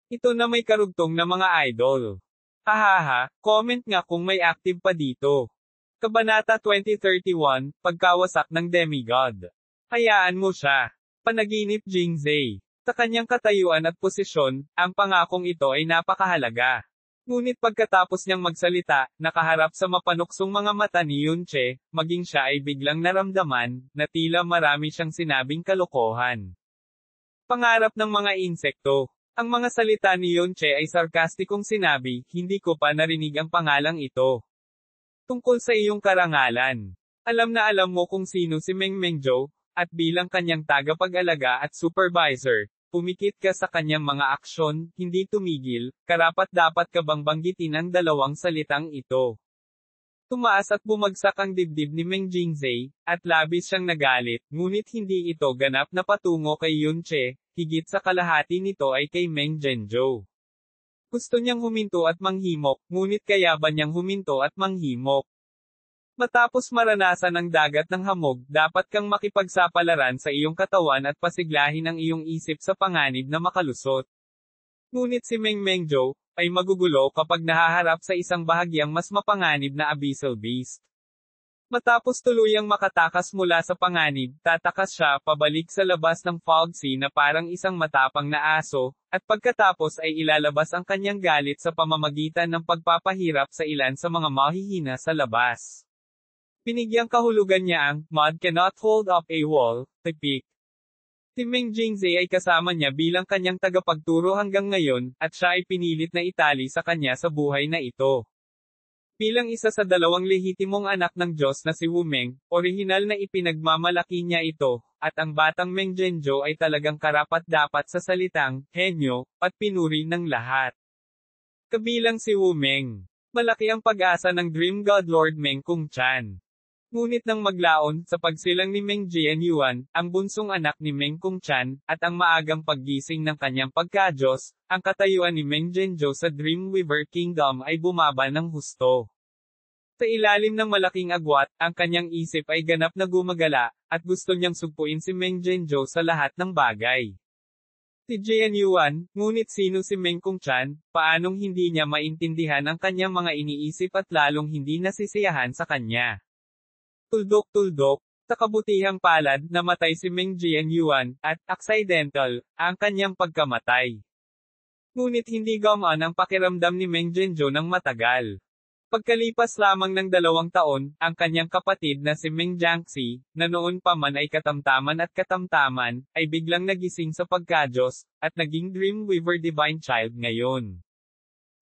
Ito na may karugtong na mga idol. Hahaha, comment nga kung may active pa dito. Kabanata 2031, Pagkawasak ng Demigod. Hayaan mo siya. Panaginip Jingzai. Sa kanyang katayuan at posisyon, ang pangakong ito ay napakahalaga. Ngunit pagkatapos niyang magsalita, nakaharap sa mapanuksong mga mata ni Yunche, maging siya ay biglang naramdaman, na tila marami siyang sinabing kalokohan. Pangarap ng mga insekto. Ang mga salita ni Yunche ay sarkastikong sinabi, hindi ko pa narinig ang pangalang ito. Tungkol sa iyong karangalan. Alam na alam mo kung sino si Meng Mengzhou, at bilang kanyang tagapag-alaga at supervisor, pumikit ka sa kanyang mga aksyon, hindi tumigil, karapat-dapat ka bang banggitin ang dalawang salitang ito. Tumaas at bumagsak ang dibdib ni Meng Jingzai, at labis siyang nagalit, ngunit hindi ito ganap na patungo kay Yunche, higit sa kalahati nito ay kay Meng Zhenzhou. Gusto niyang huminto at manghimok, ngunit kaya ba niyang huminto at manghimok? Matapos maranasan ang dagat ng hamog, dapat kang makipagsapalaran sa iyong katawan at pasiglahin ang iyong isip sa panganib na makalusot. Ngunit si Meng Mengzhou ay magugulo kapag nahaharap sa isang bahagyang mas mapanganib na abyssal beast. Matapos tuluyang makatakas mula sa panganib, tatakas siya pabalik sa labas ng fog sea na parang isang matapang na aso, at pagkatapos ay ilalabas ang kanyang galit sa pamamagitan ng pagpapahirap sa ilan sa mga mahihina sa labas. Binigyang kahulugan niya ang "Mud cannot hold up a wall" tipik. Si Meng Jingzai ay kasama niya bilang kanyang tagapagturo hanggang ngayon, at siya ay pinilit na itali sa kanya sa buhay na ito. Bilang isa sa dalawang lehitimong anak ng Diyos na si Wu Meng, orihinal na ipinagmamalaki niya ito, at ang batang Meng Zhenzhou ay talagang karapat-dapat sa salitang henyo, at pinuri ng lahat. Kabilang si Wu Meng. Malaki ang pag-asa ng Dream God Lord Meng Kongchan. Ngunit nang maglaon, sa pagsilang ni Meng Jianyuan, ang bunsong anak ni Meng Kongchan, at ang maagang paggising ng kanyang pagka-Diyos, ang katayuan ni Meng Zhenzhou sa Dreamweaver Kingdom ay bumaba ng husto. Sa ilalim ng malaking agwat, ang kanyang isip ay ganap na gumagala, at gusto niyang sugpuin si Meng Zhenzhou sa lahat ng bagay. Si Jianyuan, ngunit sino si Meng Kongchan, paanong hindi niya maintindihan ang kanyang mga iniisip at lalong hindi nasisiyahan sa kanya. Tuldok-tuldok, sa kabutihang palad, namatay si Meng Jianyuan, at, accidental, ang kanyang pagkamatay. Ngunit hindi gumaan ang pakiramdam ni Meng Zhenzhou ng matagal. Pagkalipas lamang ng 2 taon, ang kanyang kapatid na si Meng Jiangxi, na noon pa man ay katamtaman at katamtaman, ay biglang nagising sa pagka-Diyos, at naging Dreamweaver Divine Child ngayon.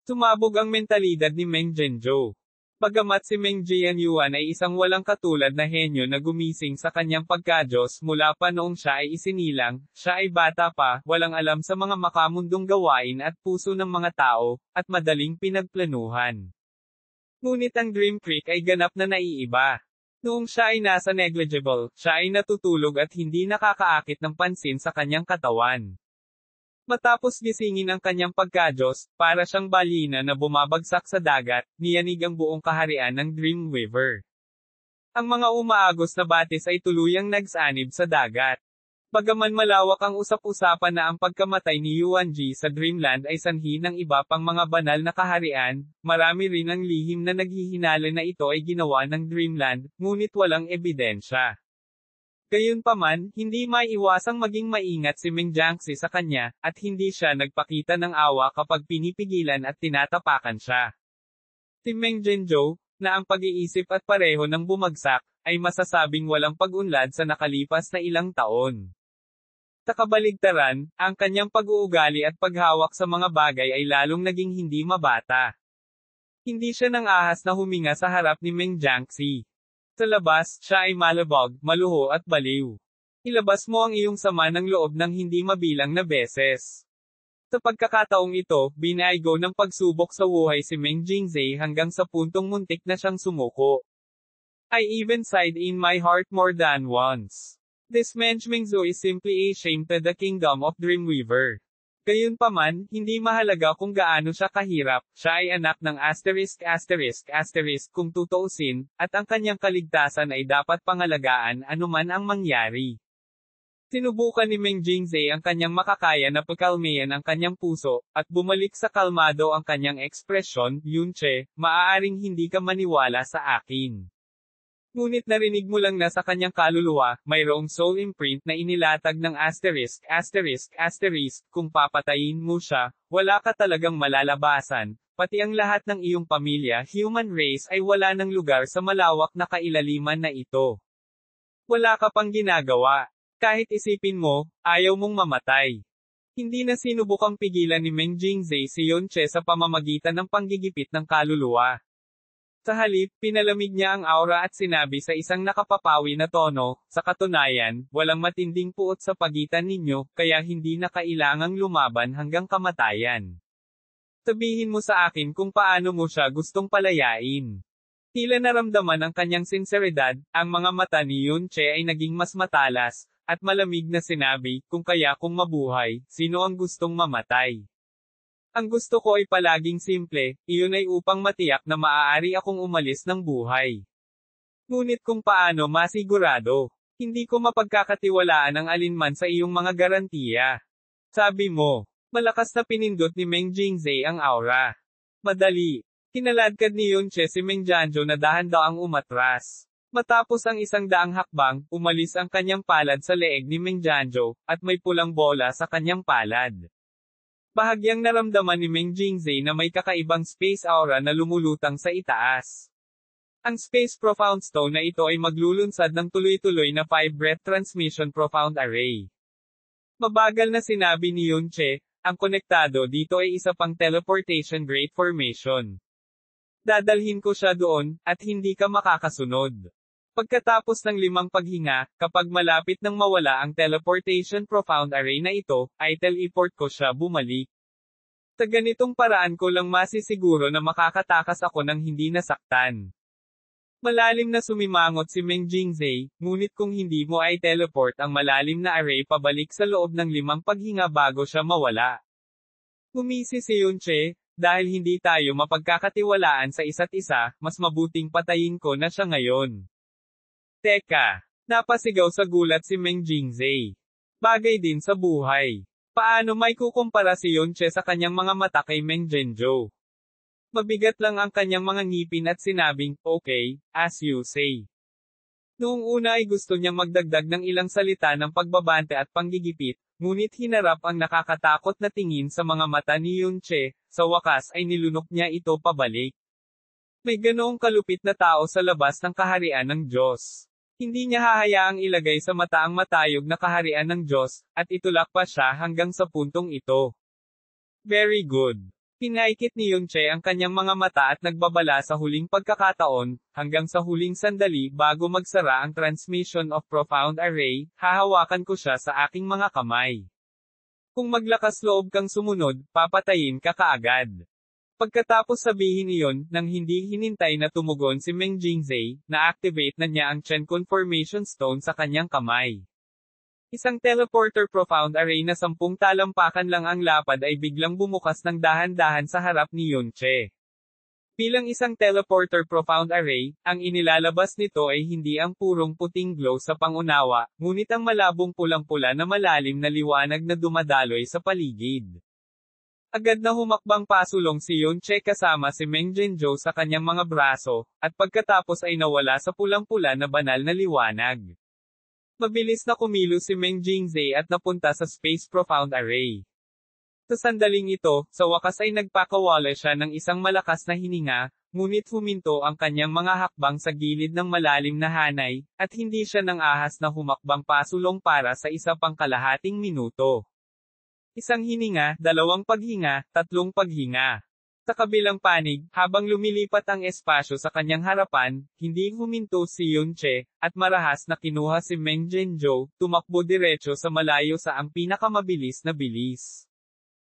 Sumabog ang mentalidad ni Meng Zhenzhou. Bagamat si Meng Jianyuan ay isang walang katulad na henyo na gumising sa kanyang pagka-Diyos mula pa noong siya ay isinilang, siya ay bata pa, walang alam sa mga makamundong gawain at puso ng mga tao, at madaling pinagplanuhan. Ngunit ang Dream Creek ay ganap na naiiba. Noong siya ay nasa negligible, siya ay natutulog at hindi nakakaakit ng pansin sa kanyang katawan. Matapos gisingin ang kanyang pagka-Diyos, para siyang balina na bumabagsak sa dagat, niyanig ang buong kaharian ng Dreamweaver. Ang mga umaagos na batis ay tuluyang nagsanib sa dagat. Bagaman malawak ang usap-usapan na ang pagkamatay ni Yuanji sa Dreamland ay sanhi ng iba pang mga banal na kaharian, marami rin ang lihim na naghihinala na ito ay ginawa ng Dreamland, ngunit walang ebidensya. Gayunpaman, hindi maiiwasang maging maingat si Meng Jiangxi sa kanya, at hindi siya nagpakita ng awa kapag pinipigilan at tinatapakan siya. Si Meng Zhenzhou, na ang pag-iisip at pareho ng bumagsak, ay masasabing walang pag-unlad sa nakalipas na ilang taon. Sa kabaligtaran, ang kanyang pag-uugali at paghawak sa mga bagay ay lalong naging hindi mabata. Hindi siya nang ahas na huminga sa harap ni Meng Jiangxi. Sa labas, siya ay malabog, maluho at baliw. Ilabas mo ang iyong sama ng loob ng hindi mabilang na beses. Sa pagkakataong ito, binaigo ng pagsubok sa buhay si Meng Jingzai hanggang sa puntong muntik na siyang sumuko. I even sighed in my heart more than once. This Meng Mengzhou is simply a shame to the kingdom of Dreamweaver. Gayunpaman, hindi mahalaga kung gaano siya kahirap, siya ay anak ng ***** kung tutuusin, at ang kanyang kaligtasan ay dapat pangalagaan anuman ang mangyari. Sinubukan ni Meng Jingzhe ang kanyang makakaya na pagkalmayan ang kanyang puso, at bumalik sa kalmado ang kanyang ekspresyon. Yunche, maaaring hindi ka maniwala sa akin. Ngunit narinig mo lang na sa kanyang kaluluwa, mayroong soul imprint na inilatag ng asterisk, kung papatayin mo siya, wala ka talagang malalabasan, pati ang lahat ng iyong pamilya, human race ay wala ng lugar sa malawak na kailaliman na ito. Wala ka pang ginagawa. Kahit isipin mo, ayaw mong mamatay. Hindi na sinubukang pigilan ni Meng Jingzhe si Yunche sa pamamagitan ng panggigipit ng kaluluwa. Sa halip, pinalamig niya ang aura at sinabi sa isang nakapapawi na tono, sa katunayan, walang matinding puot sa pagitan ninyo, kaya hindi na kailangang lumaban hanggang kamatayan. Sabihin mo sa akin kung paano mo siya gustong palayain. Tila naramdaman ang kanyang sinseridad, ang mga mata ni Yunche ay naging mas matalas, at malamig na sinabi, kung kaya kong mabuhay, sino ang gustong mamatay? Ang gusto ko ay palaging simple, iyon ay upang matiyak na maaari akong umalis ng buhay. Ngunit kung paano masigurado, hindi ko mapagkakatiwalaan ang alinman sa iyong mga garantiya. Sabi mo, malakas na pinindot ni Meng Jingzhe ang aura. Madali. Kinaladkad ni Yunche si Meng Jianzhou na dahan-daang umatras. Matapos ang 100 hakbang, umalis ang kanyang palad sa leeg ni Meng Jianzhou, at may pulang bola sa kanyang palad. Bahagyang naramdaman ni Meng Jingzhe na may kakaibang space aura na lumulutang sa itaas. Ang Space Profound Stone na ito ay maglulunsad ng tuloy-tuloy na 5-breath transmission profound array. Mabagal na sinabi ni Yunche, ang konektado dito ay isa pang teleportation great formation. Dadalhin ko siya doon, at hindi ka makakasunod. Pagkatapos ng 5 paghinga, kapag malapit nang mawala ang teleportation profound array na ito, ay teleport ko siya bumalik. Sa ganitong paraan ko lang masisiguro na makakatakas ako ng hindi nasaktan. Malalim na sumimangot si Meng Jingzhe, ngunit kung hindi mo ay teleport ang malalim na array pabalik sa loob ng 5 paghinga bago siya mawala. Umisi si Yunche, dahil hindi tayo mapagkakatiwalaan sa isa't isa, mas mabuting patayin ko na siya ngayon. Teka, napasigaw sa gulat si Meng Jingzhe. Bagay din sa buhay. Paano may kukumpara si Yunche sa kanyang mga mata kay Meng Jianzhou? Mabigat lang ang kanyang mga ngipin at sinabing, okay, as you say. Noong una ay gusto niyang magdagdag ng ilang salita ng pagbabante at panggigipit, ngunit hinarap ang nakakatakot na tingin sa mga mata ni Yunche, sa wakas ay nilunok niya ito pabalik. May ganoong kalupit na tao sa labas ng kaharian ng Diyos. Hindi niya hahayaang ilagay sa mata ang matayog na kaharian ng Diyos, at itulak pa siya hanggang sa puntong ito. Very good. Pinaikit ni Yunche ang kanyang mga mata at nagbabala sa huling pagkakataon, hanggang sa huling sandali bago magsara ang transmission of profound array, hahawakan ko siya sa aking mga kamay. Kung maglakas loob kang sumunod, papatayin ka kaagad. Pagkatapos sabihin iyon, nang hindi hinintay na tumugon si Meng Jingzhe, na-activate na niya ang Chen Confirmation Stone sa kanyang kamay. Isang teleporter profound array na 10 talampakan lang ang lapad ay biglang bumukas ng dahan-dahan sa harap ni Yunche. Bilang isang teleporter profound array, ang inilalabas nito ay hindi ang purong puting glow sa pangunawa, ngunit ang malabong pulang-pula na malalim na liwanag na dumadaloy sa paligid. Agad na humakbang pasulong si Yunche kasama si Meng Jianzhou sa kanyang mga braso, at pagkatapos ay nawala sa pulang-pula na banal na liwanag. Mabilis na kumilos si Meng Jingzhe at napunta sa Space Profound Array. Sa sandaling ito, sa wakas ay nagpakawala siya ng isang malakas na hininga, ngunit huminto ang kanyang mga hakbang sa gilid ng malalim na hanay, at hindi siya nang ahas na humakbang pasulong para sa isa pang kalahating minuto. Isang hininga, 2 paghinga, 3 paghinga. Sa kabilang panig, habang lumilipat ang espasyo sa kanyang harapan, hindi huminto si Yunche, at marahas na kinuha si Meng Jianzhou, tumakbo diretso sa malayo sa ang pinakamabilis na bilis.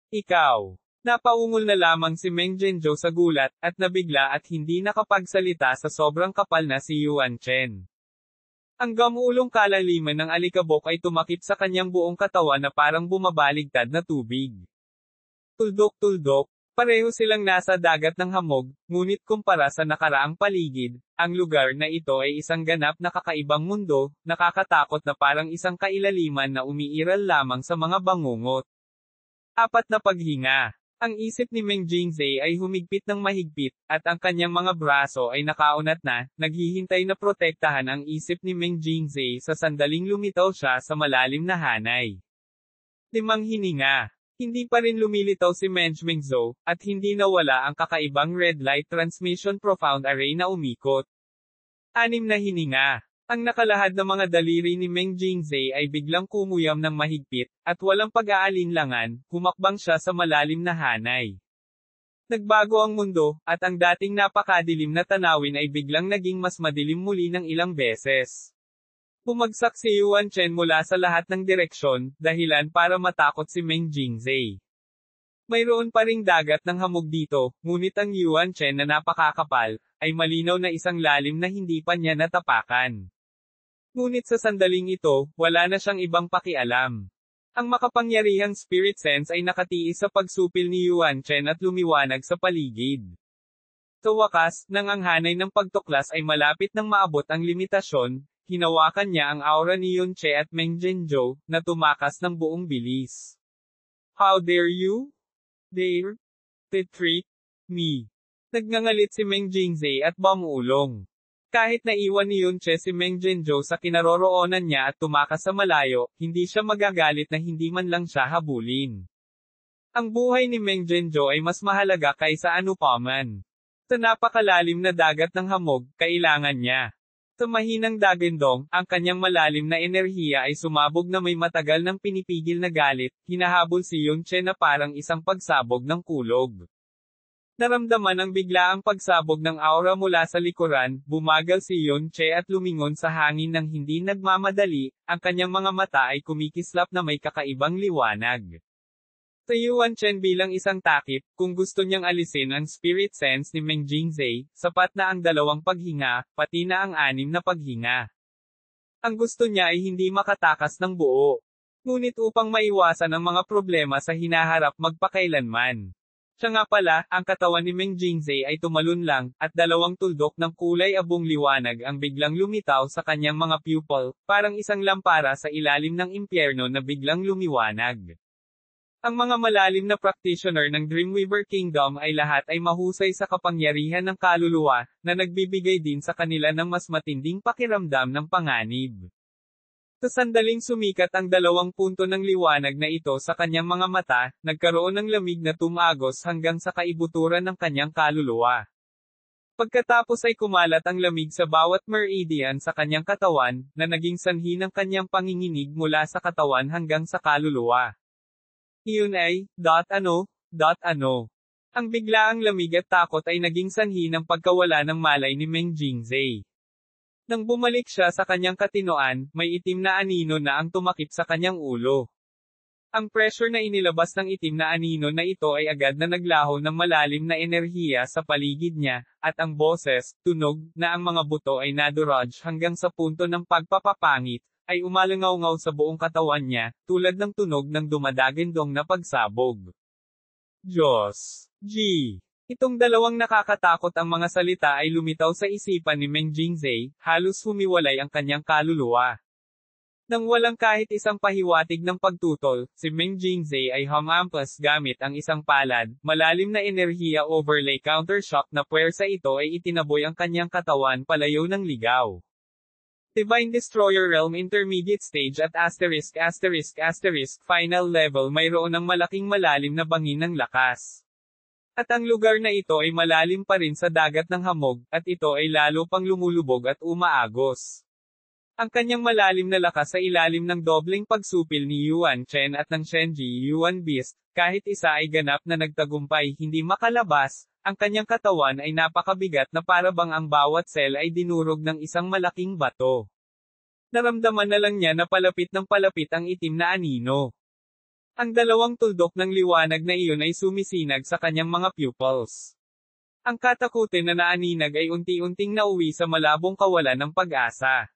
Ikaw. Napaungol na lamang si Meng Jianzhou sa gulat, at nabigla at hindi nakapagsalita sa sobrang kapal na si Yuan Chen. Ang gamulong kalaliman ng alikabok ay tumakip sa kanyang buong katawan na parang bumabaligtad na tubig. Tuldok-tuldok, Pareho silang nasa dagat ng hamog, ngunit kumpara sa nakaraang paligid, ang lugar na ito ay isang ganap na kakaibang mundo, nakakatakot na parang isang kailaliman na umiiral lamang sa mga bangungot. Apat na paghinga. Ang isip ni Meng Jingzhe ay humigpit ng mahigpit, at ang kanyang mga braso ay nakaunat na, naghihintay na protektahan ang isip ni Meng Jingzhe sa sandaling lumitaw siya sa malalim na hanay. 5 hininga. Hindi pa rin lumilitaw si Meng Mingzhou, at hindi nawala ang kakaibang red light transmission profound array na umikot. 6 na hininga. Ang nakalahad na mga daliri ni Meng Jingzhe ay biglang kumuyam ng mahigpit, at walang pag-aalinlangan, humakbang siya sa malalim na hanay. Nagbago ang mundo, at ang dating napakadilim na tanawin ay biglang naging mas madilim muli ng ilang beses. Bumagsak si Yuan Chen mula sa lahat ng direksyon, dahilan para matakot si Meng Jingzhe. Mayroon pa ring dagat ng hamog dito, ngunit ang Yuan Chen na napakakapal, ay malinaw na isang lalim na hindi pa niya natapakan. Ngunit sa sandaling ito, wala na siyang ibang pakialam. Ang makapangyarihang spirit sense ay nakatiis sa pagsupil ni Yuan Chen at lumiwanag sa paligid. Sa wakas, nang ang hanay ng pagtuklas ay malapit nang maabot ang limitasyon, hinawakan niya ang aura ni Yun Che at Meng Zhenzhou, na tumakas ng buong bilis. How dare you? Dare? To treat me? Nagngangalit si Meng Jingzhe at bumulong. Kahit naiwan ni Yun Che si Meng Zhenzhou sa kinaroroonan niya at tumakas sa malayo, hindi siya magagalit na hindi man lang siya habulin. Ang buhay ni Meng Zhenzhou ay mas mahalaga kaysa anupaman. Sa napakalalim na dagat ng hamog, kailangan niya. Sa mahinang dagandong, ang kanyang malalim na enerhiya ay sumabog na may matagal nang pinipigil na galit, hinahabol si Yun Che na parang isang pagsabog ng kulog. Naramdaman ang biglaang pagsabog ng aura mula sa likuran, bumagal si Yun Che at lumingon sa hangin ng hindi nagmamadali, ang kanyang mga mata ay kumikislap na may kakaibang liwanag. Sa Yuan Chen bilang isang takip, kung gusto niyang alisin ang spirit sense ni Meng Jingzhe, sapat na ang 2 paghinga, pati na ang 6 na paghinga. Ang gusto niya ay hindi makatakas ng buo. Ngunit upang maiwasan ang mga problema sa hinaharap magpakailanman. Siya nga pala, ang katawan ni Meng Jingzhe ay tumalon lang, at 2 tuldok ng kulay abong liwanag ang biglang lumitaw sa kanyang mga pupil, parang isang lampara sa ilalim ng impyerno na biglang lumiwanag. Ang mga malalim na practitioner ng Dreamweaver Kingdom ay lahat ay mahusay sa kapangyarihan ng kaluluwa, na nagbibigay din sa kanila ng mas matinding pakiramdam ng panganib. Sa sandaling sumikat ang 2 punto ng liwanag na ito sa kanyang mga mata, nagkaroon ng lamig na tumagos hanggang sa kaibuturan ng kanyang kaluluwa. Pagkatapos ay kumalat ang lamig sa bawat meridian sa kanyang katawan, na naging sanhi ng kanyang panginginig mula sa katawan hanggang sa kaluluwa. Iyon ay, ano. Ang biglaang lamig at takot ay naging sanhi ng pagkawala ng malay ni Meng Jingzhe. Nang bumalik siya sa kanyang katinoan, may itim na anino na ang tumakip sa kanyang ulo. Ang pressure na inilabas ng itim na anino na ito ay agad na naglaho ng malalim na enerhiya sa paligid niya, at ang boses, tunog, na ang mga buto ay naduraj hanggang sa punto ng pagpapapangit, ay umalangaw-ngaw sa buong katawan niya, tulad ng tunog ng dumadagandong na pagsabog. Diyos! Itong 2 nakakatakot ang mga salita ay lumitaw sa isipan ni Meng Jingzhe, halos humiwalay ang kanyang kaluluwa. Nang walang kahit isang pahiwatig ng pagtutol, si Meng Jingzhe ay humampas gamit ang isang palad, malalim na enerhiya overlay countershock na puwersa ito ay itinaboy ang kanyang katawan palayo ng ligaw. Divine Destroyer Realm Intermediate Stage at Final Level mayroon ng malaking malalim na bangin ng lakas. At ang lugar na ito ay malalim pa rin sa dagat ng hamog, at ito ay lalo pang lumulubog at umaagos. Ang kanyang malalim na lakas sa ilalim ng dobleng pagsupil ni Yuan Chen at ng Shenji Yuan Beast, kahit isa ay ganap na nagtagumpay hindi makalabas, ang kanyang katawan ay napakabigat na para bang ang bawat cell ay dinurog ng isang malaking bato. Naramdaman na lang niya na palapit ng palapit ang itim na anino. Ang 2 tuldok ng liwanag na iyon ay sumisinag sa kanyang mga pupils. Ang katakutin na naaninag ay unti-unting nauwi sa malabong kawalan ng pag-asa.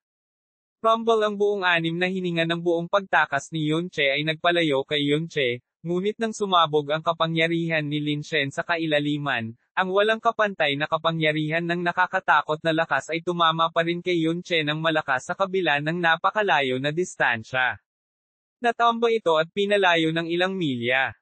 Rumble ang buong 6 na hininga ng buong pagtakas ni Yun Che ay nagpalayo kay Yun Che, ngunit nang sumabog ang kapangyarihan ni Lin Shen sa kailaliman, ang walang kapantay na kapangyarihan ng nakakatakot na lakas ay tumama pa rin kay Yun Chen ng malakas sa kabila ng napakalayo na distansya. Natambo ito at pinalayo ng ilang milya.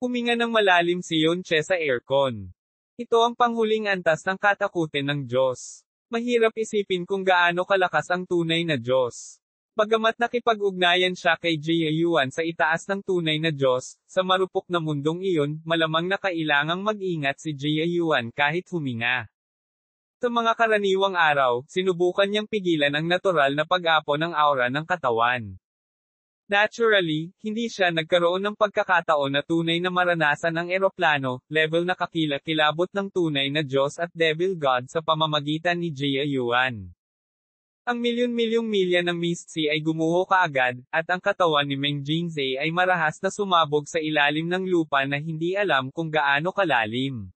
Huminga ng malalim si Yun Che sa aircon. Ito ang panghuling antas ng katakutin ng Diyos. Mahirap isipin kung gaano kalakas ang tunay na Diyos. Bagamat nakipag-ugnayan siya kay Jia Yuan sa itaas ng tunay na Diyos, sa marupok na mundong iyon, malamang na kailangang mag-ingat si Jia Yuan kahit huminga. Sa mga karaniwang araw, sinubukan niyang pigilan ang natural na pag-apo ng aura ng katawan. Naturally, hindi siya nagkaroon ng pagkakataon na tunay na maranasan ang eroplano, level na kakilakilabot ng tunay na Diyos at Devil God sa pamamagitan ni Jia Yuan. Ang milyon-milyong milya ng Mist Sea ay gumuho kaagad, at ang katawan ni Meng Jingzhe ay marahas na sumabog sa ilalim ng lupa na hindi alam kung gaano kalalim.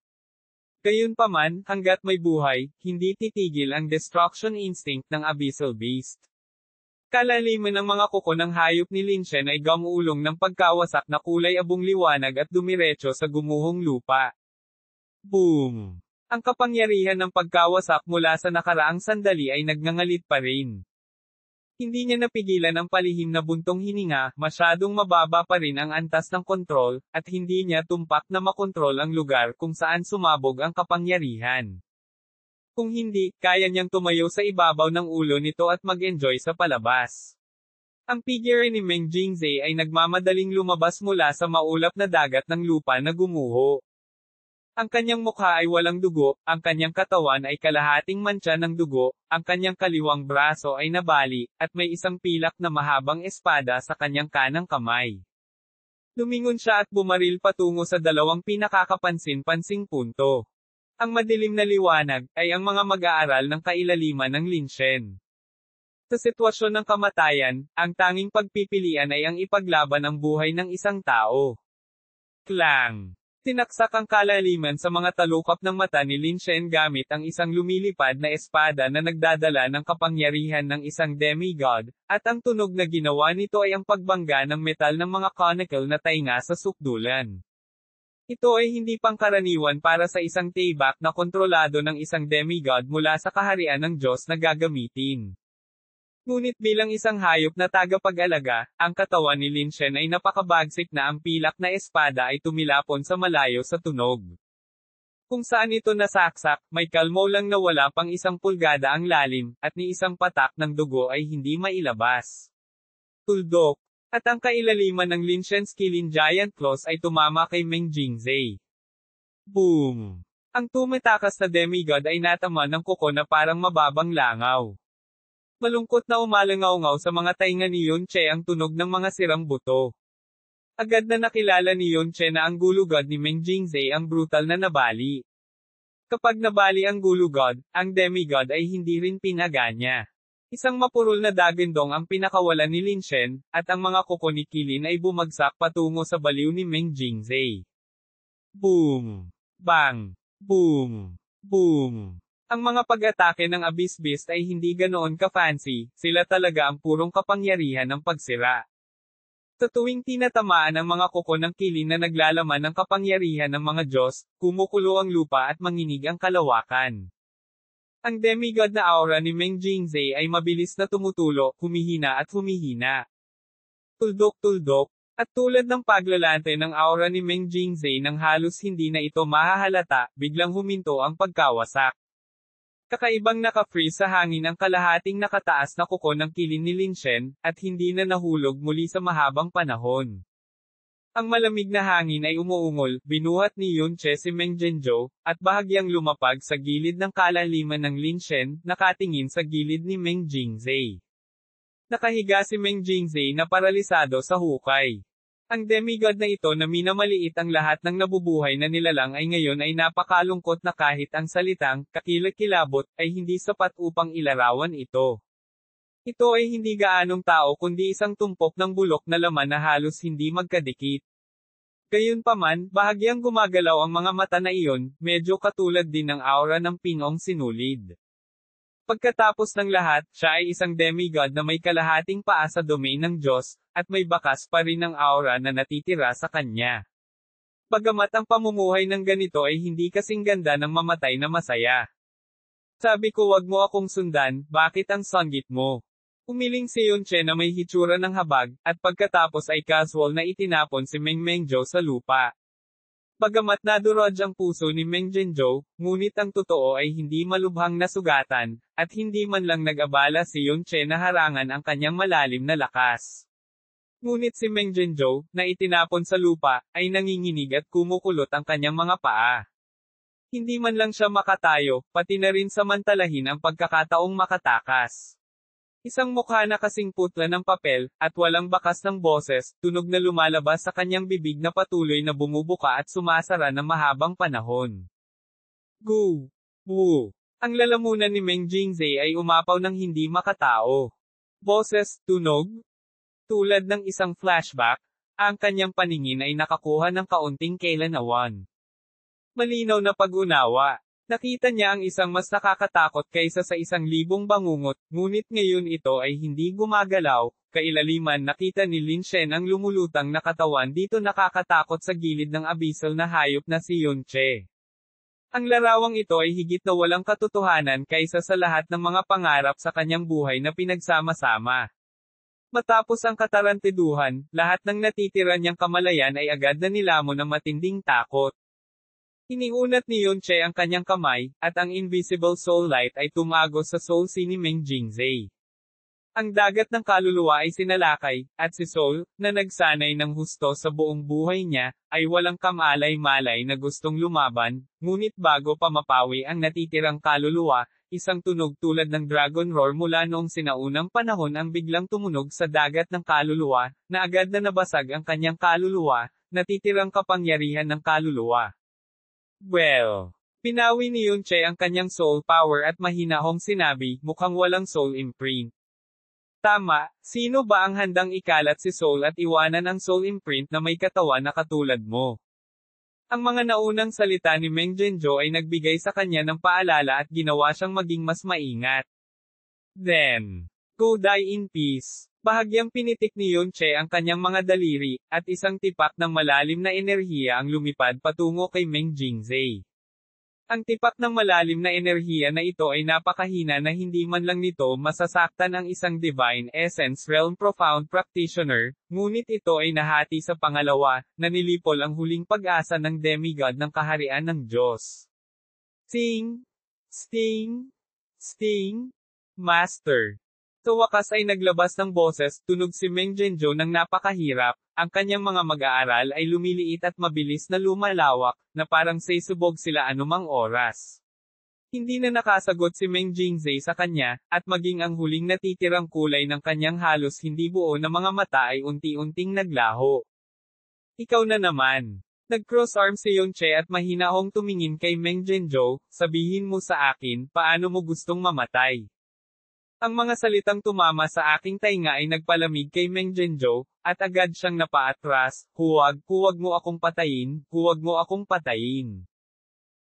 Gayunpaman, hanggat may buhay, hindi titigil ang destruction instinct ng Abyssal Beast. Kalaliman ng mga kuko ng hayop ni Lin Shen ay gumuulong ng pagkawasak na kulay abong liwanag at dumiretso sa gumuhong lupa. Boom! Ang kapangyarihan ng pagkawasak mula sa nakaraang sandali ay nagngangalit pa rin. Hindi niya napigilan ang palihim na buntong hininga, masyadong mababa pa rin ang antas ng kontrol, at hindi niya tumpak na makontrol ang lugar kung saan sumabog ang kapangyarihan. Kung hindi, kaya niyang tumayo sa ibabaw ng ulo nito at mag-enjoy sa palabas. Ang figure ni Meng Jingzhe ay nagmamadaling lumabas mula sa maulap na dagat ng lupa na gumuho. Ang kanyang mukha ay walang dugo, ang kanyang katawan ay kalahating mantsa ng dugo, ang kanyang kaliwang braso ay nabali, at may isang pilak na mahabang espada sa kanyang kanang kamay. Lumingon siya at bumaril patungo sa dalawang pinakakapansin-pansing punto. Ang madilim na liwanag, ay ang mga mag-aaral ng kailaliman ng Lin Shen. Sa sitwasyon ng kamatayan, ang tanging pagpipilian ay ang ipaglaban ang buhay ng isang tao. Klang! Tinaksak ang kalaliman sa mga talukap ng mata ni Lin Shen gamit ang isang lumilipad na espada na nagdadala ng kapangyarihan ng isang demigod, at ang tunog na ginawa nito ay ang pagbangga ng metal ng mga conical na tainga sa sukdulan. Ito ay hindi pangkaraniwan para sa isang taibak na kontrolado ng isang demigod mula sa kaharian ng Diyos na gagamitin. Ngunit bilang isang hayop na tagapag-alaga, ang katawan ni Lin Shen ay napakabagsik na ang pilak na espada ay tumilapon sa malayo sa tunog. Kung saan ito nasaksak, may kalmo lang na wala pang 1 pulgada ang lalim, at ni isang patak ng dugo ay hindi mailabas. Tuldok. At ang kailaliman ng Lin Shen's Killing Giant Claws ay tumama kay Meng Jingzhe. Boom! Ang tumatakas na demigod ay natama ng kuko na parang mababang langaw. Malungkot na umalangaw-ngaw sa mga tainga ni Yun Che ang tunog ng mga sirang buto. Agad na nakilala ni Yun Che na ang gulugod ni Meng Jingzhe ang brutal na nabali. Kapag nabali ang gulugod, ang demigod ay hindi rin pinaganya. Isang mapurol na dagandong ang pinakawalan ni Lin Shen, at ang mga kuko ni Kilin ay bumagsak patungo sa baliw ni Meng Jingzhe. Boom! Bang! Boom! Boom! Ang mga pag-atake ng Abyss Beast ay hindi ganoon ka-fancy, sila talaga ang purong kapangyarihan ng pagsira. Sa tuwing tinatamaan ang mga kuko ng Kilin na naglalaman ng kapangyarihan ng mga Diyos, kumukulo ang lupa at manginig ang kalawakan. Ang demigod na aura ni Meng Jingzhe ay mabilis na tumutulo, humihina at humihina. Tuldok-tuldok. At tulad ng paglalante ng aura ni Meng Jingzhe nang halos hindi na ito mahahalata, biglang huminto ang pagkawasak. Kakaibang naka-freeze sa hangin ang kalahating nakataas na kuko ng Kilin ni Lin Shen, at hindi na nahulog muli sa mahabang panahon. Ang malamig na hangin ay umuungol, binuhat ni Yun Che si Meng Zhenzhou, at bahagyang lumapag sa gilid ng kalaliman ng Lin Shen, nakatingin sa gilid ni Meng Jingzhe. Nakahiga si Meng Jingzhe na paralisado sa hukay. Ang demigod na ito na minamaliit ang lahat ng nabubuhay na nilalang ay ngayon ay napakalungkot na kahit ang salitang, kakilakilabot, ay hindi sapat upang ilarawan ito. Ito ay hindi gaanong tao kundi isang tumpok ng bulok na laman na halos hindi magkadikit. Gayunpaman, bahagyang gumagalaw ang mga mata na iyon, medyo katulad din ng aura ng pingong sinulid. Pagkatapos ng lahat, siya ay isang demigod na may kalahating paa sa domain ng Diyos, at may bakas pa rin ng aura na natitira sa kanya. Bagamat ang pamumuhay ng ganito ay hindi kasing ganda ng mamatay na masaya. Sabi ko wag mo akong sundan, bakit ang sanggit mo? Umiling si Yunche na may hitsura ng habag, at pagkatapos ay casual na itinapon si Meng Mengzhou sa lupa. Bagamat nadurog ang puso ni Meng Zhenzhou, ngunit ang totoo ay hindi malubhang nasugatan, at hindi man lang nag-abala si Yunche na harangan ang kanyang malalim na lakas. Ngunit si Meng Zhenzhou, na itinapon sa lupa, ay nanginginig at kumukulot ang kanyang mga paa. Hindi man lang siya makatayo, pati na rin samantalahin ang pagkakataong makatakas. Isang mukha na kasing putla ng papel, at walang bakas ng boses, tunog na lumalabas sa kanyang bibig na patuloy na bumubuka at sumasara ng mahabang panahon. Gu! Wu! Ang lalamunan ni Meng Jingzhe ay umapaw ng hindi makatao. Boses, tunog? Tulad ng isang flashback, ang kanyang paningin ay nakakuha ng kaunting kailanawan. Malinaw na pag-unawa. Nakita niya ang isang mas nakakatakot kaysa sa 1,000 bangungot, ngunit ngayon ito ay hindi gumagalaw. Kailaliman nakita ni Lin Shen ang lumulutang na katawan dito nakakatakot sa gilid ng abyssal na hayop na si Yunche. Ang larawang ito ay higit na walang katotohanan kaysa sa lahat ng mga pangarap sa kanyang buhay na pinagsama-sama. Matapos ang katarantiduhan, lahat ng natitira niyang kamalayan ay agad na nilamon ng matinding takot. Iniunat ni Yunche ang kanyang kamay, at ang invisible soul light ay tumagos sa soul si ni Meng Jingzhe. Ang dagat ng kaluluwa ay sinalakay, at si Soul, na nagsanay ng husto sa buong buhay niya, ay walang kamalay-malay na gustong lumaban, ngunit bago pa mapawi ang natitirang kaluluwa, isang tunog tulad ng dragon roar mula noong sinaunang panahon ang biglang tumunog sa dagat ng kaluluwa, na agad na nabasag ang kanyang kaluluwa, natitirang kapangyarihan ng kaluluwa. Well, pinawi ni Yunche ang kanyang soul power at mahinahong sinabi, mukhang walang soul imprint. Tama, sino ba ang handang ikalat si soul at iwanan ang soul imprint na may katawan na katulad mo? Ang mga naunang salita ni Meng Zhenzhou ay nagbigay sa kanya ng paalala at ginawa siyang maging mas maingat. Then, go die in peace. Bahagyang pinitik ni Yunche ang kanyang mga daliri, at isang tipak ng malalim na enerhiya ang lumipad patungo kay Meng Jingzhe. Ang tipak ng malalim na enerhiya na ito ay napakahina na hindi man lang nito masasaktan ang isang Divine Essence Realm Profound Practitioner, ngunit ito ay nahati sa pangalawa, na nilipol ang huling pag-asa ng demigod ng kaharian ng Diyos. Sting! Sting! Sting! Master! Sa wakas ay naglabas ng boses, tunog si Meng Zhenzhou ng napakahirap, ang kanyang mga mag-aaral ay lumiliit at mabilis na lumalawak, na parang sisubog sila anumang oras. Hindi na nakasagot si Meng Jingzhe sa kanya, at maging ang huling natitirang kulay ng kanyang halos hindi buo na mga mata ay unti-unting naglaho. Ikaw na naman. Nag-cross arm si Yunche at mahinahong tumingin kay Meng Zhenzhou, sabihin mo sa akin, paano mo gustong mamatay? Ang mga salitang tumama sa aking tainga ay nagpalamig kay Meng Zhenzhou, at agad siyang napaatras, huwag mo akong patayin, huwag mo akong patayin.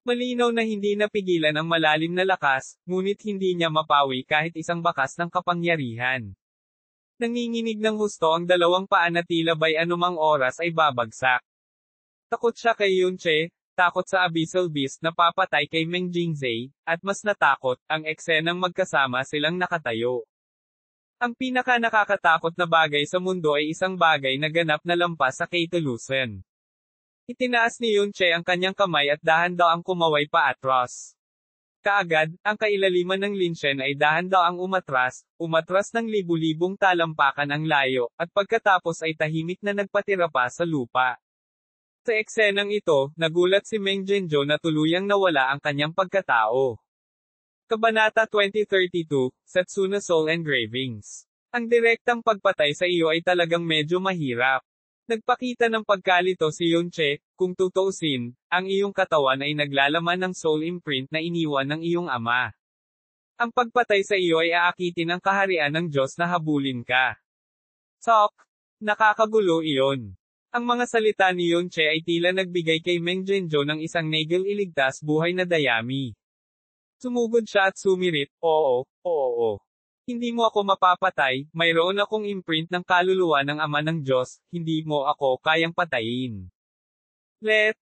Malinaw na hindi napigilan ang malalim na lakas, ngunit hindi niya mapawi kahit isang bakas ng kapangyarihan. Nanginginig ng husto ang dalawang paa na tila bay anumang oras ay babagsak. Takot siya kay Yunche, takot sa Abyssal Beast na papatay kay Meng Jingzhe, at mas natakot, ang eksenang magkasama silang nakatayo. Ang pinaka-nakakatakot na bagay sa mundo ay isang bagay na ganap na lampas sa Keitelusen. Itinaas ni Yunche ang kanyang kamay at dahan-daang kumaway pa atras. Kaagad, ang kailaliman ng Lin Shen ay dahan-daang umatras ng libu-libong talampakan ang layo, at pagkatapos ay tahimik na nagpatira pa sa lupa. Sa eksenang ito, nagulat si Meng Zhenzhou na tuluyang nawala ang kanyang pagkatao. Kabanata 2032, Setsuna Soul Engravings. Ang direktang pagpatay sa iyo ay talagang medyo mahirap. Nagpakita ng pagkalito si Yunche, kung tutuusin, ang iyong katawan ay naglalaman ng soul imprint na iniwan ng iyong ama. Ang pagpatay sa iyo ay aakitin ang kaharian ng Diyos na habulin ka. Sok! Nakakagulo iyon. Ang mga salita ni Yunche ay tila nagbigay kay Meng Zhenzhou ng isang nagel iligtas buhay na dayami. Sumugod siya at sumirit, oo, oo. Hindi mo ako mapapatay, mayroon akong imprint ng kaluluwa ng Ama ng Diyos, hindi mo ako kayang patayin. Let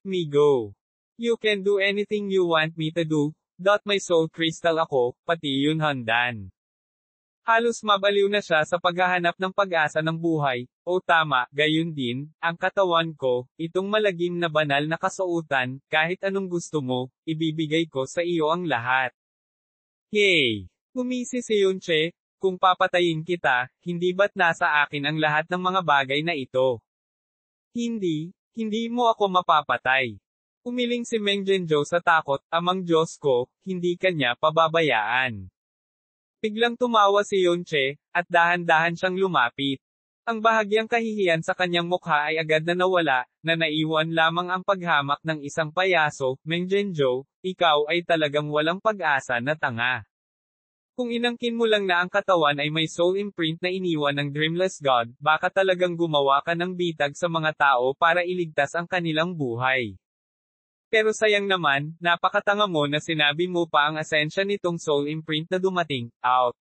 me go. You can do anything you want me to do, my soul crystal ako, pati yun handan. Halos mabaliw na siya sa paghahanap ng pag-asa ng buhay, o tama, gayon din, ang katawan ko, itong malagim na banal na kasuotan, kahit anong gusto mo, ibibigay ko sa iyo ang lahat. Hey! Umisi si Yunche, kung papatayin kita, hindi ba't nasa akin ang lahat ng mga bagay na ito? Hindi mo ako mapapatay. Umiling si Meng Zhenzhou sa takot, amang Diyos ko, hindi kanya pababayaan. Biglang tumawa si Yunche, at dahan-dahan siyang lumapit. Ang bahagyang kahihiyan sa kanyang mukha ay agad na nawala, na naiwan lamang ang paghamak ng isang payaso, Meng Zhenzhou, ikaw ay talagang walang pag-asa na tanga. Kung inangkin mo lang na ang katawan ay may soul imprint na iniwan ng Dreamless God, baka talagang gumawa ka ng bitag sa mga tao para iligtas ang kanilang buhay. Pero sayang naman, napakatanga mo na sinabi mo pa ang asensya nitong soul imprint na dumating, out.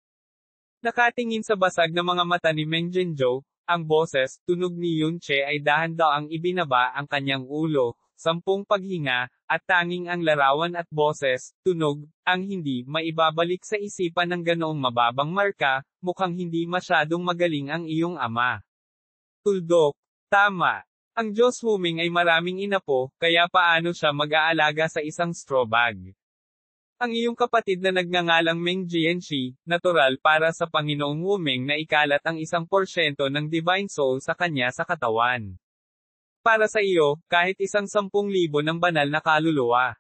Nakatingin sa basag na mga mata ni Meng Zhenzhou, ang boses, tunog ni Yunche ay dahan-daang ibinaba ang kanyang ulo, 10 paghinga, at tanging ang larawan at boses, tunog, ang hindi maibabalik sa isipan ng ganoong mababang marka, mukhang hindi masyadong magaling ang iyong ama. Tuldok, tama. Ang Diyos Wuming ay maraming inapo, kaya paano siya mag-aalaga sa isang straw bag? Ang iyong kapatid na nagngangalang Meng Jianxi, natural para sa Panginoong Wuming na ikalat ang 1% ng Divine Soul sa kanya sa katawan. Para sa iyo, kahit 10,000 ng banal na kaluluwa.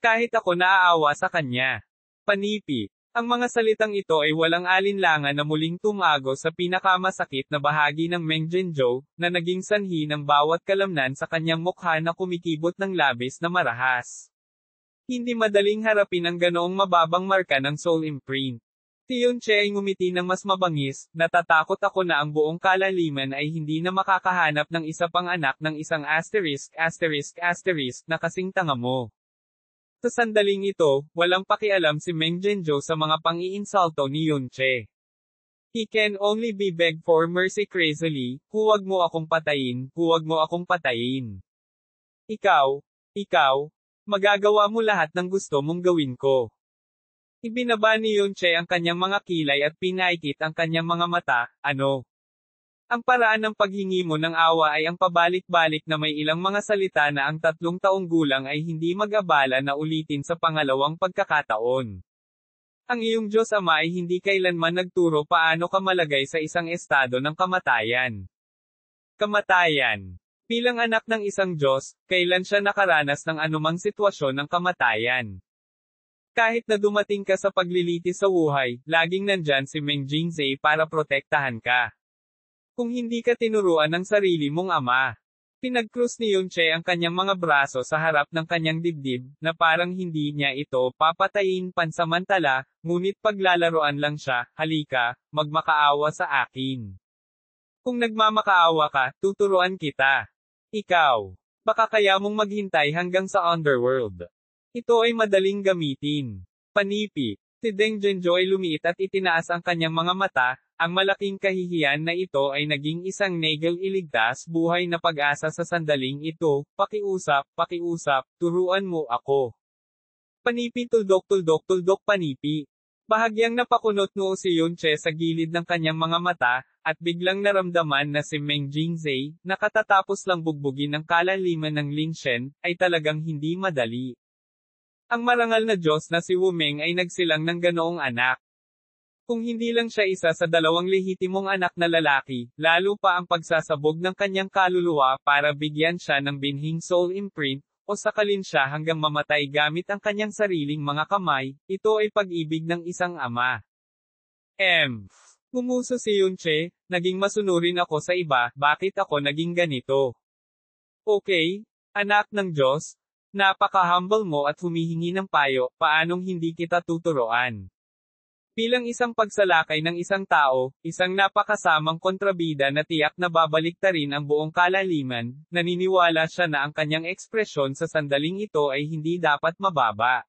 Kahit ako naaawa sa kanya. Panipi. Ang mga salitang ito ay walang alinlangan na muling tumago sa pinakamasakit na bahagi ng Meng Zhenzhou, na naging sanhi ng bawat kalamnan sa kanyang mukha na kumikibot ng labis na marahas. Hindi madaling harapin ang ganoong mababang marka ng soul imprint. Si Yunche ay ngumiti ng mas mabangis, natatakot ako na ang buong kalaliman ay hindi na makakahanap ng isa pang anak ng isang asterisk na kasing tanga mo. Sa sandaling ito, walang pakialam si Meng Zhenzhou sa mga pang-iinsulto ni Yunche. He can only be begged for mercy crazily, huwag mo akong patayin, huwag mo akong patayin. Ikaw, magagawa mo lahat ng gusto mong gawin ko. Ibinaba ni Yunche ang kanyang mga kilay at pinaikit ang kanyang mga mata, ano? Ang paraan ng paghingi mo ng awa ay ang pabalik-balik na may ilang mga salita na ang 3 taong gulang ay hindi mag-abala na ulitin sa pangalawang pagkakataon. Ang iyong Diyos Ama ay hindi kailanman nagturo paano ka malagay sa isang estado ng kamatayan. Kamatayan. Bilang anak ng isang Diyos, kailan siya nakaranas ng anumang sitwasyon ng kamatayan? Kahit na dumating ka sa paglilitis sa buhay, laging nandyan si Meng Jingzhe para protektahan ka. Kung hindi ka tinuruan ng sarili mong ama. Pinagkrus ni Yunche ang kanyang mga braso sa harap ng kanyang dibdib, na parang hindi niya ito papatayin pansamantala, ngunit paglalaroan lang siya, halika, magmakaawa sa akin. Kung nagmamakaawa ka, tuturuan kita. Ikaw. Baka kaya mong maghintay hanggang sa underworld. Ito ay madaling gamitin. Panipi. Si Deng Zhenzhou ay lumiit at itinaas ang kanyang mga mata, ang malaking kahihiyan na ito ay naging isang negel iligtas buhay na pag-asa sa sandaling ito, pakiusap, turuan mo ako. Panipi tuldok panipi. Bahagyang napakunot noo si Yunche sa gilid ng kanyang mga mata, at biglang naramdaman na si Meng Jingzhe, na katatapos lang bugbugin ng kalaliman ng Lin Shen, ay talagang hindi madali. Ang marangal na Diyos na si Wuming ay nagsilang ng ganoong anak. Kung hindi lang siya isa sa 2 lehitimong anak na lalaki, lalo pa ang pagsasabog ng kanyang kaluluwa para bigyan siya ng binhing soul imprint, o sakalin siya hanggang mamatay gamit ang kanyang sariling mga kamay, ito ay pag-ibig ng isang ama. Gumuso si Yunche, naging masunurin ako sa iba, bakit ako naging ganito? Okay, anak ng Diyos, napaka-humble mo at humihingi ng payo, paanong hindi kita tuturuan? Bilang isang pagsalakay ng isang tao, isang napakasamang kontrabida na tiyak na babaliktarin ang buong kalaliman, naniniwala siya na ang kanyang ekspresyon sa sandaling ito ay hindi dapat mababa.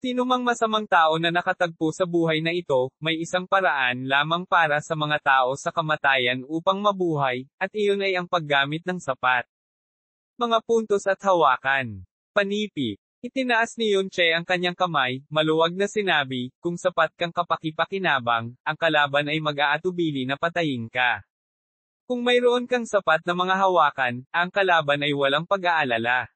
Sino mang masamang tao na nakatagpo sa buhay na ito, may isang paraan lamang para sa mga tao sa kamatayan upang mabuhay, at iyon ay ang paggamit ng sapat. Mga puntos at hawakan. Panipi. Itinaas ni Yunche ang kanyang kamay, maluwag na sinabi, kung sapat kang kapakipakinabang, ang kalaban ay mag-aatubili na patayin ka. Kung mayroon kang sapat na mga hawakan, ang kalaban ay walang pag-aalala.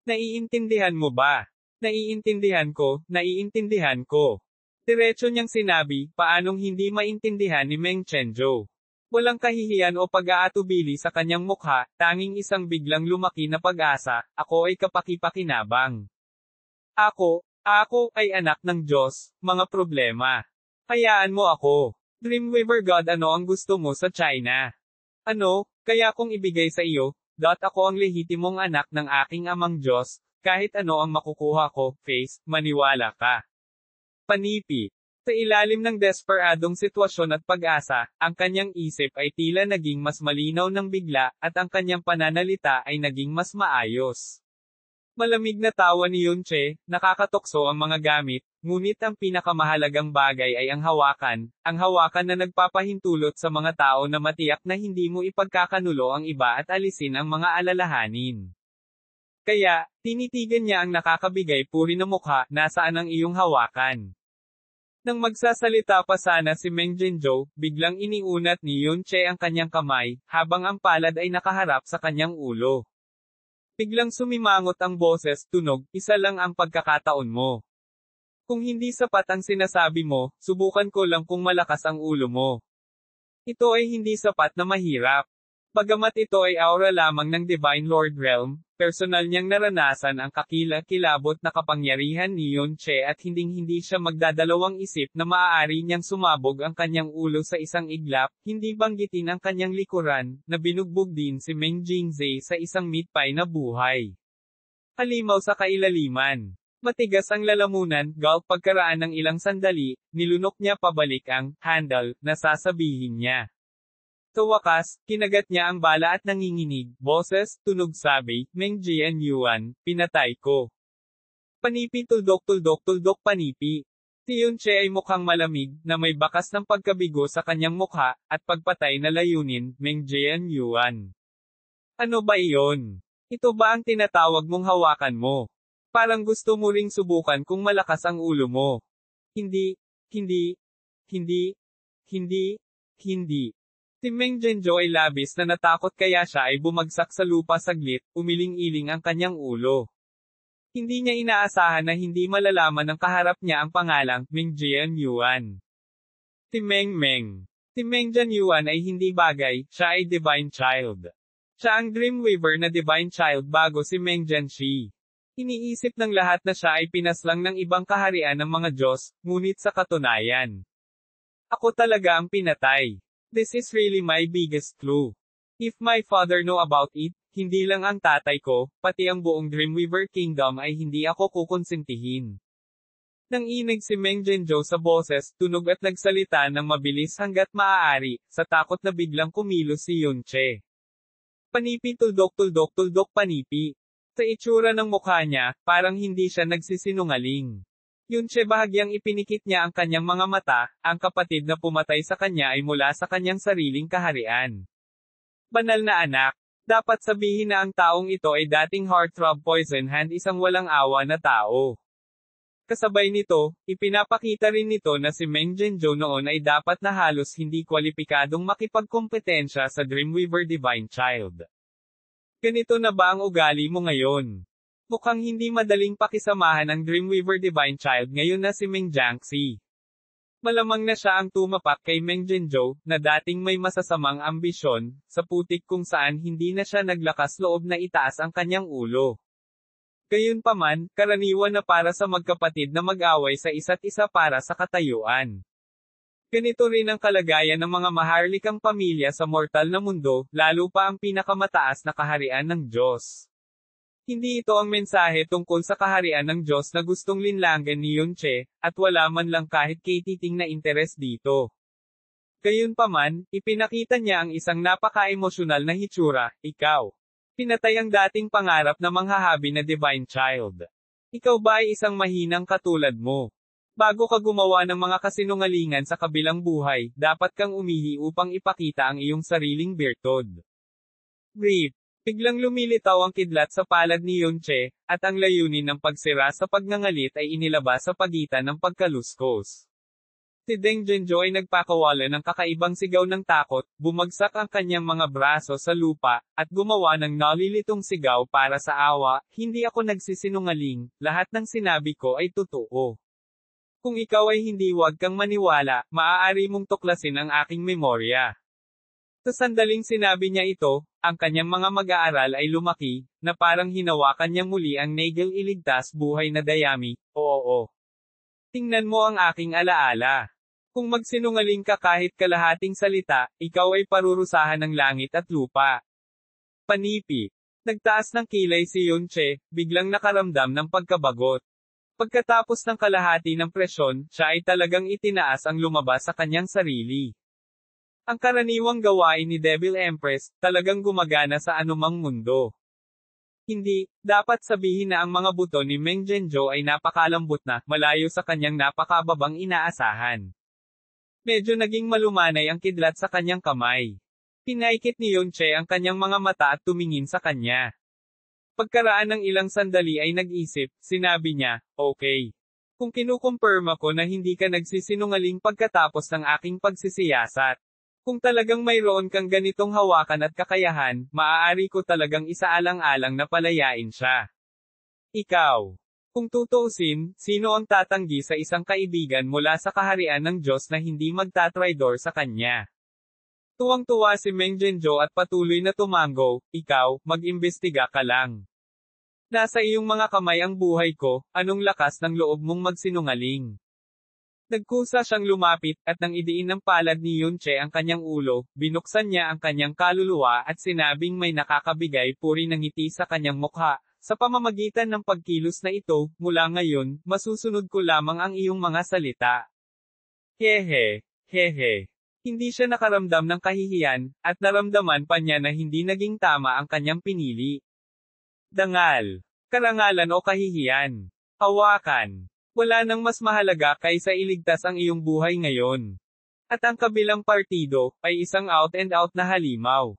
Naiintindihan mo ba? Naiintindihan ko, naiintindihan ko. Diretso niyang sinabi, paanong hindi maintindihan ni Meng Chenjo. Walang kahihiyan o pag-aatubili sa kanyang mukha, tanging isang biglang lumaki na pag-asa, ako ay kapakipakinabang. Ako ay anak ng Diyos, mga problema. Hayaan mo ako. Dreamweaver God, ano ang gusto mo sa China? Ano, kaya kong ibigay sa iyo, ako ang lehitimong anak ng aking amang Diyos, kahit ano ang makukuha ko, face, maniwala ka. Panipi. Sa ilalim ng desperadong sitwasyon at pag-asa, ang kanyang isip ay tila naging mas malinaw ng bigla, at ang kanyang pananalita ay naging mas maayos. Malamig na tawa ni Yunche, nakakatokso ang mga gamit, ngunit ang pinakamahalagang bagay ay ang hawakan na nagpapahintulot sa mga tao na matiyak na hindi mo ipagkakanulo ang iba at alisin ang mga alalahanin. Kaya, tinitigan niya ang nakakabigay puri na mukha, nasaan ang iyong hawakan? Nang magsasalita pa sana si Meng Jinzhou, biglang iniunat ni Yunche ang kanyang kamay, habang ang palad ay nakaharap sa kanyang ulo. Biglang sumimangot ang boses, tunog, isa lang ang pagkakataon mo. Kung hindi sapat ang sinasabi mo, subukan ko lang kung malakas ang ulo mo. Ito ay hindi sapat na mahirap. Bagamat ito ay aura lamang ng Divine Lord Realm, personal niyang naranasan ang kakilakilabot na kapangyarihan ni Yunche at hinding-hindi siya magdadalawang isip na maaari niyang sumabog ang kanyang ulo sa isang iglap, hindi banggitin ang kanyang likuran, na binugbog din si Meng Jingzhe sa isang meat pie na buhay. Halimaw sa kailaliman. Matigas ang lalamunan, pagkaraan ng ilang sandali, nilunok niya pabalik ang handle na sasabihin niya. Sa wakas, kinagat niya ang bala at nanginginig, boses, tunog sabi, Meng Jian Yuan, pinatay ko. Panipi tuldok panipi. Si Yunche ay mukhang malamig, na may bakas ng pagkabigo sa kanyang mukha, at pagpatay na layunin, Meng Jian Yuan. Ano ba iyon? Ito ba ang tinatawag mong hawakan mo? Parang gusto mo ring subukan kung malakas ang ulo mo. Hindi. Si Meng Jinzhou ay labis na natakot kaya siya ay bumagsak sa lupa saglit, umiling-iling ang kanyang ulo. Hindi niya inaasahan na hindi malalaman ng kaharap niya ang pangalang, Meng Jian Yuan. Si Meng. Si Meng Jian Yuan ay hindi bagay, siya ay Divine Child. Siya ang Dreamweaver na Divine Child bago si Meng Jianxi. Iniisip ng lahat na siya ay pinaslang ng ibang kaharian ng mga Diyos, ngunit sa katunayan. Ako talaga ang pinatay. This is really my biggest clue. If my father know about it, hindi lang ang tatay ko, pati ang buong Dreamweaver Kingdom ay hindi ako kukonsentihin. Nang inig si Meng Jinzhou sa boses, tunog at nagsalita ng mabilis hanggat maaari, sa takot na biglang kumilos si Yunche. Panipi tuldok panipi. Sa itsura ng mukha niya, parang hindi siya nagsisinungaling. Yunche bahagyang ipinikit niya ang kanyang mga mata, ang kapatid na pumatay sa kanya ay mula sa kanyang sariling kaharian. Banal na anak, dapat sabihin na ang taong ito ay dating heartthrob Poison Hand, isang walang awa na tao. Kasabay nito, ipinapakita rin nito na si Meng Jinzhou noon ay dapat na halos hindi kwalipikadong makipagkompetensya sa Dreamweaver Divine Child. Ganito na ba ang ugali mo ngayon? Mukhang hindi madaling pakisamahan ang Dreamweaver Divine Child ngayon na si Meng Jianxi. Malamang na siya ang tumapak kay Meng Jinzhou, na dating may masasamang ambisyon, sa putik kung saan hindi na siya naglakas loob na itaas ang kanyang ulo. Gayunpaman, karaniwan na para sa magkapatid na mag-away sa isa't isa para sa katayuan. Ganito rin ang kalagayan ng mga maharlikang pamilya sa mortal na mundo, lalo pa ang pinakamataas na kaharian ng Diyos. Hindi ito ang mensahe tungkol sa kaharian ng Diyos na gustong linlangan ni Yunche, at wala man lang kahit katiting na interes dito. Gayunpaman, ipinakita niya ang isang napaka-emosyonal na hitsura, ikaw. Pinatay ang dating pangarap na manghahabi na Divine Child. Ikaw ba ay isang mahinang katulad mo? Bago ka gumawa ng mga kasinungalingan sa kabilang buhay, dapat kang umihi upang ipakita ang iyong sariling birtud. Brief. Biglang lumilitaw ang kidlat sa palad ni Yunche, at ang layunin ng pagsira sa pagngangalit ay inilabas sa pagitan ng pagkaluskos. Si Deng Zhenzhou ay nagpakawala ng kakaibang sigaw ng takot, bumagsak ang kanyang mga braso sa lupa, at gumawa ng nalilitong sigaw para sa awa, hindi ako nagsisinungaling, lahat ng sinabi ko ay totoo. Kung ikaw ay hindi, huwag kang maniwala, maaari mong tuklasin ang aking memorya. Sa sandaling sinabi niya ito, ang kanyang mga mag-aaral ay lumaki, na parang hinawakan niya muli ang Nagel iligtas buhay na dayami, oo. Tingnan mo ang aking alaala. Kung magsinungaling ka kahit kalahating salita, ikaw ay parurusahan ng langit at lupa. Panipi. Nagtaas ng kilay si Yunche, biglang nakaramdam ng pagkabagot. Pagkatapos ng kalahati ng presyon, siya ay talagang itinaas ang lumabas sa kanyang sarili. Ang karaniwang gawain ni Devil Empress, talagang gumagana sa anumang mundo. Hindi, dapat sabihin na ang mga buto ni Meng Zhenzhou ay napakalambot na, malayo sa kanyang napakababang inaasahan. Medyo naging malumanay ang kidlat sa kanyang kamay. Pinaikit ni Yunche ang kanyang mga mata at tumingin sa kanya. Pagkaraan ng ilang sandali ay nag-isip, sinabi niya, okay. Kung kinukumpirma ko na hindi ka nagsisinungaling pagkatapos ng aking pagsisiyasat. Kung talagang mayroon kang ganitong hawakan at kakayahan, maaari ko talagang isaalang-alang na palayain siya. Ikaw. Kung tutuusin, sino ang tatanggi sa isang kaibigan mula sa kaharian ng Diyos na hindi magtatraidor sa kanya? Tuwang-tuwa si Meng Zhenzhou at patuloy na tumango, ikaw, mag-imbestiga ka lang. Nasa iyong mga kamay ang buhay ko, anong lakas ng loob mong magsinungaling? Nagkusa siyang lumapit, at nang idiin ng palad ni Yunche ang kanyang ulo, binuksan niya ang kanyang kaluluwa at sinabing may nakakabigay puri ng ngiti sa kanyang mukha. Sa pamamagitan ng pagkilos na ito, mula ngayon, masusunod ko lamang ang iyong mga salita. Hehe, hehe. Hindi siya nakaramdam ng kahihiyan, at naramdaman pa niya na hindi naging tama ang kanyang pinili. Dangal. Karangalan o kahihiyan. Hawakan. Wala nang mas mahalaga kaysa iligtas ang iyong buhay ngayon. At ang kabilang partido, ay isang out-and-out na halimaw.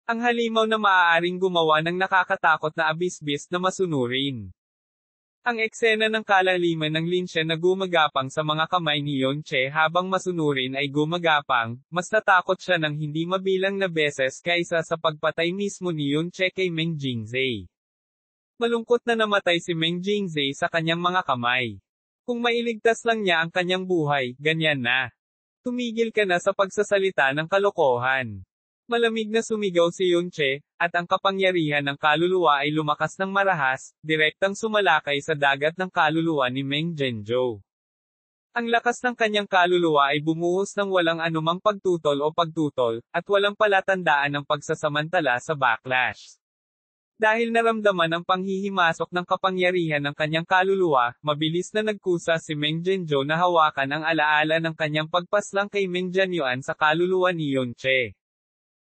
Ang halimaw na maaaring gumawa ng nakakatakot na abisbis na masunurin. Ang eksena ng kalaliman ng Lin Shen na gumagapang sa mga kamay ni Yunche habang masunurin ay gumagapang, mas natakot siya ng hindi mabilang na beses kaysa sa pagpatay mismo ni Yunche kay Meng Jingzhe. Malungkot na namatay si Meng Jingzhe sa kanyang mga kamay. Kung mailigtas lang niya ang kanyang buhay, ganyan na. Tumigil ka na sa pagsasalita ng kalokohan. Malamig na sumigaw si Yunche, at ang kapangyarihan ng kaluluwa ay lumakas ng marahas, direktang sumalakay sa dagat ng kaluluwa ni Meng Zhenzhou. Ang lakas ng kanyang kaluluwa ay bumuhos ng walang anumang pagtutol o pagtutol, at walang palatandaan ng pagsasamantala sa backlash. Dahil naramdaman ang panghihimasok ng kapangyarihan ng kanyang kaluluwa, mabilis na nagkusa si Meng Zhenzhou na hawakan ang alaala ng kanyang pagpaslang kay Meng Jianyuan sa kaluluwa ni Yunche.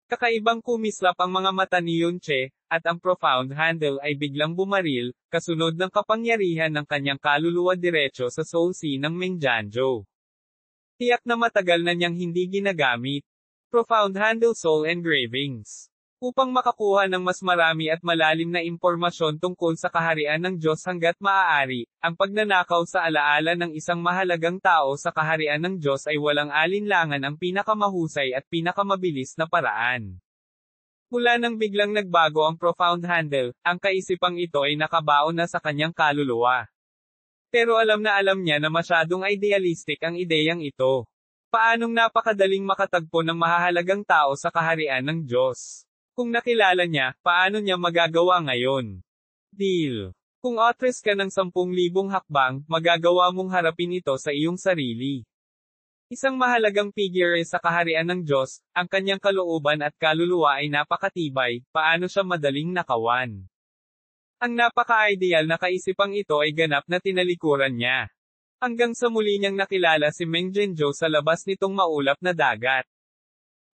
Kakaibang kumislap ang mga mata ni Yunche, at ang profound handle ay biglang bumaril, kasunod ng kapangyarihan ng kanyang kaluluwa diretso sa soul sea ng Meng Jianzhou. Tiyak na matagal na niyang hindi ginagamit. Profound handle soul engravings. Upang makakuha ng mas marami at malalim na impormasyon tungkol sa kaharian ng Diyos hanggat maaari, ang pagnanakaw sa alaala ng isang mahalagang tao sa kaharian ng Diyos ay walang alinlangan ang pinakamahusay at pinakamabilis na paraan. Mula nang biglang nagbago ang profound handle, ang kaisipang ito ay nakabaon na sa kanyang kaluluwa. Pero alam niya na masyadong idealistic ang ideyang ito. Paanong napakadaling makatagpo ng mahahalagang tao sa kaharian ng Diyos? Kung nakilala niya, paano niya magagawa ngayon? Deal. Kung atras ka ng 10,000 hakbang, magagawa mong harapin ito sa iyong sarili. Isang mahalagang figure sa kaharian ng Diyos, ang kanyang kalooban at kaluluwa ay napakatibay, paano siya madaling nakawan. Ang napaka-ideal na kaisipang ito ay ganap na tinalikuran niya. Hanggang sa muli niyang nakilala si Meng Zhenzhou sa labas nitong maulap na dagat.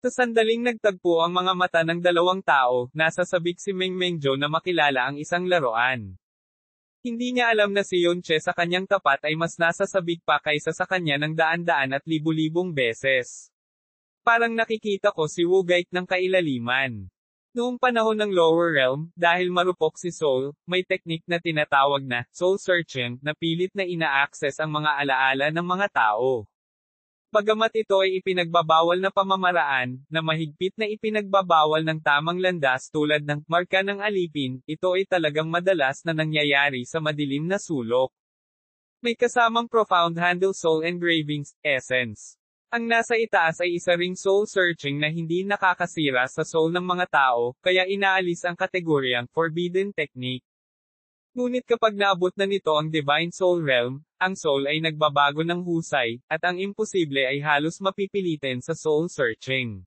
Sa sandaling nagtagpo ang mga mata ng dalawang tao, nasa sabik si Meng Zhenzhou na makilala ang isang laruan. Hindi niya alam na si Yunche sa kanyang tapat ay mas nasa sabik pa kaysa sa kanya ng daan-daan at libu-libong beses. Parang nakikita ko si Wugait ng kailaliman. Noong panahon ng Lower Realm, dahil marupok si Soul, may teknik na tinatawag na soul searching na pilit na ina-access ang mga alaala ng mga tao. Bagamat ito ay ipinagbabawal na pamamaraan, na mahigpit na ipinagbabawal ng tamang landas tulad ng marka ng alipin, ito ay talagang madalas na nangyayari sa madilim na sulok. May kasamang profound handle soul engravings, essence. Ang nasa itaas ay isa ring soul searching na hindi nakakasira sa soul ng mga tao, kaya inaalis ang kategoryang forbidden technique. Ngunit kapag naabot na nito ang Divine Soul Realm, ang soul ay nagbabago ng husay, at ang imposible ay halos mapipilitin sa soul searching.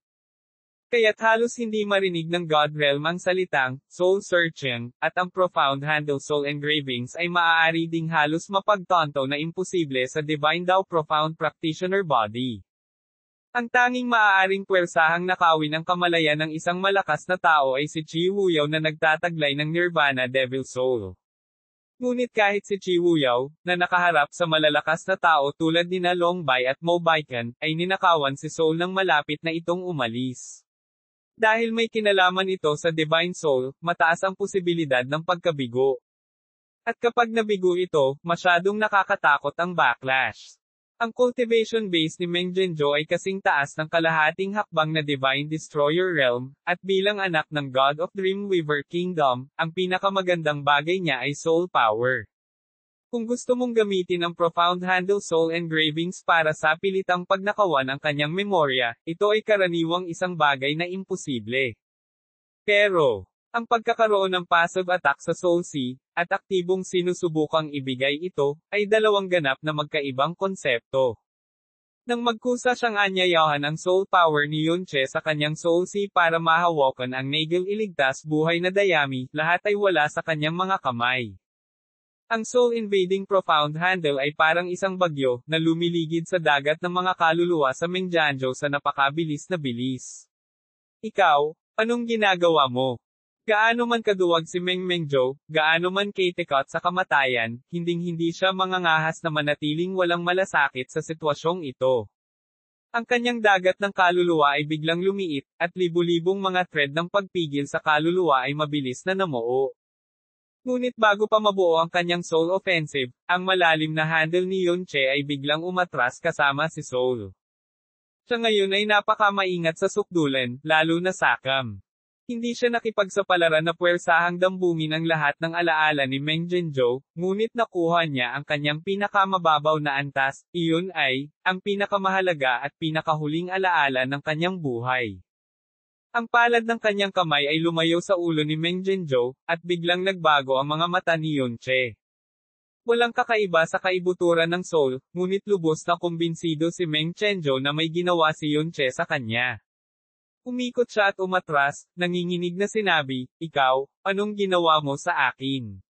Kaya't halos hindi marinig ng God Realm ang salitang soul searching, at ang profound handle soul engravings ay maaari ding halos mapagtanto na imposible sa Divine Dao Profound Practitioner Body. Ang tanging maaaring puwersahang nakawin ang kamalayan ng isang malakas na tao ay si Chi Wuyao na nagtataglay ng Nirvana Devil Soul. Ngunit kahit si Chi Wuyao, na nakaharap sa malalakas na tao tulad nina Long Bai at Mo Baikan, ay ninakawan si Soul nang malapit na itong umalis. Dahil may kinalaman ito sa Divine Soul, mataas ang posibilidad ng pagkabigo. At kapag nabigo ito, masyadong nakakatakot ang backlash. Ang cultivation base ni Meng Zhenzhou ay kasing taas ng kalahating hakbang na Divine Destroyer Realm, at bilang anak ng God of Dreamweaver Kingdom, ang pinakamagandang bagay niya ay soul power. Kung gusto mong gamitin ang Profound Handle Soul Engravings para sa pilitang pagnakawan ang kanyang memorya, ito ay karaniwang isang bagay na imposible. Pero, ang pagkakaroon ng passive attack sa Soul Sea, at aktibong sinusubukang ibigay ito, ay dalawang ganap na magkaibang konsepto. Nang magkusa siyang anyayahan ang soul power ni Yunche sa kanyang Soul Sea para mahawakan ang Nagel iligtas buhay na dayami, lahat ay wala sa kanyang mga kamay. Ang Soul Invading Profound Handle ay parang isang bagyo, na lumiligid sa dagat ng mga kaluluwa sa Meng Zhenzhou sa napakabilis na bilis. Ikaw, anong ginagawa mo? Gaano man kaduwag si Meng Mengzhou, gaano man kaitikot sa kamatayan, hinding-hindi siya mangangahas na manatiling walang malasakit sa sitwasyong ito. Ang kanyang dagat ng kaluluwa ay biglang lumiit, at libu-libong mga thread ng pagpigil sa kaluluwa ay mabilis na namuo. Ngunit bago pa mabuo ang kanyang soul offensive, ang malalim na handle ni Yunche ay biglang umatras kasama si Soul. Siya ngayon ay napakamaingat sa sukdulan, lalo na sakam. Hindi siya nakipagsapalaran na puwersahang dambungin ang lahat ng alaala ni Meng Zhenzhou, ngunit nakuha niya ang kanyang pinakamababaw na antas, iyon ay, ang pinakamahalaga at pinakahuling alaala ng kanyang buhay. Ang palad ng kanyang kamay ay lumayo sa ulo ni Meng Zhenzhou, at biglang nagbago ang mga mata ni Yunche. Walang kakaiba sa kaibuturan ng soul, ngunit lubos na kumbinsido si Meng Zhenzhou na may ginawa si Yunche sa kanya. Umikot siya at umatras, nanginginig na sinabi, "Ikaw, anong ginawa mo sa akin?"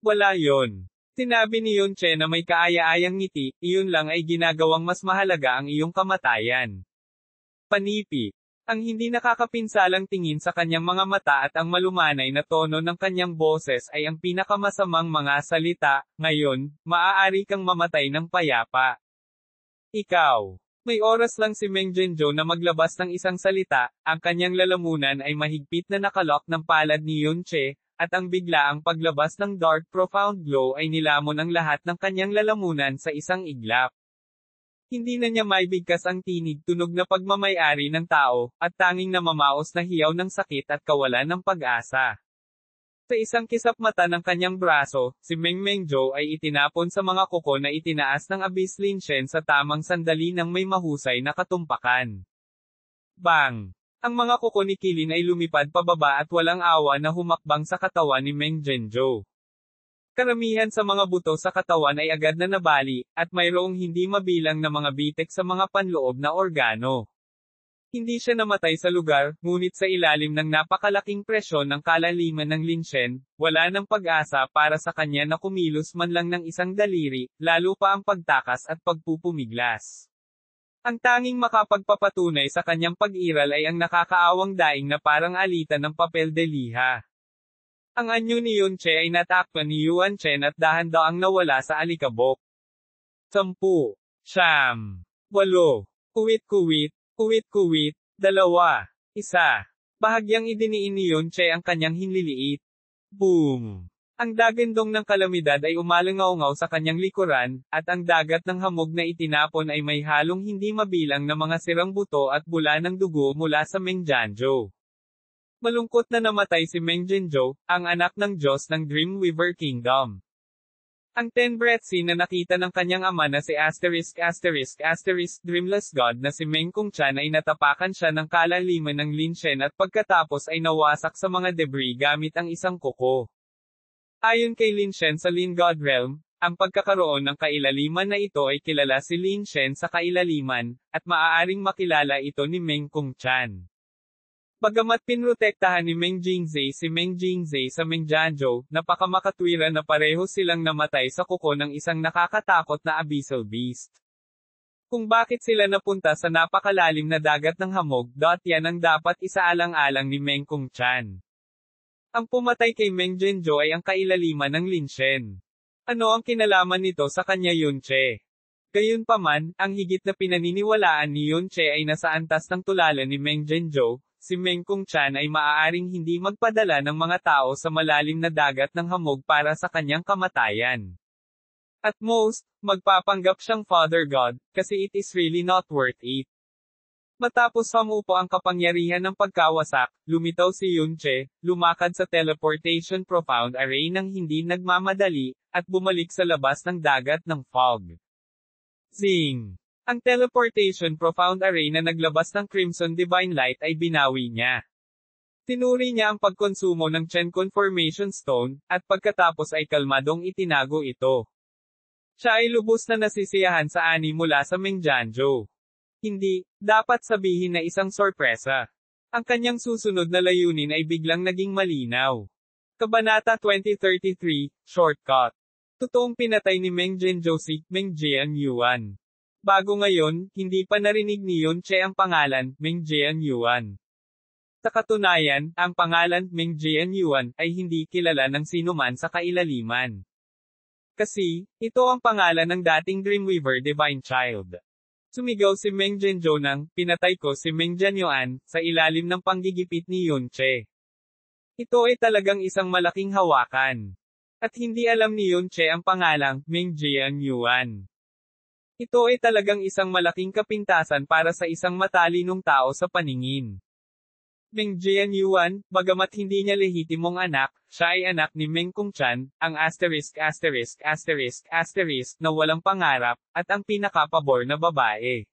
"Wala yon." Sinabi ni Yunche na may kaaya-ayang ngiti, "Iyon lang ay ginagawang mas mahalaga ang iyong kamatayan." Panipi. Ang hindi nakakapinsalang tingin sa kanyang mga mata at ang malumanay na tono ng kanyang boses ay ang pinakamasamang mga salita, "Ngayon, maaari kang mamatay ng payapa." Ikaw. May oras lang si Meng Zhenzhou na maglabas ng isang salita, ang kanyang lalamunan ay mahigpit na nakalok ng palad ni Yunche, at ang biglaang paglabas ng dark profound glow ay nilamon ang lahat ng kanyang lalamunan sa isang iglap. Hindi na niya maibigkas ang tinig tunog na pagmamay-ari ng tao, at tanging namamaos na hiyaw ng sakit at kawalan ng pag-asa. Sa isang kisap mata ng kanyang braso, si Meng Mengzhou ay itinapon sa mga kuko na itinaas ng Abyss Lin Shen sa tamang sandali ng may mahusay na katumpakan. Bang! Ang mga kuko ni Qilin ay lumipad pababa at walang awa na humakbang sa katawan ni Meng Zhenzhou. Karamihan sa mga buto sa katawan ay agad na nabali, at mayroong hindi mabilang na mga bitek sa mga panloob na organo. Hindi siya namatay sa lugar, ngunit sa ilalim ng napakalaking presyon ng kalaliman ng Lin Shen, wala ng pag-asa para sa kanya na kumilos man lang ng isang daliri, lalo pa ang pagtakas at pagpupumiglas. Ang tanging makapagpapatunay sa kanyang pag-iral ay ang nakakaawang daing na parang alitan ng papel de liha. Ang anyo ni Yunche ay natakpan ni Yuan Chen at dahan-daang nawala sa alikabok. 10, 9, 8, kuwit-kuwit, kuwit-kuwit, 2, 1. Bahagyang idiniin ni Yunche ang kanyang hinliliit. Boom! Ang dagandong ng kalamidad ay umalangaw-ngaw sa kanyang likuran, at ang dagat ng hamog na itinapon ay may halong hindi mabilang na mga sirang buto at bula ng dugo mula sa Meng Jianzhou. Malungkot na namatay si Meng Jianzhou, ang anak ng Diyos ng Dreamweaver Kingdom. Ang Tenbretsi na nakita ng kanyang ama na si Dreamless God na si Meng Kongtian ay natapakan siya ng kalaliman ng Lin Shen at pagkatapos ay nawasak sa mga debris gamit ang isang kuko. Ayon kay Lin Shen sa Lin God Realm, ang pagkakaroon ng kailaliman na ito ay kilala si Lin Shen sa kailaliman, at maaaring makilala ito ni Meng Kongtian. Bagamat pinrotektahan ni Meng Jingzhi si Meng Jingzhi sa Meng Jianzhou, napakamakatwiran na pareho silang namatay sa kuko ng isang nakakatakot na abyssal beast. Kung bakit sila napunta sa napakalalim na dagat ng hamog, yan ang dapat isaalang-alang ni Meng Kongtian. Ang pumatay kay Meng Jianzhou ay ang kailaliman ng Lin Shen. Ano ang kinalaman nito sa kanya Yunche? Gayunpaman, ang higit na pinaniniwalaan ni Yunche ay nasa antas ng tulala ni Meng Jianzhou. Si Meng Kongtian ay maaaring hindi magpadala ng mga tao sa malalim na dagat ng hamog para sa kanyang kamatayan. At most, magpapanggap siyang Father God, kasi it is really not worth it. Matapos hamupo ang kapangyarihan ng pagkawasak, lumitaw si Yunche, lumakad sa teleportation profound array ng hindi nagmamadali, at bumalik sa labas ng dagat ng fog. Zing! Ang teleportation profound array na naglabas ng Crimson Divine Light ay binawi niya. Tinuri niya ang pagkonsumo ng Chen Confirmation Stone, at pagkatapos ay kalmadong itinago ito. Siya ay lubos na nasisiyahan sa ani mula sa Meng Jianzhou. Hindi, dapat sabihin na isang sorpresa. Ang kanyang susunod na layunin ay biglang naging malinaw. Kabanata 2033, Shortcut. Totoong pinatay ni Meng Jianzhou si Meng Jianyuan. Bago ngayon, hindi pa narinig ni Yunche ang pangalan, Meng Jianyuan. Sa katunayan, ang pangalan, Meng Jianyuan, ay hindi kilala ng sinuman sa kailaliman. Kasi, ito ang pangalan ng dating Dreamweaver Divine Child. Sumigaw si Meng Jianzhou ng, pinatay ko si Meng Jianyuan, sa ilalim ng panggigipit ni Yunche. Ito ay talagang isang malaking hawakan. At hindi alam ni Yunche ang pangalang, Meng Jianyuan. Ito ay talagang isang malaking kapintasan para sa isang matalinong tao sa paningin. Meng Jianyuan, bagamat hindi niya lehitimong anak, siya ay anak ni Meng Kongtian, ang na walang pangarap, at ang pinakapabor na babae.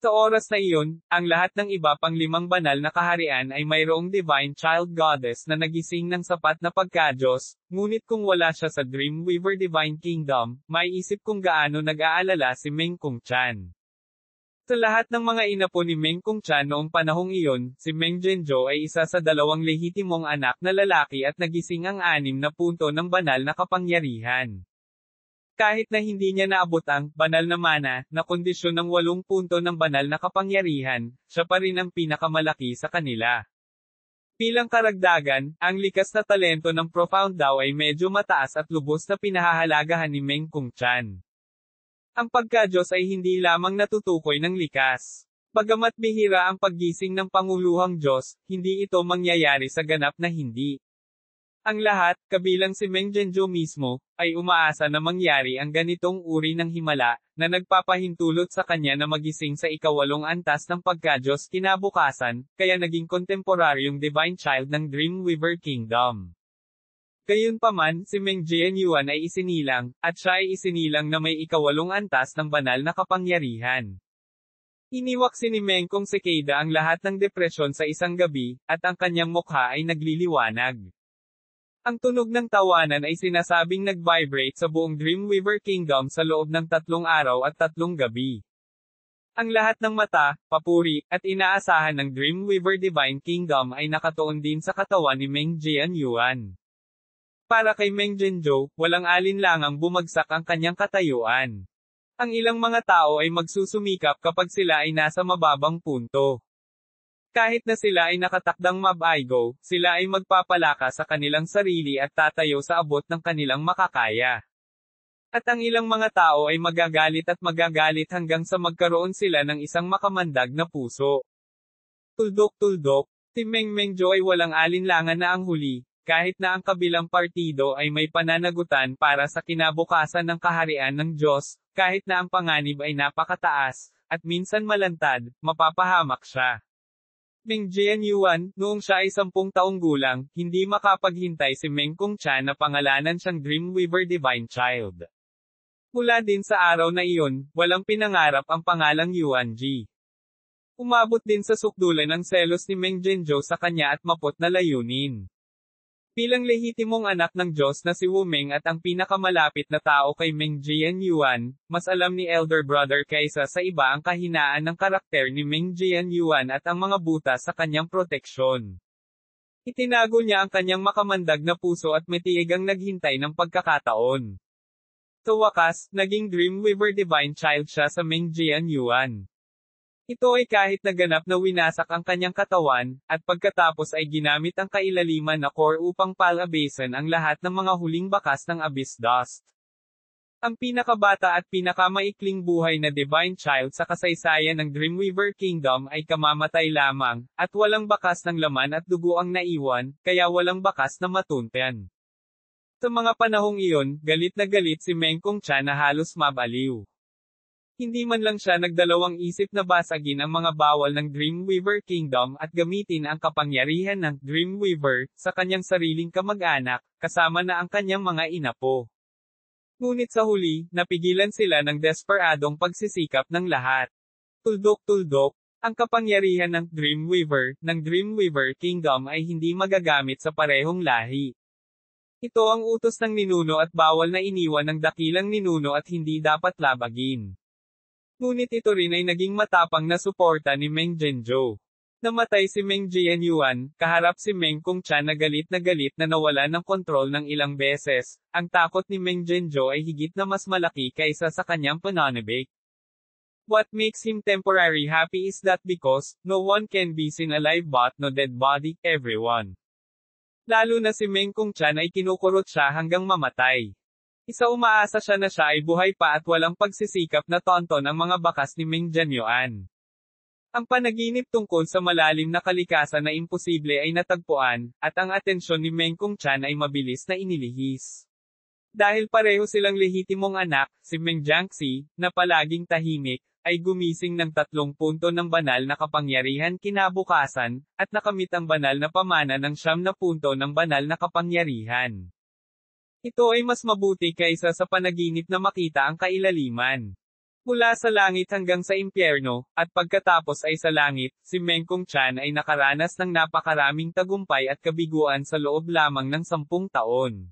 Sa oras na iyon, ang lahat ng iba pang 5 banal na kaharian ay mayroong Divine Child Goddess na nagising ng sapat na pagka-Diyos, ngunit kung wala siya sa Dreamweaver Divine Kingdom, may isip kung gaano nag-aalala si Meng Kongtian. Sa lahat ng mga inapo ni Meng Kongtian noong panahong iyon, si Meng Jianzhou ay isa sa 2 lehitimong anak na lalaki at nagising ang 6 na punto ng banal na kapangyarihan. Kahit na hindi niya naabot ang banal na mana na kondisyon ng 8 punto ng banal na kapangyarihan, siya pa rin ang pinakamalaki sa kanila. Bilang karagdagan, ang likas na talento ng Profound daw ay medyo mataas at lubos na pinahahalagahan ni Meng Kongtian. Ang pagka-Diyos ay hindi lamang natutukoy ng likas. Bagamat bihira ang paggising ng Panguluhang Diyos, hindi ito mangyayari sa ganap na hindi. Ang lahat, kabilang si Meng Jianzhou mismo, ay umaasa na mangyari ang ganitong uri ng himala, na nagpapahintulot sa kanya na magising sa ika-8 antas ng pagka-Diyos kinabukasan, kaya naging kontemporaryong Divine Child ng Dreamweaver Kingdom. Gayunpaman, si Meng Jianyuan ay isinilang, at siya ay isinilang na may ika-8 antas ng banal na kapangyarihan. Iniwaksi ni Meng Kong Cicada ang lahat ng depresyon sa isang gabi, at ang kanyang mukha ay nagliliwanag. Ang tunog ng tawanan ay sinasabing nag-vibrate sa buong Dreamweaver Kingdom sa loob ng 3 araw at 3 gabi. Ang lahat ng mata, papuri, at inaasahan ng Dreamweaver Divine Kingdom ay nakatuon din sa katawan ni Meng Jianyuan. Para kay Meng Jianzhou, walang alinlangang bumagsak ang kanyang katayuan. Ang ilang mga tao ay magsusumikap kapag sila ay nasa mababang punto. Kahit na sila ay nakatakdang mabaigo, sila ay magpapalaka sa kanilang sarili at tatayo sa abot ng kanilang makakaya. At ang ilang mga tao ay magagalit hanggang sa magkaroon sila ng isang makamandag na puso. Tuldok-tuldok, si Mengmengjo ay walang alinlangan na ang huli, kahit na ang kabilang partido ay may pananagutan para sa kinabukasan ng kaharian ng Diyos, kahit na ang panganib ay napakataas, at minsan malantad, mapapahamak siya. Meng Jianyuan, noong siya ay 10 taong gulang, hindi makapaghintay si Meng Kongqia na pangalanan siyang Dreamweaver Divine Child. Mula din sa araw na iyon, walang pinangarap ang pangalang Yuanji. Umabot din sa sukdulan ng selos ni Meng Zhenzhou sa kanya at mapot na layunin. Bilang lehitimong anak ng Diyos na si Wu Meng at ang pinakamalapit na tao kay Meng Jianyuan, mas alam ni elder brother kaysa sa iba ang kahinaan ng karakter ni Meng Jianyuan at ang mga butas sa kanyang proteksyon. Itinago niya ang kanyang makamandag na puso at matiigang naghintay ng pagkakataon. Sa wakas, naging Dreamweaver Divine Child siya sa Meng Jianyuan. Ito ay kahit na ganap na winasak ang kanyang katawan, at pagkatapos ay ginamit ang kailaliman na core upang palabasan ang lahat ng mga huling bakas ng Abyss Dust. Ang pinakabata at pinakamaikling buhay na Divine Child sa kasaysayan ng Dreamweaver Kingdom ay kamamatay lamang, at walang bakas ng laman at dugo ang naiwan, kaya walang bakas na matuntian. Sa mga panahong iyon, galit na galit si Meng Kongqia na halos mabaliw. Hindi man lang siya nagdalawang isip na basagin ang mga bawal ng Dreamweaver Kingdom at gamitin ang kapangyarihan ng Dreamweaver sa kanyang sariling kamag-anak, kasama na ang kanyang mga inapo. Ngunit sa huli, napigilan sila ng desperadong pagsisikap ng lahat. Tuldok-tuldok, ang kapangyarihan ng Dreamweaver Kingdom ay hindi magagamit sa parehong lahi. Ito ang utos ng ninuno at bawal na iniwan ng dakilang ninuno at hindi dapat labagin. Ngunit ito rin ay naging matapang na suporta ni Meng Zhenzhou. Namatay si Meng Jianyuan, kaharap si Meng Kongqia na galit na nawala ng kontrol ng ilang beses. Ang takot ni Meng Zhenzhou ay higit na mas malaki kaysa sa kanyang pananabik. What makes him temporarily happy is that because, no one can be seen alive but no dead body, everyone. Lalo na si Meng Kongqia ay kinukurot siya hanggang mamatay. Umaasa siya na siya ay buhay pa at walang pagsisikap na tonton ang mga bakas ni Meng Jianyuan. Ang panaginip tungkol sa malalim na kalikasan na imposible ay natagpuan, at ang atensyon ni Meng Kongqia ay mabilis na inilihis. Dahil pareho silang lehitimong anak, si Meng Jiangxi, na palaging tahimik, ay gumising ng 3 punto ng banal na kapangyarihan kinabukasan, at nakamit ang banal na pamana ng 9 na punto ng banal na kapangyarihan. Ito ay mas mabuti kaysa sa panaginip na makita ang kailaliman. Mula sa langit hanggang sa impyerno, at pagkatapos ay sa langit, si Meng Kongqia ay nakaranas ng napakaraming tagumpay at kabiguan sa loob lamang ng 10 taon.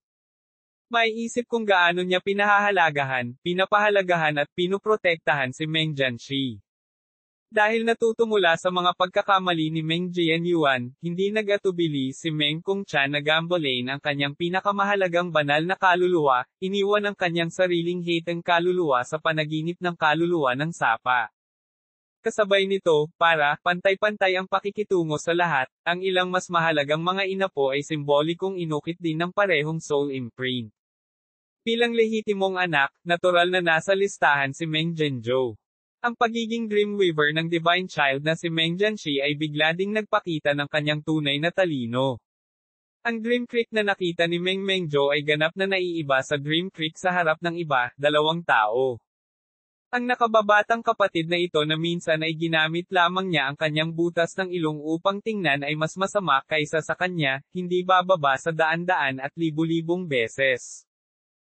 Maiisip kung gaano niya pinapahalagahan at pinoprotektahan si Meng Jianxi. Dahil natuto mula sa mga pagkakamali ni Meng Jianyuan, hindi nag-atubili si Meng Kongqia na gambolain ang kanyang pinakamahalagang banal na kaluluwa, iniwan ang kanyang sariling hateng kaluluwa sa panaginip ng kaluluwa ng sapa. Kasabay nito, para pantay-pantay ang pakikitungo sa lahat, ang ilang mas mahalagang mga inapo ay simbolikong inukit din ng parehong soul imprint. Bilang lehitimong anak, natural na nasa listahan si Meng Zhenzhou. Ang pagiging Dreamweaver ng Divine Child na si Meng Jianxi ay bigla ding nagpakita ng kanyang tunay na talino. Ang Dream Creek na nakita ni Meng Mengzhou ay ganap na naiiba sa Dream Creek sa harap ng iba, 2 tao. Ang nakababatang kapatid na ito na minsan ay ginamit lamang niya ang kanyang butas ng ilong upang tingnan ay mas masama kaysa sa kanya, hindi bababa sa daan-daan at libu-libong beses.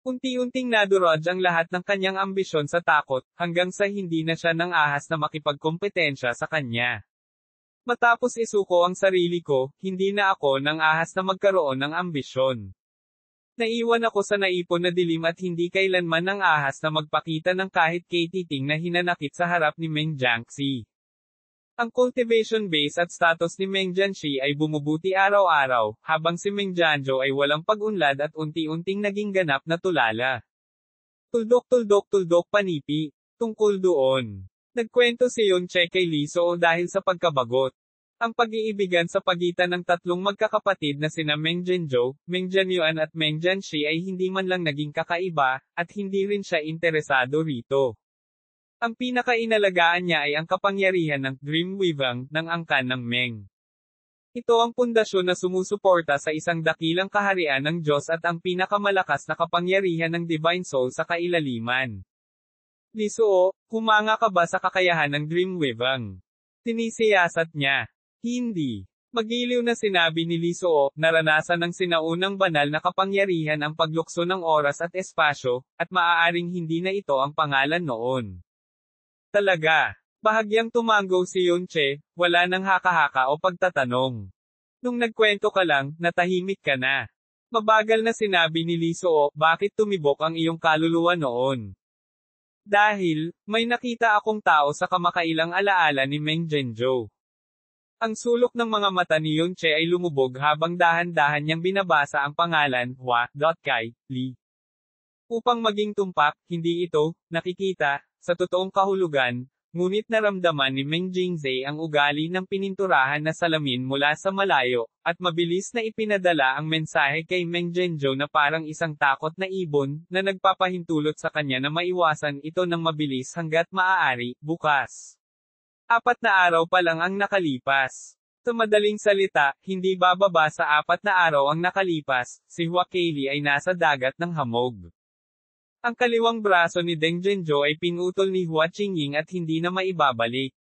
Unti-unting nadurog ang lahat ng kanyang ambisyon sa takot, hanggang sa hindi na siya nang ahas na makipagkompetensya sa kanya. Matapos isuko ang sarili ko, hindi na ako nang ahas na magkaroon ng ambisyon. Naiwan ako sa naipon na dilim at hindi kailanman nang ahas na magpakita ng kahit katiting na hinanakit sa harap ni Meng Jiangxi. Ang cultivation base at status ni Meng Jianxi ay bumubuti araw-araw, habang si Meng Jianzhou ay walang pag-unlad at unti-unting naging ganap na tulala. Tuldok panipi. Tungkol doon. Nagkwento si Yun Che kay Li Soo dahil sa pagkabagot. Ang pag-iibigan sa pagitan ng tatlong magkakapatid na sina Meng Jianzhou, Meng Jianyuan at Meng Jianxi ay hindi man lang naging kakaiba, at hindi rin siya interesado rito. Ang pinakainalagaan niya ay ang kapangyarihan ng Dreamweaving ng angkan ng Meng. Ito ang pundasyon na sumusuporta sa isang dakilang kaharian ng Diyos at ang pinakamalakas na kapangyarihan ng Divine Soul sa kailaliman. Lisuo, humanga ka ba sa kakayahan ng Dreamweaving? Sinisiyasat niya. Hindi. Magiliw na sinabi ni Lisuo, naranasan ng sinaunang banal na kapangyarihan ang paglukso ng oras at espasyo, at maaaring hindi na ito ang pangalan noon. Talaga. Bahagyang tumango si Yunche, wala nang haka-haka o pagtatanong. Nung nagkwento ka lang, natahimik ka na. Mabagal na sinabi ni Lisuo, bakit tumibok ang iyong kaluluwa noon? Dahil, may nakita akong tao sa kamakailang alaala ni Meng Jianzhou. Ang sulok ng mga mata ni Yunche ay lumubog habang dahan-dahan niyang binabasa ang pangalan, Kai Li. Upang maging tumpak, hindi ito, nakikita, sa totoong kahulugan, ngunit naramdaman ni Meng Jingzhe ang ugali ng pininturahan na salamin mula sa malayo, at mabilis na ipinadala ang mensahe kay Meng Jianzhou na parang isang takot na ibon, na nagpapahintulot sa kanya na maiwasan ito ng mabilis hanggat maaari, bukas. 4 na araw pa lang ang nakalipas. Sa madaling salita, hindi bababa sa 4 na araw ang nakalipas, si Hua Keili ay nasa dagat ng hamog. Ang kaliwang braso ni Deng Zhenzhou ay pinutol ni Hua Qingying at hindi na maibabalik.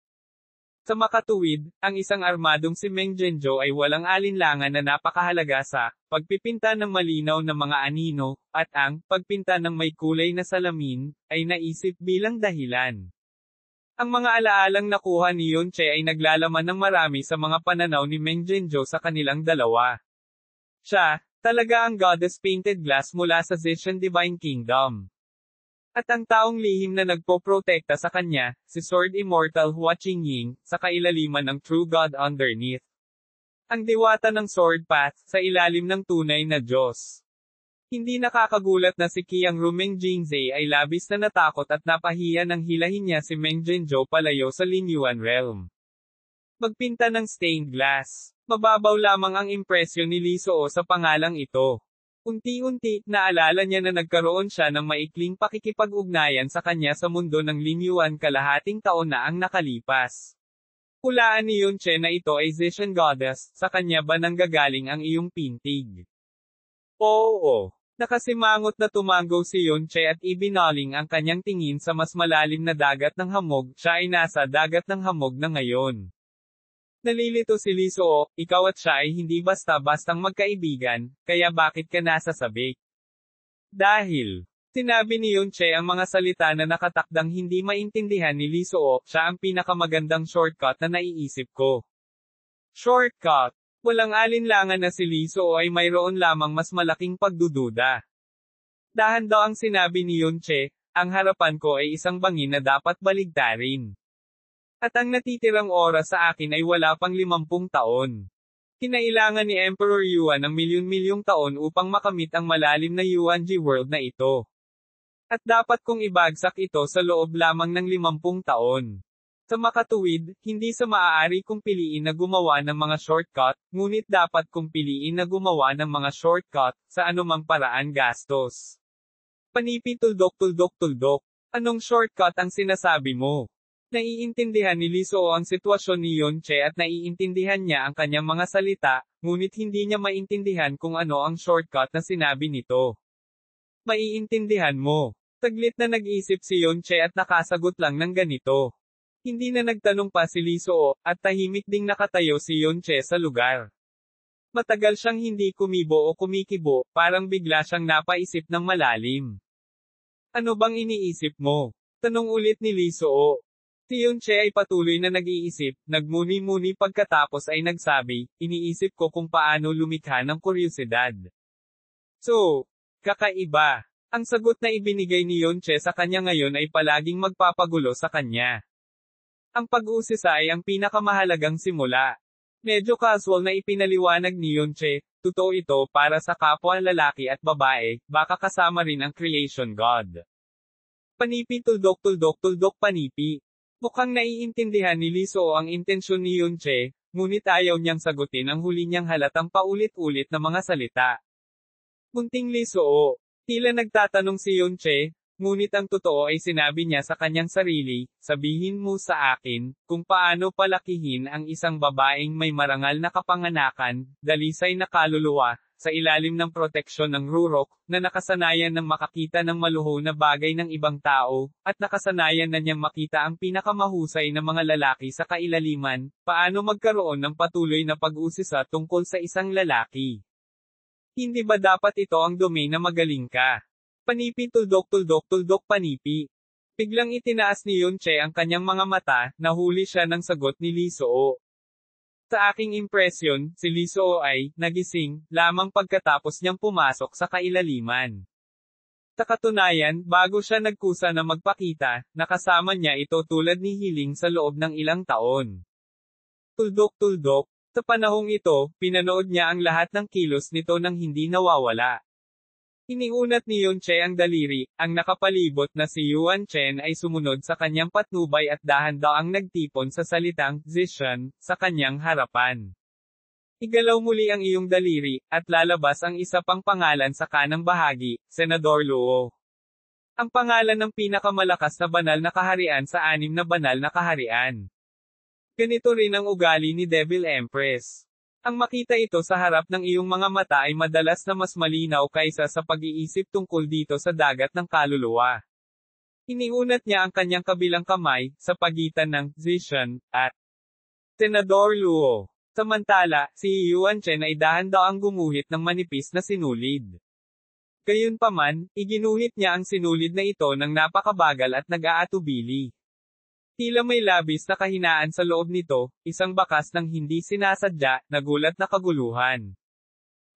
Sa makatuwid, ang isang armadong si Meng Jianzhou ay walang alinlangan na napakahalaga sa pagpipinta ng malinaw na mga anino, at ang pagpinta ng may kulay na salamin ay naisip bilang dahilan. Ang mga alaalang nakuha ni Yunche ay naglalaman ng marami sa mga pananaw ni Meng Jianzhou sa kanilang dalawa. Siya, talaga ang goddess painted glass mula sa Zishan Divine Kingdom. At ang taong lihim na nagpoprotekta sa kanya, si Sword Immortal Hua Qingying, sa kailaliman ng True God underneath. Ang diwata ng Sword Path, sa ilalim ng tunay na Diyos. Hindi nakakagulat na si Qiangru Meng Jingzhe ay labis na natakot at napahiya nang hilahin niya si Meng Jianzhou palayo sa Linyuan Realm. Magpinta ng stained glass. Mababaw lamang ang impresyon ni Lisuo sa pangalang ito. Unti-unti, naalala niya na nagkaroon siya ng maikling pakikipag-ugnayan sa kanya sa mundo ng Linyuan kalahating taon na ang nakalipas. Hulaan ni Yunche na ito ay Zishan Goddess, sa kanya ba nanggagaling ang iyong pintig? Oo. Nakasimangot na tumango si Yunche at ibinaling ang kanyang tingin sa mas malalim na dagat ng hamog, siya ay nasa dagat ng hamog na ngayon. Nalilito si Lisuo, ikaw at siya ay hindi basta-bastang magkaibigan, kaya bakit ka nasa sabik? Dahil, sinabi ni Yunche ang mga salita na nakatakdang hindi maintindihan ni Lisuo, siya ang pinakamagandang shortcut na naiisip ko. Shortcut? Walang alinlangan na si Lisuo ay mayroon lamang mas malaking pagdududa. Dahan daw ang sinabi ni Yunche, ang harapan ko ay isang bangin na dapat baligtarin. At ang natitirang oras sa akin ay wala pang 50 taon. Kinailangan ni Emperor Yuan ng milyon-milyong taon upang makamit ang malalim na Yuanji world na ito. At dapat kong ibagsak ito sa loob lamang ng 50 taon. Sa makatuwid, hindi sa maaari kong piliin na gumawa ng mga shortcut, ngunit dapat kong piliin na gumawa ng mga shortcut, sa anumang paraan gastos. Panipi tuldok. Anong shortcut ang sinasabi mo? Naiintindihan ni Lisuo ang sitwasyon ni Yunche at naiintindihan niya ang kanyang mga salita, ngunit hindi niya maintindihan kung ano ang shortcut na sinabi nito. Maiintindihan mo. Saglit na nag-isip si Yunche at nakasagot lang ng ganito. Hindi na nagtanong pa si Lisuo, at tahimik ding nakatayo si Yunche sa lugar. Matagal siyang hindi kumibo o kumikibo, parang bigla siyang napaisip ng malalim. Ano bang iniisip mo? Tanong ulit ni Lisuo. Si Yunche ay patuloy na nag-iisip, nagmuni-muni pagkatapos ay nagsabi, iniisip ko kung paano lumikha ng kuryosidad. So, kakaiba. Ang sagot na ibinigay ni Yunche sa kanya ngayon ay palaging magpapagulo sa kanya. Ang pag-uusisa ay ang pinakamahalagang simula. Medyo casual na ipinaliwanag ni Yunche, totoo ito para sa kapwa lalaki at babae, baka kasama rin ang creation God. Panipi tuldok panipi. Mukhang naiintindihan ni Lisuo ang intensyon ni Yunche, ngunit ayaw niyang sagutin ang huli niyang halatang paulit-ulit na mga salita. Munting Lisoo. Tila nagtatanong si Yunche, ngunit ang totoo ay sinabi niya sa kanyang sarili, sabihin mo sa akin, kung paano palakihin ang isang babaeng may marangal na kapanganakan, dalisay na kaluluwa, sa ilalim ng proteksyon ng rurok, na nakasanayan ng makakita ng maluho na bagay ng ibang tao, at nakasanayan na niyang makita ang pinakamahusay na mga lalaki sa kailaliman, paano magkaroon ng patuloy na pag-usisa tungkol sa isang lalaki. Hindi ba dapat ito ang domain na magaling ka? Panipi tuldok panipi. Biglang itinaas ni Yunche ang kanyang mga mata, nahuli siya ng sagot ni Lisoo. Sa aking impresyon, si Lisoo ay, nagising, lamang pagkatapos niyang pumasok sa kailaliman. Sa katunayan, bago siya nagkusa na magpakita, nakasama niya ito tulad ni Hiling sa loob ng ilang taon. Tuldok. Sa panahong ito, pinanood niya ang lahat ng kilos nito nang hindi nawawala. Iniunat ni Yunche ang daliri, ang nakapalibot na si Yuan Chen ay sumunod sa kanyang patnubay at dahan-daang nagtipon sa salitang, Zishan, sa kanyang harapan. Igalaw muli ang iyong daliri, at lalabas ang isa pang pangalan sa kanang bahagi, Senador Luo. Ang pangalan ng pinakamalakas na banal na kaharian sa 6 na banal na kaharian. Ganito rin ang ugali ni Devil Empress. Ang makita ito sa harap ng iyong mga mata ay madalas na mas malinaw kaysa sa pag-iisip tungkol dito sa dagat ng kaluluwa. Iniunat niya ang kanyang kabilang kamay, sa pagitan ng Zishan, at Senador Luo. Samantala, si Yuan Chen ay dahan-daang gumuhit ng manipis na sinulid. Gayunpaman, iginuhit niya ang sinulid na ito ng napakabagal at nag-aatubili. Tila may labis na kahinaan sa loob nito, isang bakas ng hindi sinasadya, nagulat na kaguluhan.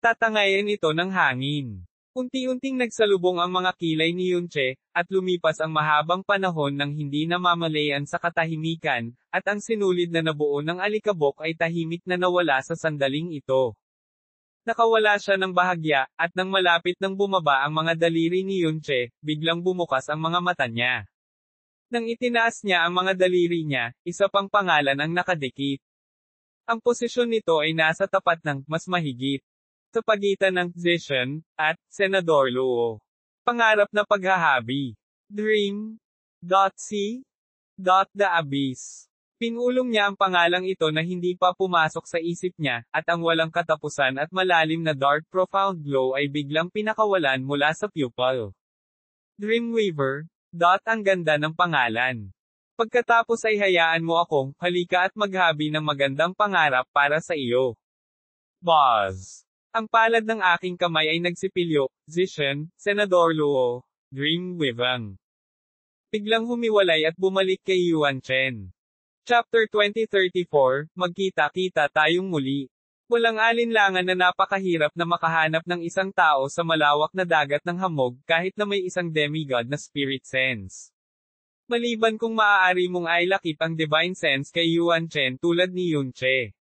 Tatangayin ito ng hangin. Unti-unting nagsalubong ang mga kilay ni Yunche, at lumipas ang mahabang panahon ng hindi namamalayan sa katahimikan, at ang sinulid na nabuo ng alikabok ay tahimik na nawala sa sandaling ito. Nakawala siya ng bahagya, at nang malapit nang bumaba ang mga daliri ni Yunche, biglang bumukas ang mga mata niya. Nang itinaas niya ang mga daliri niya, isa pang pangalan ang nakadikit. Ang posisyon nito ay nasa tapat ng, mas mahigit, sa pagitan ng Zishan, at Senador Luo. Pangarap na paghahabi. Dream. C. The Abyss. Pinulong niya ang pangalang ito na hindi pa pumasok sa isip niya, at ang walang katapusan at malalim na dark profound glow ay biglang pinakawalan mula sa pupil. Dreamweaver. Ang ganda ng pangalan. Pagkatapos ay hayaan mo akong, halika at maghabi ng magandang pangarap para sa iyo. Buzz. Ang palad ng aking kamay ay nagsipilyo, Zishan, Senador Luo, Dreamweaver. Biglang humiwalay at bumalik kay Yuan Chen. Chapter 2034, Magkita-kita tayong muli. Walang alinlangan na napakahirap na makahanap ng isang tao sa malawak na dagat ng hamog kahit na may isang demigod na spirit sense. Maliban kung maaari mong ailakip ang divine sense kay Yuan Chen tulad ni Yunche.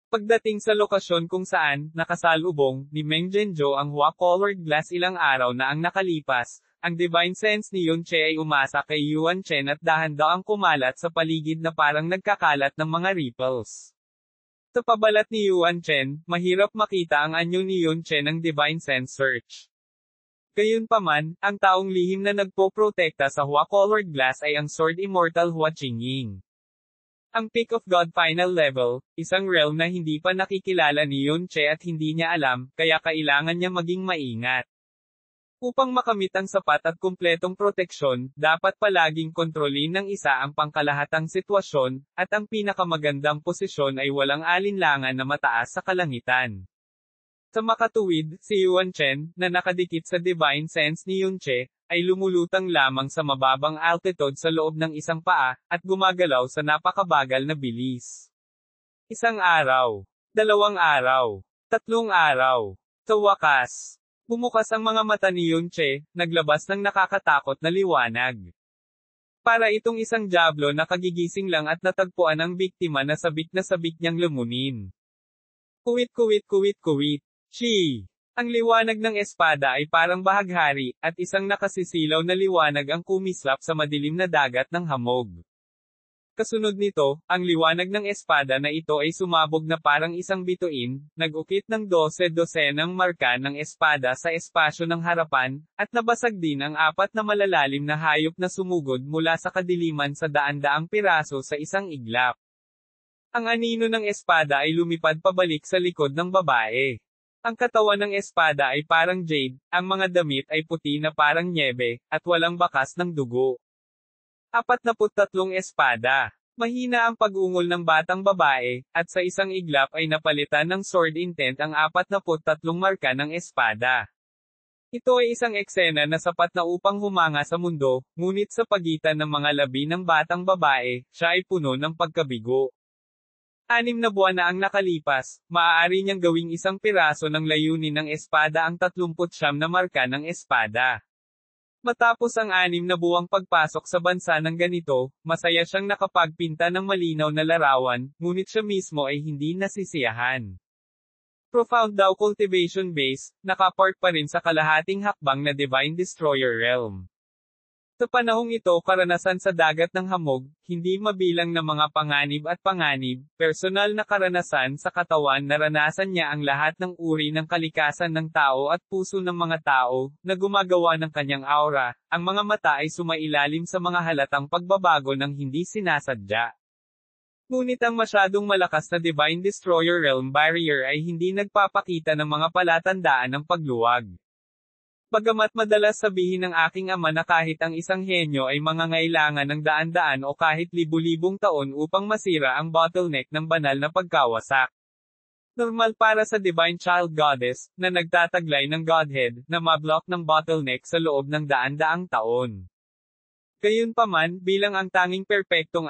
Pagdating sa lokasyon kung saan, nakasalubong, ni Meng Zhenzhou ang hua-colored glass ilang araw na ang nakalipas, ang divine sense ni Yunche ay umasa kay Yuan Chen at dahan-daang kumalat sa paligid na parang nagkakalat ng mga ripples. Sa pabalat ni Yuan Chen, mahirap makita ang anyo ni Yunche ng Divine Sense Search. Gayunpaman, ang taong lihim na nagpoprotekta sa hua-colored glass ay ang Sword Immortal Hua Qingying. Ang Peak of God Final Level, isang realm na hindi pa nakikilala ni Yunche at hindi niya alam, kaya kailangan niya maging maingat. Upang makamit ang sapat at kumpletong proteksyon, dapat palaging kontrolin ng isa ang pangkalahatang sitwasyon, at ang pinakamagandang posisyon ay walang alinlangan na mataas sa kalangitan. Sa makatuwid, si Yuan Chen, na nakadikit sa divine sense ni Yunche, ay lumulutang lamang sa mababang altitude sa loob ng isang paa, at gumagalaw sa napakabagal na bilis. Isang araw, 2 araw, 3 araw, sa wakas. Bumukas ang mga mata ni Yunche, naglabas ng nakakatakot na liwanag. Para itong isang diablo na kagigising lang at natagpuan ang biktima na sabik niyang lumunin. Kuwit. Shi! Ang liwanag ng espada ay parang bahaghari, at isang nakasisilaw na liwanag ang kumislap sa madilim na dagat ng hamog. Kasunod nito, ang liwanag ng espada na ito ay sumabog na parang isang bituin, nag-ukit ng 12-dosenang marka ng espada sa espasyo ng harapan, at nabasag din ang 4 na malalalim na hayop na sumugod mula sa kadiliman sa daan-daang piraso sa isang iglap. Ang anino ng espada ay lumipad pabalik sa likod ng babae. Ang katawan ng espada ay parang jade, ang mga damit ay puti na parang nyebe, at walang bakas ng dugo. 43 espada. Mahina ang pag-ungol ng batang babae, at sa isang iglap ay napalitan ng sword intent ang 43 marka ng espada. Ito ay isang eksena na sapat na upang humanga sa mundo, ngunit sa pagitan ng mga labi ng batang babae, siya ay puno ng pagkabigo. 6 na buwan na ang nakalipas, maaari niyang gawing isang piraso ng layunin ng espada ang 39 na marka ng espada. Matapos ang 6 na buwang pagpasok sa bansa ng ganito, masaya siyang nakapagpinta ng malinaw na larawan, ngunit siya mismo ay hindi nasisiyahan. Profound daw cultivation base, nakapart pa rin sa kalahating hakbang na Divine Destroyer Realm. Sa panahong ito karanasan sa dagat ng hamog, hindi mabilang na mga panganib at panganib, personal na karanasan sa katawan naranasan niya ang lahat ng uri ng kalikasan ng tao at puso ng mga tao, na gumagawa ng kanyang aura, ang mga mata ay sumailalim sa mga halatang pagbabago ng hindi sinasadya. Ngunit ang masyadong malakas na Divine Destroyer Realm Barrier ay hindi nagpapakita ng mga palatandaan ng pagluwag. Bagamat madalas sabihin ng aking ama na kahit ang isang henyo ay mangangailangan ng daan-daan o kahit libu-libong taon upang masira ang bottleneck ng banal na pagkawasak. Normal para sa Divine Child Goddess, na nagtataglay ng Godhead, na mablock ng bottleneck sa loob ng daan-daang taon. Gayunpaman, bilang ang tanging perpektong ****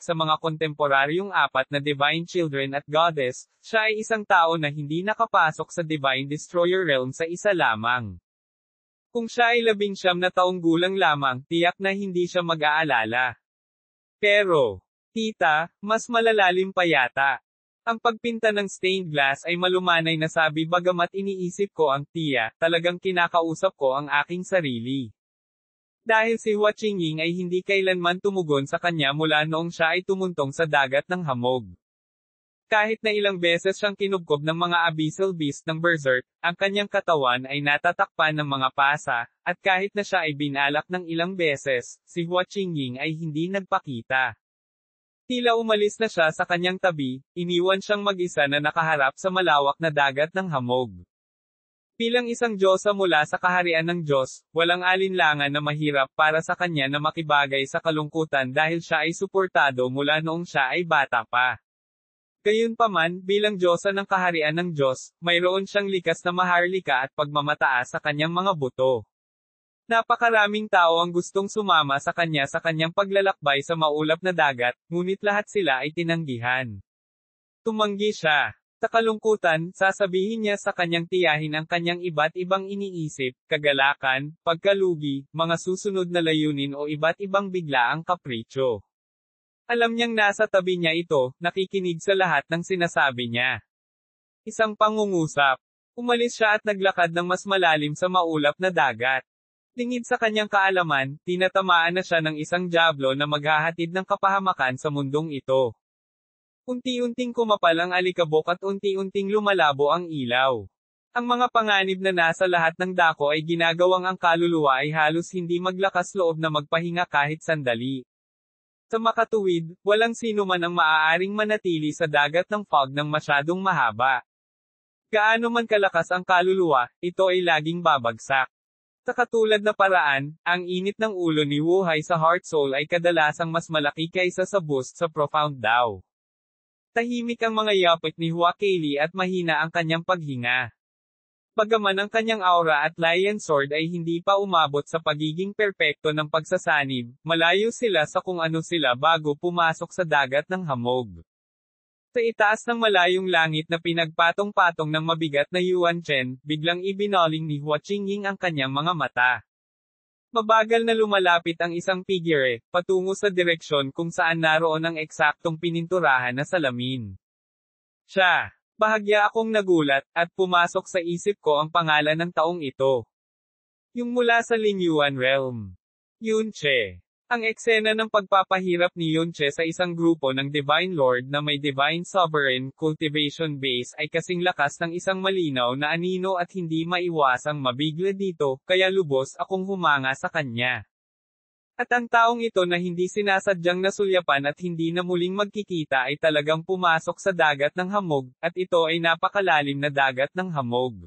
sa mga kontemporaryong 4 na Divine Children at Goddess, siya ay isang tao na hindi nakapasok sa Divine Destroyer Realm sa isa lamang. Kung siya ay 19 na taong gulang lamang, tiyak na hindi siya mag-aalala. Pero, tita, mas malalalim pa yata. Ang pagpinta ng stained glass ay malumanay na sabi bagamat iniisip ko ang tiya, talagang kinakausap ko ang aking sarili. Dahil si Hua Qingying ay hindi kailanman tumugon sa kanya mula noong siya ay tumuntong sa dagat ng hamog. Kahit na ilang beses siyang kinubkob ng mga abyssal beast ng Berserk, ang kanyang katawan ay natatakpan ng mga pasa, at kahit na siya ay binalak ng ilang beses, si Hua Qingying ay hindi nagpakita. Tila umalis na siya sa kanyang tabi, iniwan siyang mag-isa na nakaharap sa malawak na dagat ng hamog. Bilang isang Diyosa mula sa kaharian ng Diyos, walang alinlangan na mahirap para sa kanya na makibagay sa kalungkutan dahil siya ay suportado mula noong siya ay bata pa. Gayunpaman, bilang Diyosa ng kaharian ng Diyos, mayroon siyang likas na maharlika at pagmamataas sa kanyang mga buto. Napakaraming tao ang gustong sumama sa kanyang paglalakbay sa maulap na dagat, ngunit lahat sila ay tinanggihan. Tumanggi siya. Sa kalungkutan, sasabihin niya sa kanyang tiyahin ang kanyang iba't ibang iniisip, kagalakan, pagkalugi, mga susunod na layunin o iba't ibang biglaang kapritsyo. Alam niyang nasa tabi niya ito, nakikinig sa lahat ng sinasabi niya. Isang pangungusap. Umalis siya at naglakad ng mas malalim sa maulap na dagat. Tingid sa kanyang kaalaman, tinatamaan na siya ng isang diablo na maghahatid ng kapahamakan sa mundong ito. Unti-unting kumapal ang alikabok at unti-unting lumalabo ang ilaw. Ang mga panganib na nasa lahat ng dako ay ginagawang ang kaluluwa ay halos hindi maglakas loob na magpahinga kahit sandali. Sa makatuwid, walang sino man ang maaaring manatili sa dagat ng fog ng masyadong mahaba. Gaano man kalakas ang kaluluwa, ito ay laging babagsak. Sa katulad na paraan, ang init ng ulo ni Wu Hai sa Heart Soul ay kadalasang mas malaki kaysa sa boost sa Profound daw. Tahimik ang mga yapit ni Hua Keili at mahina ang kanyang paghinga. Bagaman ang kanyang aura at Lion Sword ay hindi pa umabot sa pagiging perpekto ng pagsasanib, malayo sila sa kung ano sila bago pumasok sa dagat ng hamog. Sa itaas ng malayong langit na pinagpatong-patong ng mabigat na Yuan Chen, biglang ibinoling ni Hua Qingying ang kanyang mga mata. Mabagal na lumalapit ang isang figure, patungo sa direksyon kung saan naroon ang eksaktong pininturahan na salamin. Siya. Bahagya akong nagulat, at pumasok sa isip ko ang pangalan ng taong ito. Yung mula sa Lingyuan Realm. Yun Che. Ang eksena ng pagpapahirap ni Yunche sa isang grupo ng Divine Lord na may Divine Sovereign Cultivation Base ay kasing lakas ng isang malinaw na anino at hindi maiwasang mabigla dito, kaya lubos akong humanga sa kanya. At ang taong ito na hindi sinasadyang nasulyapan at hindi na muling magkikita ay talagang pumasok sa dagat ng hamog, at ito ay napakalalim na dagat ng hamog.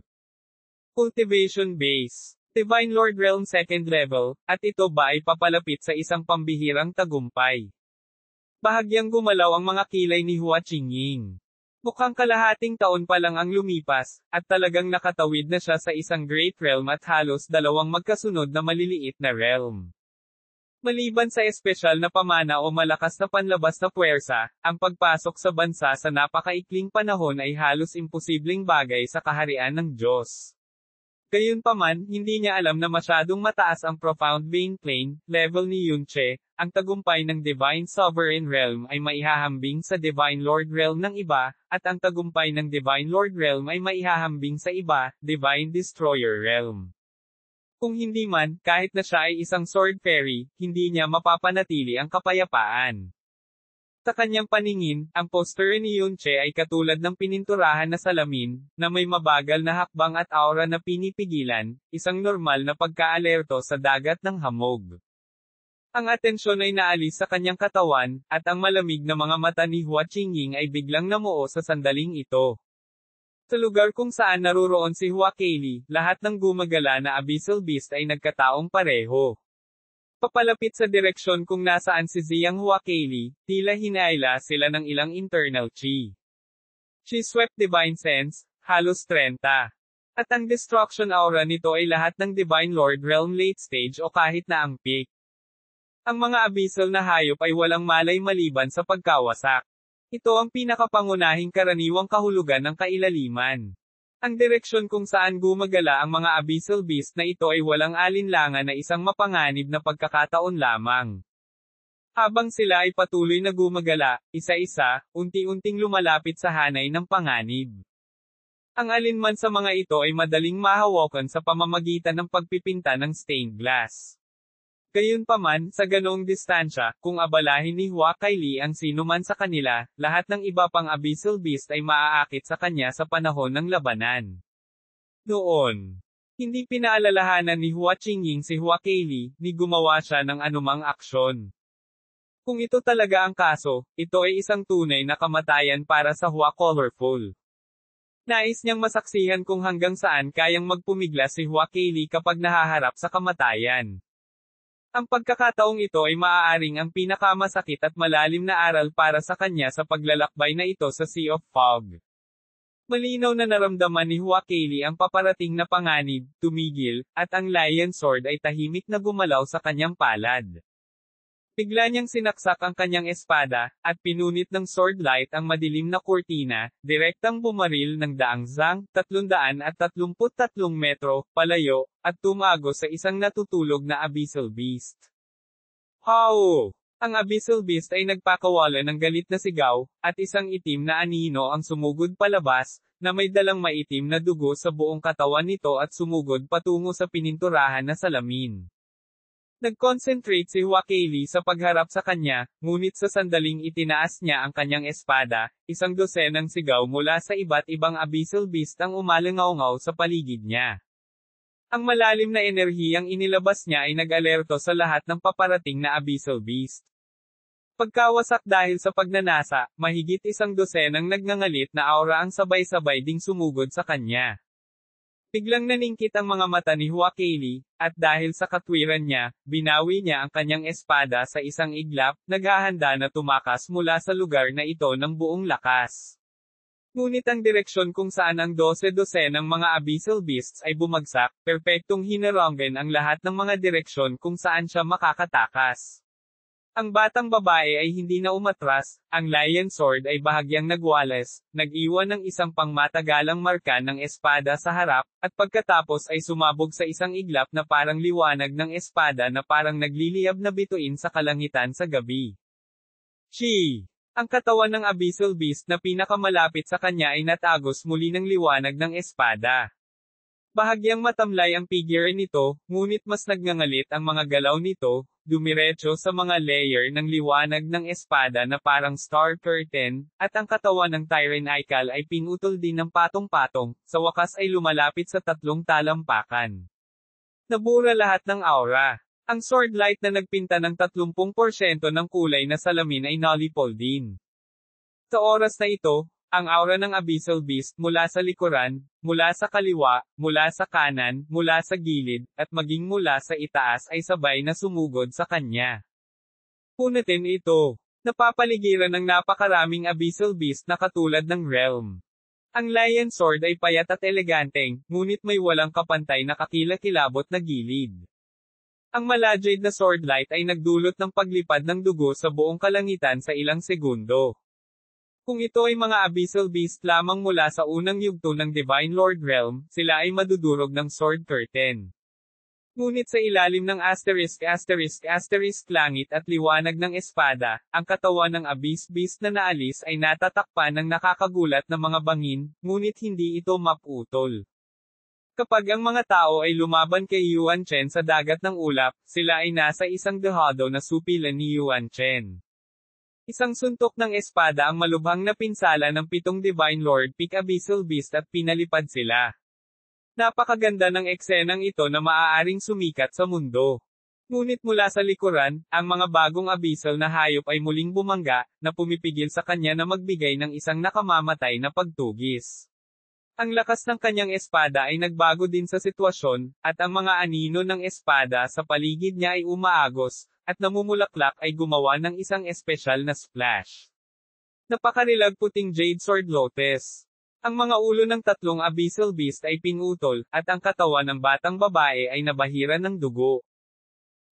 Cultivation Base. Divine Lord Realm 2nd Level, at ito ba ay papalapit sa isang pambihirang tagumpay? Bahagyang gumalaw ang mga kilay ni Hua Qingying. Mukhang kalahating taon pa lang ang lumipas, at talagang nakatawid na siya sa isang Great Realm at halos dalawang magkasunod na maliliit na realm. Maliban sa espesyal na pamana o malakas na panlabas na puwersa, ang pagpasok sa bansa sa napakaikling panahon ay halos imposibleng bagay sa kaharian ng Diyos. Gayunpaman, hindi niya alam na masyadong mataas ang Profound Vein Plane level ni Yunche. Ang tagumpay ng Divine Sovereign Realm ay maihahambing sa Divine Lord Realm ng iba, at ang tagumpay ng Divine Lord Realm ay maihahambing sa iba, Divine Destroyer Realm. Kung hindi man, kahit na siya ay isang Sword Fairy, hindi niya mapapanatili ang kapayapaan. Sa kanyang paningin, ang poster ni Yunche ay katulad ng pininturahan na salamin, na may mabagal na hakbang at aura na pinipigilan, isang normal na pagkaalerto sa dagat ng hamog. Ang atensyon ay naalis sa kanyang katawan, at ang malamig na mga mata ni Hua Qingying ay biglang namuo sa sandaling ito. Sa lugar kung saan naruroon si Hua Keili, lahat ng gumagala na Abyssal Beast ay nagkataong pareho. Papalapit sa direksyon kung nasaan si Ziyang Hua Keili, tila hinaila sila ng ilang internal chi. She swept Divine Sense, halos 30. At ang destruction aura nito ay lahat ng Divine Lord Realm late stage o kahit na ang peak. Ang mga abyssal na hayop ay walang malay maliban sa pagkawasak. Ito ang pinakapangunahing karaniwang kahulugan ng kailaliman. Ang direksyon kung saan gumagala ang mga Abyssal Beast na ito ay walang alinlangan na isang mapanganib na pagkakataon lamang. Habang sila ay patuloy na gumagala, isa-isa, unti-unting lumalapit sa hanay ng panganib. Ang alinman sa mga ito ay madaling mahawakan sa pamamagitan ng pagpipinta ng stained glass. Gayunpaman, sa ganoong distansya, kung abalahin ni Hua Keili ang sinuman sa kanila, lahat ng iba pang Abyssal Beast ay maaakit sa kanya sa panahon ng labanan. Noon, hindi pinaalalahanan ni Hua Qingying si Hua Keili, ni gumawa siya ng anumang aksyon. Kung ito talaga ang kaso, ito ay isang tunay na kamatayan para sa Hua Colorful. Nais niyang masaksihan kung hanggang saan kayang magpumiglas si Hua Keili kapag nahaharap sa kamatayan. Ang pagkakataong ito ay maaaring ang pinakamasakit at malalim na aral para sa kanya sa paglalakbay na ito sa Sea of Fog. Malinaw na naramdaman ni Hua Keili ang paparating na panganib, tumigil, at ang Lion Sword ay tahimik na gumalaw sa kanyang palad. Bigla niyang sinaksak ang kanyang espada, at pinunit ng sword light ang madilim na kurtina, direktang bumaril ng daang zang, 333 metro, palayo, at tumago sa isang natutulog na Abyssal Beast. How! Ang Abyssal Beast ay nagpakawala ng galit na sigaw, at isang itim na anino ang sumugod palabas, na may dalang maitim na dugo sa buong katawan nito at sumugod patungo sa pininturahan na salamin. Nag-concentrate si Hua Keili sa pagharap sa kanya, ngunit sa sandaling itinaas niya ang kanyang espada, isang dosenang sigaw mula sa iba't ibang Abyssal Beast ang umalangaw-ngaw sa paligid niya. Ang malalim na enerhiyang inilabas niya ay nag-alerto sa lahat ng paparating na Abyssal Beast. Pagkawasak dahil sa pagnanasa, mahigit isang dosenang nagngangalit na aura ang sabay-sabay ding sumugod sa kanya. Biglang naningkit ang mga mata ni Hua Keili, at dahil sa katwiran niya, binawi niya ang kanyang espada sa isang iglap, naghahanda na tumakas mula sa lugar na ito ng buong lakas. Ngunit ang direksyon kung saan ang 12 ng mga Abyssal Beasts ay bumagsak, perpektong hinaranggan ang lahat ng mga direksyon kung saan siya makakatakas. Ang batang babae ay hindi na umatras, ang Lion Sword ay bahagyang nagwalas, nag-iwan ng isang pangmatagalang marka ng espada sa harap, at pagkatapos ay sumabog sa isang iglap na parang liwanag ng espada na parang nagliliyab na bituin sa kalangitan sa gabi. Chi! Ang katawan ng Abyssal Beast na pinakamalapit sa kanya ay natagos muli ng liwanag ng espada. Bahagyang matamlay ang figure nito, ngunit mas nagngangalit ang mga galaw nito, dumiretso sa mga layer ng liwanag ng espada na parang star curtain, at ang katawan ng Tyrannical ay pinutol din ng patong-patong, sa wakas ay lumalapit sa 3 talampakan. Nabura lahat ng aura. Ang sword light na nagpinta ng 30% ng kulay na salamin ay nullifol din. Sa oras na ito, ang aura ng Abyssal Beast mula sa likuran, mula sa kaliwa, mula sa kanan, mula sa gilid, at maging mula sa itaas ay sabay na sumugod sa kanya. Punatin ito. Napapaligiran ng napakaraming Abyssal Beast na katulad ng Realm. Ang Lion Sword ay payat at eleganteng, ngunit may walang kapantay na kakilakilabot na gilid. Ang Malajade na sword light ay nagdulot ng paglipad ng dugo sa buong kalangitan sa ilang segundo. Kung ito ay mga Abyssal Beast lamang mula sa unang yugto ng Divine Lord Realm, sila ay madudurog ng Sword Curtain. Ngunit sa ilalim ng **** langit at liwanag ng espada, ang katawan ng Abyss Beast na naalis ay natatakpan ng nakakagulat na mga bangin, ngunit hindi ito maputol. Kapag ang mga tao ay lumaban kay Yuan Shen sa dagat ng ulap, sila ay nasa isang dehado na supilan ni Yuan Shen. Isang suntok ng espada ang malubhang na pinsala ng 7 Divine Lord Peak Abyssal Beast at pinalipad sila. Napakaganda ng eksenang ito na maaaring sumikat sa mundo. Ngunit mula sa likuran, ang mga bagong abyssal na hayop ay muling bumangga, na pumipigil sa kanya na magbigay ng isang nakamamatay na pagtugis. Ang lakas ng kanyang espada ay nagbago din sa sitwasyon, at ang mga anino ng espada sa paligid niya ay umaagos, at namumulaklak ay gumawa ng isang espesyal na splash. Napakarilag puting Jade Sword Lotus. Ang mga ulo ng 3 Abyssal Beast ay pinutol, at ang katawan ng batang babae ay nabahiran ng dugo.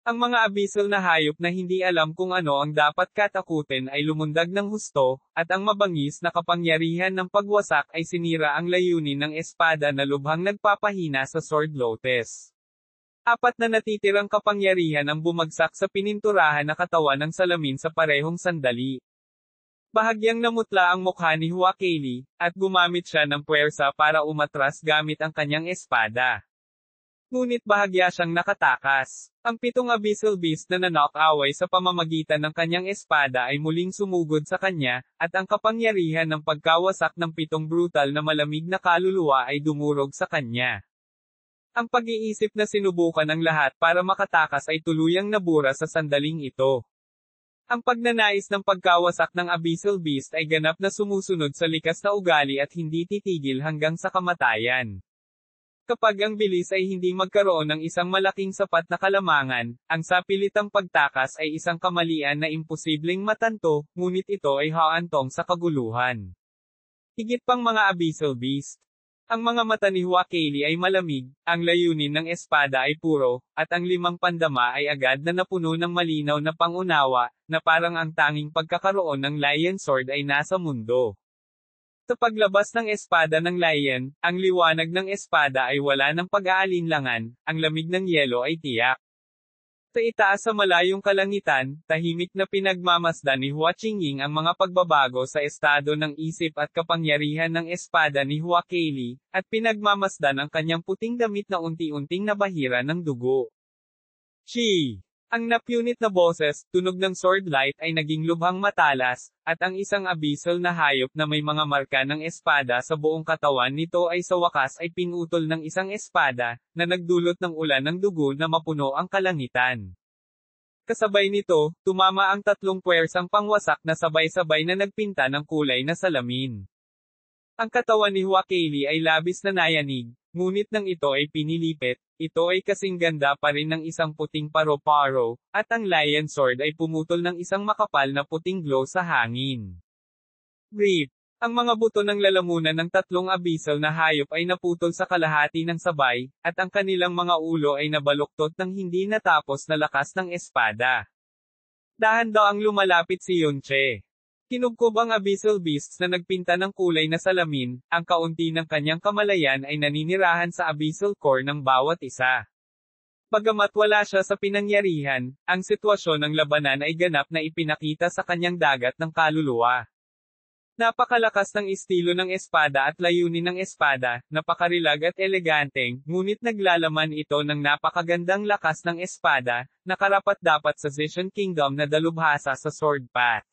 Ang mga abyssal na hayop na hindi alam kung ano ang dapat katakutin ay lumundag ng husto, at ang mabangis na kapangyarihan ng pagwasak ay sinira ang layunin ng espada na lubhang nagpapahina sa Sword Lotus. 4 na natitirang kapangyarihan ang bumagsak sa pininturahan na katawan ng salamin sa parehong sandali. Bahagyang namutla ang mukha ni Hua Keili, at gumamit siya ng puwersa para umatras gamit ang kanyang espada. Ngunit bahagya siyang nakatakas. Ang 7 Abyssal Beast na nanok-away sa pamamagitan ng kanyang espada ay muling sumugod sa kanya, at ang kapangyarihan ng pagkawasak ng 7 brutal na malamig na kaluluwa ay dumurog sa kanya. Ang pag-iisip na sinubukan ng lahat para makatakas ay tuluyang nabura sa sandaling ito. Ang pagnanais ng pagkawasak ng Abyssal Beast ay ganap na sumusunod sa likas na ugali at hindi titigil hanggang sa kamatayan. Kapag ang bilis ay hindi magkaroon ng isang malaking sapat na kalamangan, ang sapilitang pagtakas ay isang kamalian na imposibleng matanto, ngunit ito ay haantong sa kaguluhan. Higit pang mga Abyssal Beast. Ang mga mata ni Hua Keili ay malamig, ang layunin ng espada ay puro, at ang 5 pandama ay agad na napuno ng malinaw na pangunawa, na parang ang tanging pagkakaroon ng Lion Sword ay nasa mundo. Sa paglabas ng espada ng Lion, ang liwanag ng espada ay wala ng pag-aalinlangan, ang lamig ng yelo ay tiyak. Sa itaas sa malayong kalangitan, tahimik na pinagmamasdan ni Hua Qingying ang mga pagbabago sa estado ng isip at kapangyarihan ng espada ni Hua Keili, at pinagmamasdan ang kanyang puting damit na unti-unting nabahira ng dugo. Chi! Ang napunit na boses, tunog ng sword light ay naging lubhang matalas, at ang isang abyssal na hayop na may mga marka ng espada sa buong katawan nito ay sa wakas ay pinutol ng isang espada, na nagdulot ng ulan ng dugo na mapuno ang kalangitan. Kasabay nito, tumama ang 3 puwersang pangwasak na sabay-sabay na nagpinta ng kulay na salamin. Ang katawan ni Hua Keili ay labis na nayanig, ngunit nang ito ay pinilipit, ito ay kasing ganda pa rin ng isang puting paro-paro, at ang Lion Sword ay pumutol ng isang makapal na puting glow sa hangin. Brief. Ang mga buto ng lalamunan ng 3 abyssal na hayop ay naputol sa kalahati ng sabay, at ang kanilang mga ulo ay nabaluktot ng hindi natapos na lakas ng espada. Dahan-daang lumalapit si Yunche. Kinubkob ang Abyssal Beasts na nagpinta ng kulay na salamin, ang kaunti ng kanyang kamalayan ay naninirahan sa Abyssal Core ng bawat isa. Bagamat wala siya sa pinangyarihan, ang sitwasyon ng labanan ay ganap na ipinakita sa kanyang dagat ng kaluluwa. Napakalakas ng estilo ng espada at layunin ng espada, napakarilag at eleganteng, ngunit naglalaman ito ng napakagandang lakas ng espada, na karapat-dapat sa Zishan Kingdom na dalubhasa sa sword path.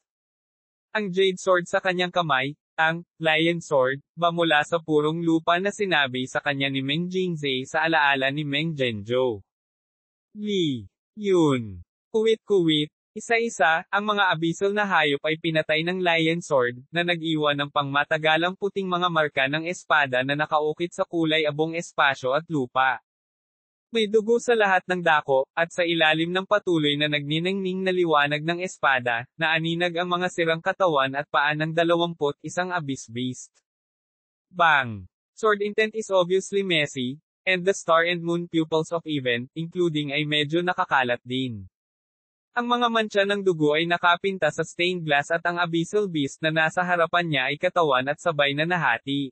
Ang Jade Sword sa kanyang kamay, ang Lion Sword, mula sa purong lupa na sinabi sa kanya ni Meng Jingzhe sa alaala ni Meng Zhenzhou. Li Yun. Kuwit-kuwit. Isa-isa, ang mga abyssal na hayop ay pinatay ng Lion Sword, na nag-iwan ng pangmatagalang puting mga marka ng espada na nakaukit sa kulay abong espasyo at lupa. May dugo sa lahat ng dako, at sa ilalim ng patuloy na nagniningning na liwanag ng espada, naaninag ang mga sirang katawan at paa ng 21 Abyss Beast. Bang! Sword intent is obviously messy, and the star and moon pupils of even, including ay medyo nakakalat din. Ang mga mantsa ng dugo ay nakapinta sa stained glass at ang Abyssal Beast na nasa harapan niya ay katawan at sabay na nahati.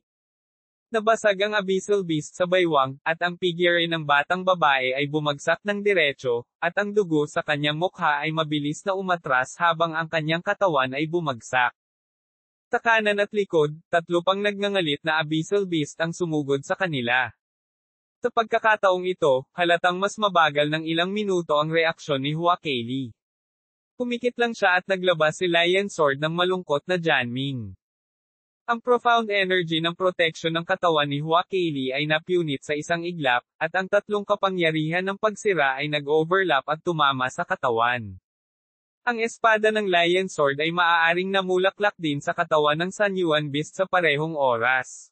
Nabasag ang Abyssal Beast sa baywang, at ang figure ng batang babae ay bumagsak ng diretso, at ang dugo sa kanyang mukha ay mabilis na umatras habang ang kanyang katawan ay bumagsak. Sa kanan at likod, 3 pang nagngangalit na Abyssal Beast ang sumugod sa kanila. Sa pagkakataong ito, halatang mas mabagal ng ilang minuto ang reaksyon ni Hua Keili. Pumikit lang siya at naglabas si Lion Sword ng malungkot na Janming. Ang profound energy ng protection ng katawan ni Hua Keili ay napunit sa isang iglap, at ang 3 kapangyarihan ng pagsira ay nag-overlap at tumama sa katawan. Ang espada ng Lion Sword ay maaaring namulaklak din sa katawan ng Sanyuan Beast sa parehong oras.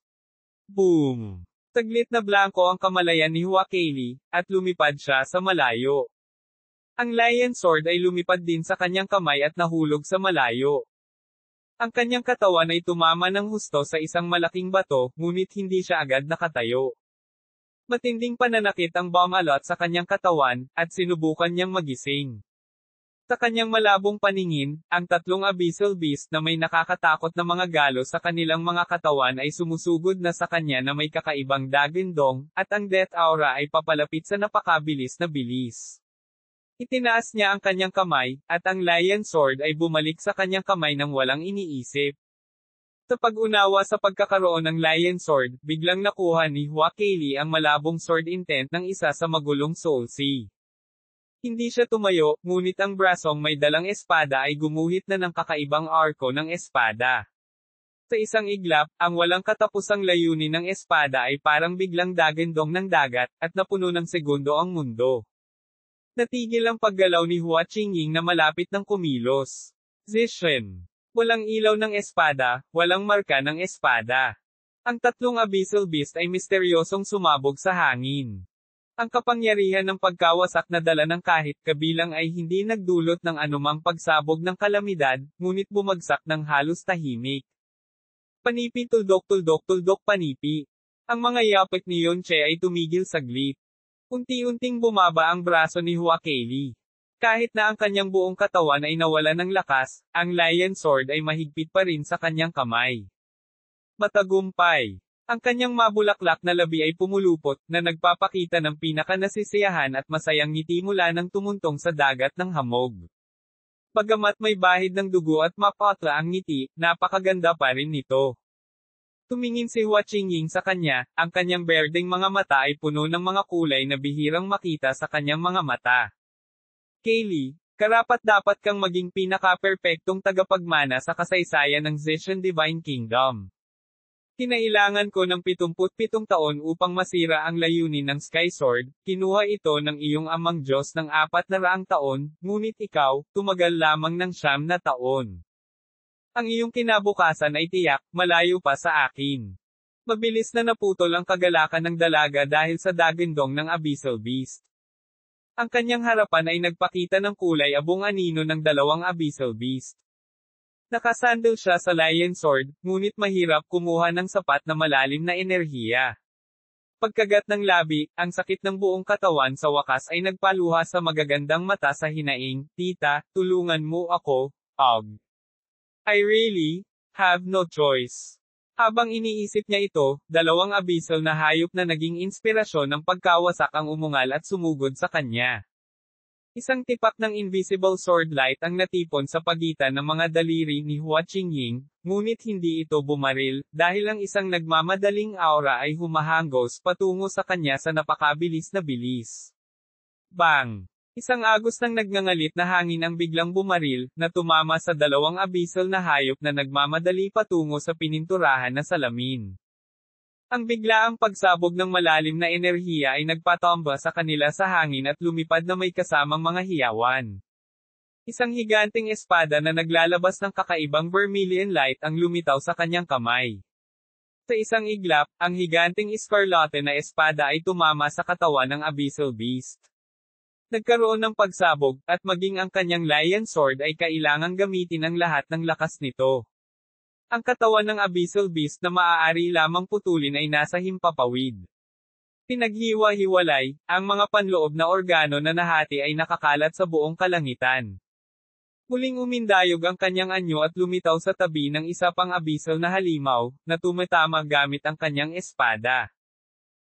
Boom! Saglit na blanko ang kamalayan ni Hua Keili, at lumipad siya sa malayo. Ang Lion Sword ay lumipad din sa kanyang kamay at nahulog sa malayo. Ang kanyang katawan ay tumama ng husto sa isang malaking bato, ngunit hindi siya agad nakatayo. Matinding pananakit ang bumalot sa kanyang katawan, at sinubukan niyang magising. Sa kanyang malabong paningin, ang 3 Abyssal Beast na may nakakatakot na mga galo sa kanilang mga katawan ay sumusugod na sa kanya na may kakaibang dagindong, at ang Death Aura ay papalapit sa napakabilis na bilis. Itinaas niya ang kanyang kamay, at ang Lion Sword ay bumalik sa kanyang kamay nang walang iniisip. Sa pag-unawa sa pagkakaroon ng Lion Sword, biglang nakuha ni Hua Keili ang malabong sword intent ng isa sa magulong Soul Sea. Hindi siya tumayo, ngunit ang brasong may dalang espada ay gumuhit na ng kakaibang arko ng espada. Sa isang iglap, ang walang katapusang layunin ng espada ay parang biglang dagindong ng dagat, at napuno ng segundo ang mundo. Natigil ang paggalaw ni Hua Qingying na malapit ng kumilos. Zishan. Walang ilaw ng espada, walang marka ng espada. Ang 3 Abyssal Beast ay misteryosong sumabog sa hangin. Ang kapangyarihan ng pagkawasak na dala ng kahit kabilang ay hindi nagdulot ng anumang pagsabog ng kalamidad, ngunit bumagsak ng halos tahimik. Panipi tuldok panipi. Ang mga yapik ni Yonche ay tumigil saglit. Unti-unting bumaba ang braso ni Hua Keili. Kahit na ang kanyang buong katawan ay nawala ng lakas, ang Lion Sword ay mahigpit pa rin sa kanyang kamay. Matagumpay. Ang kanyang mabulaklak na labi ay pumulupot, na nagpapakita ng pinakanasisiyahan at masayang ngiti mula nang tumuntong sa dagat ng hamog. Bagamat may bahid ng dugo at mapatla ang ngiti, napakaganda pa rin nito. Tumingin si Hua Qingying sa kanya, ang kanyang berdeng mga mata ay puno ng mga kulay na bihirang makita sa kanyang mga mata. Keili, karapat-dapat kang maging pinaka-perpektong tagapagmana sa kasaysayan ng Zishan Divine Kingdom. Kinailangan ko ng 77 taon upang masira ang layunin ng Sky Sword, kinuha ito ng iyong amang Diyos ng 400 taon, ngunit ikaw, tumagal lamang ng 9 na taon. Ang iyong kinabukasan ay tiyak, malayo pa sa akin. Mabilis na naputol ang kagalakan ng dalaga dahil sa dagindong ng Abyssal Beast. Ang kanyang harapan ay nagpakita ng kulay abong anino ng 2 Abyssal Beast. Nakasandal siya sa Lion Sword, ngunit mahirap kumuha ng sapat na malalim na enerhiya. Pagkagat ng labi, ang sakit ng buong katawan sa wakas ay nagpaluha sa magagandang mata sa hinaing, "Tita, tulungan mo ako, Og. I really have no choice." Habang iniisip niya ito, 2 abyssal na hayop na naging inspirasyon ng pagkawasak ang umungal at sumugod sa kanya. Isang tipak ng invisible sword light ang natipon sa pagitan ng mga daliri ni Hua Qingying, ngunit hindi ito bumaril, dahil ang isang nagmamadaling aura ay humahangos patungo sa kanya sa napakabilis na bilis. Bang! Isang agos ng nagngangalit na hangin ang biglang bumaril, na tumama sa dalawang abyssal na hayop na nagmamadali patungo sa pininturahan na salamin. Ang biglaang pagsabog ng malalim na enerhiya ay nagpatomba sa kanila sa hangin at lumipad na may kasamang mga hiyawan. Isang higanting espada na naglalabas ng kakaibang vermilion light ang lumitaw sa kanyang kamay. Sa isang iglap, ang higanting escarlate na espada ay tumama sa katawan ng abyssal beast. Nagkaroon ng pagsabog, at maging ang kanyang lion sword ay kailangang gamitin ang lahat ng lakas nito. Ang katawan ng abyssal beast na maaari lamang putulin ay nasa himpapawid. Pinaghiwa-hiwalay, ang mga panloob na organo na nahati ay nakakalat sa buong kalangitan. Muling umindayog ang kanyang anyo at lumitaw sa tabi ng isa pang abyssal na halimaw, na tumatama gamit ang kanyang espada.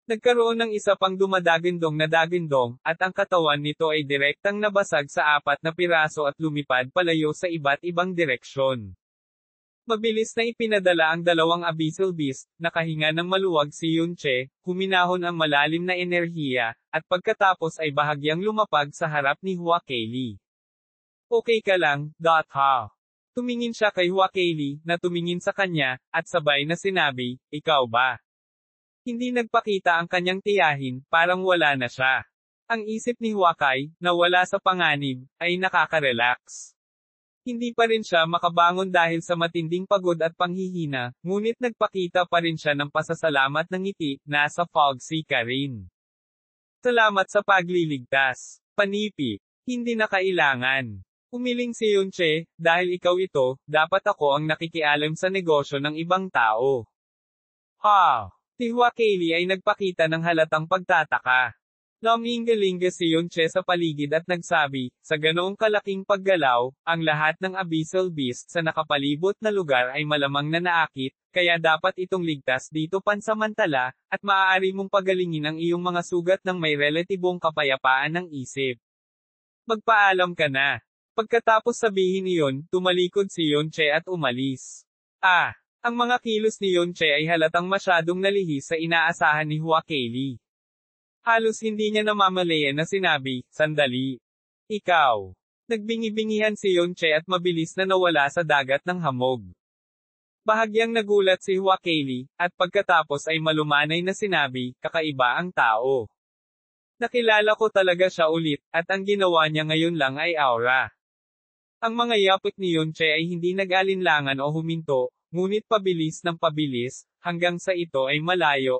Nagkaroon ng isa pang dumadagindong na dagindong, at ang katawan nito ay direktang nabasag sa 4 na piraso at lumipad palayo sa iba't ibang direksyon. Mabilis na ipinadala ang dalawang abyssal beast, nakahinga ng maluwag si Yunche, huminahon ang malalim na enerhiya, at pagkatapos ay bahagyang lumapag sa harap ni Hua Keili. Okay ka lang, ha? Tumingin siya kay Hua Keili, na tumingin sa kanya, at sabay na sinabi, ikaw ba? Hindi nagpakita ang kanyang tiyahin, parang wala na siya. Ang isip ni Huakai, na wala sa panganib, ay nakaka-relax. Hindi pa rin siya makabangon dahil sa matinding pagod at panghihina, ngunit nagpakita pa rin siya ng pasasalamat ng ngiti, nasa fog sea ka rin. Salamat sa pagliligtas. Panipi. Hindi na kailangan. Umiling si Yunche, dahil ikaw ito, dapat ako ang nakikialam sa negosyo ng ibang tao. Ha! Si Hua Keili ay nagpakita ng halatang pagtataka. Lumingalinga si Yunche sa paligid at nagsabi, sa ganoong kalaking paggalaw, ang lahat ng abyssal beast sa nakapalibot na lugar ay malamang na naakit, kaya dapat itong ligtas dito pansamantala, at maaari mong pagalingin ang iyong mga sugat ng may relatibong kapayapaan ng isip. Magpaalam ka na. Pagkatapos sabihin iyon, tumalikod si Yunche at umalis. Ang mga kilos ni Yunche ay halatang masyadong nalihis sa inaasahan ni Hua Keili. Halos hindi niya namamalayan na sinabi, sandali. Ikaw. Nagbingi-bingihan si Yunche at mabilis na nawala sa dagat ng hamog. Bahagyang nagulat si Hua Keili, at pagkatapos ay malumanay na sinabi, kakaiba ang tao. Nakilala ko talaga siya ulit, at ang ginawa niya ngayon lang ay aura. Ang mga yapot ni Yunche ay hindi nag-alinlangan o huminto, ngunit pabilis ng pabilis, hanggang sa ito ay malayo,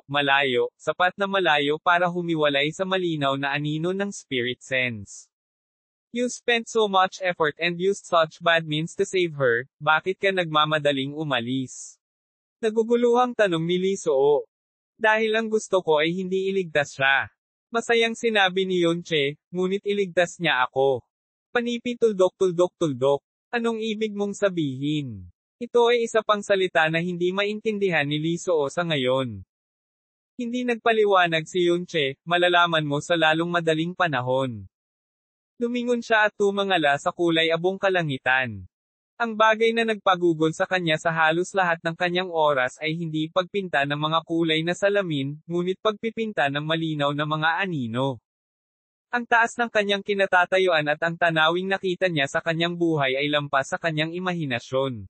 sapat na malayo para humiwalay sa malinaw na anino ng spirit sense. You spent so much effort and used such bad means to save her, bakit ka nagmamadaling umalis? Naguguluhang tanong ni Lee Soo. Dahil ang gusto ko ay hindi iligtas siya. Masayang sinabi ni Yunche, ngunit iligtas niya ako. Panipi tuldok. Anong ibig mong sabihin? Ito ay isa pang salita na hindi maintindihan ni Lee Soo sa ngayon. Hindi nagpaliwanag si Yunche, malalaman mo sa lalong madaling panahon. Lumingon siya at tumangala sa kulay abong kalangitan. Ang bagay na nagpagugol sa kanya sa halos lahat ng kanyang oras ay hindi pagpinta ng mga kulay na salamin, ngunit pagpipinta ng malinaw na mga anino. Ang taas ng kanyang kinatatayuan at ang tanawing nakita niya sa kanyang buhay ay lampas sa kanyang imahinasyon.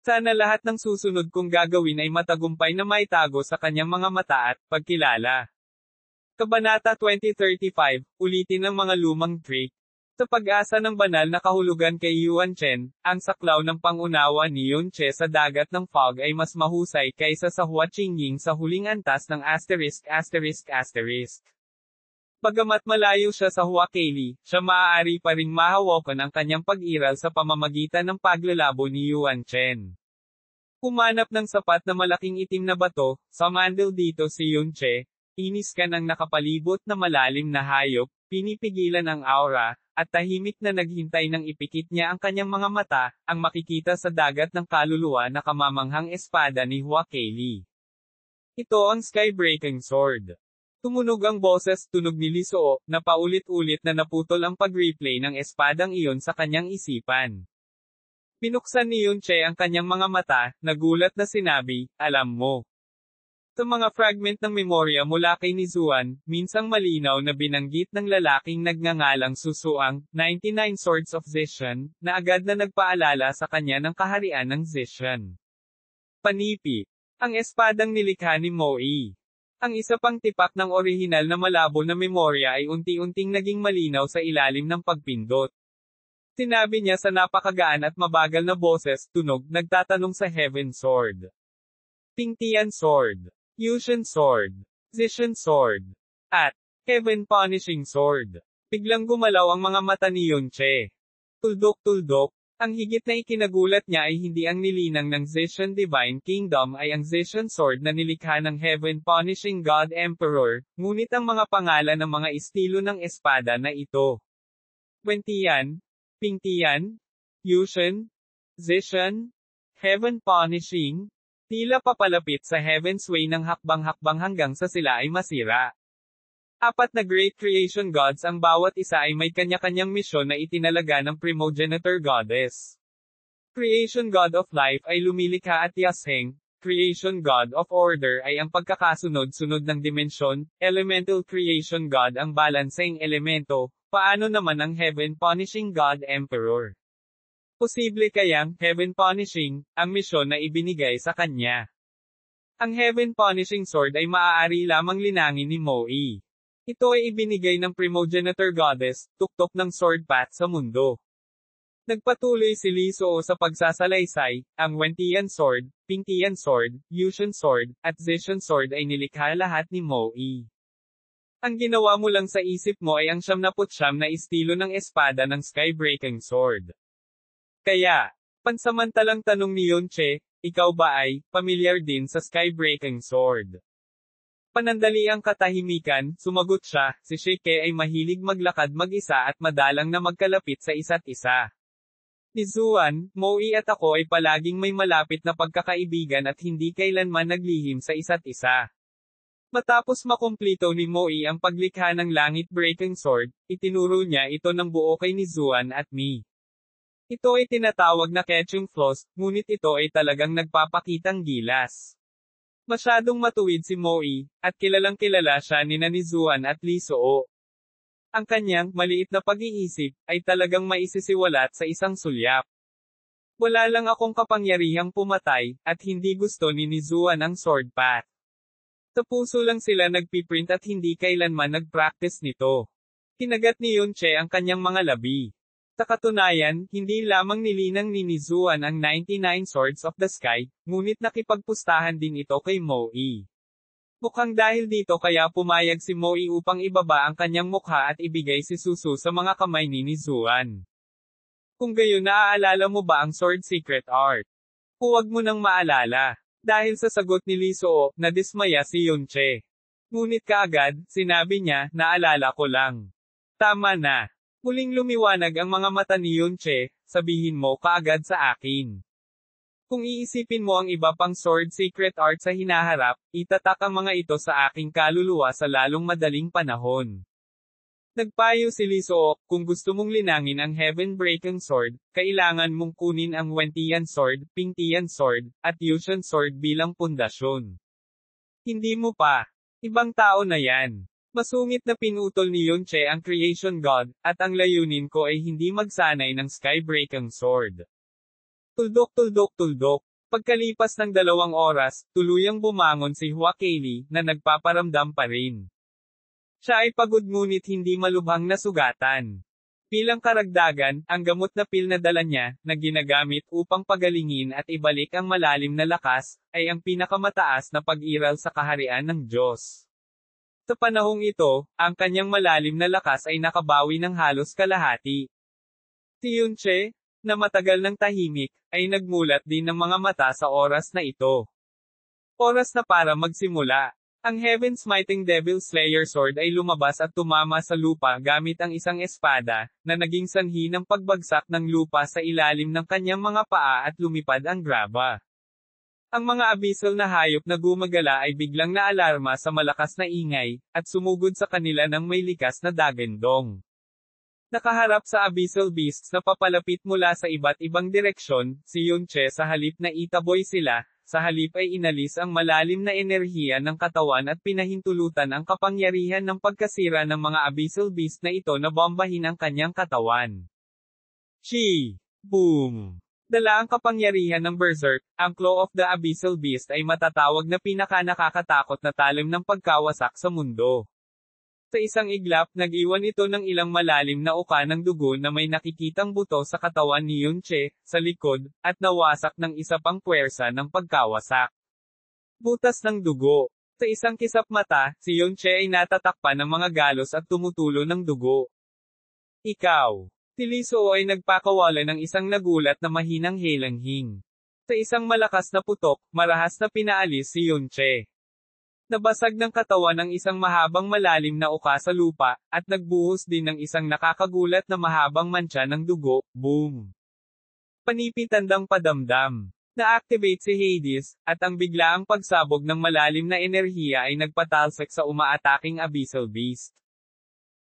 Sana lahat ng susunod kong gagawin ay matagumpay na maitago sa kanyang mga mata at pagkilala. Kabanata 2035, ulitin ang mga lumang trick. Sa pag-asa ng banal na kahulugan kay Yuan Chen, ang saklaw ng pangunawa ni Yunche sa dagat ng fog ay mas mahusay kaysa sa Hua Qingying sa huling antas ng ******. Bagamat malayo siya sa Hua Keili, siya maaari pa ring mahawakan ang kanyang pag-iral sa pamamagitan ng paglalabo ni Yuan Chen. Humanap ng sapat na malaking itim na bato, sumandal dito si Yunche, iniskan ang nakapalibot na malalim na hayop, pinipigilan ang aura, at tahimik na naghintay ng ipikit niya ang kanyang mga mata, ang makikita sa dagat ng kaluluwa na kamamanghang espada ni Hua Keili. Ito ang Skybreaking Sword. Tumunog ang boses tunog ni Lee Soo, na paulit-ulit na naputol ang pag-replay ng espadang iyon sa kanyang isipan. Binuksan ni Yunche ang kanyang mga mata, nagulat na sinabi, alam mo. Sa mga fragment ng memorya mula kay Nizuan, minsang malinaw na binanggit ng lalaking nagngangalang Susuang, 99 Swords of Zishan, na agad na nagpaalala sa kanya ng kaharian ng Zishan. Panipi. Ang espadang nilikha ni Moe. Ang isa pang tipak ng orihinal na malabo na memorya ay unti-unting naging malinaw sa ilalim ng pagpindot. Sinabi niya sa napakagaan at mabagal na boses, tunog, nagtatanong sa Heaven Sword. Pingtian Sword. Yushan Sword, Zishan Sword, at Heaven Punishing Sword. Biglang gumalaw ang mga mata ni Yunche. Tuldok-tuldok, ang higit na ikinagulat niya ay hindi ang nilinang ng Zishan Divine Kingdom ay ang Zishan Sword na nilikha ng Heaven Punishing God Emperor, ngunit ang mga pangalan ng mga estilo ng espada na ito. Wentian, Pingtian, Yushan, Zishan, Heaven Punishing, tila papalapit sa Heaven's Way ng hakbang-hakbang hanggang sa sila ay masira. Apat na Great Creation Gods ang bawat isa ay may kanya-kanyang misyon na itinalaga ng Primogenitor Goddess. Creation God of Life ay lumilikha at Yasheng, Creation God of Order ay ang pagkakasunod-sunod ng dimensyon, Elemental Creation God ang balanseng elemento, paano naman ang Heaven Punishing God Emperor? Posible kayang, Heaven Punishing, ang misyon na ibinigay sa kanya. Ang Heaven Punishing Sword ay maaari lamang linangin ni Moe. Ito ay ibinigay ng Primogenitor Goddess, tuktok ng sword path sa mundo. Nagpatuloy si Lee Soo sa pagsasalaysay, ang Wentian Sword, Pingtian Sword, Yushan Sword, at Zishan Sword ay nilikha lahat ni Moe. Ang ginawa mo lang sa isip mo ay ang 79 na estilo ng espada ng Skybreaking Sword. Kaya, pansamantalang tanong ni Yunche, ikaw ba ay pamilyar din sa Skybreaking Sword? Panandali ang katahimikan, sumagot siya, si Shike ay mahilig maglakad mag-isa at madalang na magkalapit sa isa't isa. Nizuan, Moe at ako ay palaging may malapit na pagkakaibigan at hindi kailanman naglihim sa isa't isa. Matapos makumplito ni Moe ang paglikha ng Langit Breaking Sword, itinuro niya ito ng buo kay Nizuan at me. Ito ay tinatawag na catching floss, ngunit ito ay talagang nagpapakitang gilas. Masyadong matuwid si Moe, at kilalang kilala siya ni Nizuan at Lee Soo. Ang kanyang maliit na pag-iisip ay talagang maisisiwalat sa isang sulyap. Wala lang akong kapangyarihang pumatay, at hindi gusto ni Nizuan ang sword path. Sa puso lang sila nagpiprint at hindi kailanman nag-practice nito. Kinagat ni Yunche ang kanyang mga labi. Sa katunayan, hindi lamang nilinang ni Nizuan ang 99 Swords of the Sky, ngunit nakipagpustahan din ito kay Moe. Mukhang dahil dito kaya pumayag si Moe upang ibaba ang kanyang mukha at ibigay si Susu sa mga kamay ni Nizuan. Kung gayon naaalala mo ba ang Sword Secret Art? Huwag mo nang maalala. Dahil sa sagot ni Lee Soo, nadismaya si Yunche. Ngunit kaagad, sinabi niya, naalala ko lang. Tama na. Muling lumiwanag ang mga mata ni Yunche, sabihin mo kaagad sa akin. Kung iisipin mo ang iba pang sword secret art sa hinaharap, itatak ang mga ito sa aking kaluluwa sa lalong madaling panahon. Nagpayo si Lee Soo, kung gusto mong linangin ang Heaven Breaking Sword, kailangan mong kunin ang Wentian Sword, Pingtian Sword, at Yushan Sword bilang pundasyon. Hindi mo pa. Ibang tao na yan. Masungit na pinutol ni Yunche ang Creation God, at ang layunin ko ay hindi magsanay ng Skybreaking Sword. Tuldok-tuldok-tuldok. Pagkalipas ng 2 oras, tuluyang bumangon si Hua Keili, na nagpaparamdam pa rin. Siya ay pagod ngunit hindi malubhang nasugatan. Bilang karagdagan, ang gamot na pil na dala niya, na ginagamit upang pagalingin at ibalik ang malalim na lakas, ay ang pinakamataas na pag-iral sa kaharian ng Diyos. Sa panahong ito, ang kanyang malalim na lakas ay nakabawi ng halos kalahati. Si Yunche, na matagal ng tahimik, ay nagmulat din ng mga mata sa oras na ito. Oras na para magsimula. Ang Heaven Smiting Devil Slayer Sword ay lumabas at tumama sa lupa gamit ang isang espada, na naging sanhi ng pagbagsak ng lupa sa ilalim ng kanyang mga paa at lumipad ang graba. Ang mga abyssal na hayop na gumagala ay biglang naalarma sa malakas na ingay, at sumugod sa kanila ng may likas na dagendong. Nakaharap sa abyssal beasts na papalapit mula sa iba't ibang direksyon, si Yunche sa halip na itaboy sila, sa halip ay inalis ang malalim na enerhiya ng katawan at pinahintulutan ang kapangyarihan ng pagkasira ng mga abyssal beast na ito na bombahin ang kanyang katawan. Chi! Boom! Dala ang kapangyarihan ng Berserk, ang Claw of the Abyssal Beast ay matatawag na pinaka-nakakatakot na talim ng pagkawasak sa mundo. Sa isang iglap, nag-iwan ito ng ilang malalim na uka ng dugo na may nakikitang buto sa katawan ni Yunche, sa likod, at nawasak ng isa pang puwersa ng pagkawasak. Butas ng dugo. Sa isang kisap mata, si Yunche ay natatakpan ng mga galos at tumutulo ng dugo. Ikaw. Si Liso ay nagpakawala ng isang nagulat na mahinang helanghing. Sa isang malakas na putok, marahas na pinaalis si Yunche. Nabasag ng katawan ng isang mahabang malalim na uka sa lupa, at nagbuhos din ng isang nakakagulat na mahabang mantsa ng dugo, boom! Panipitandang padamdam. Na-activate si Hades, at ang biglaang pagsabog ng malalim na enerhiya ay nagpatalsik sa umaataking abyssal beast.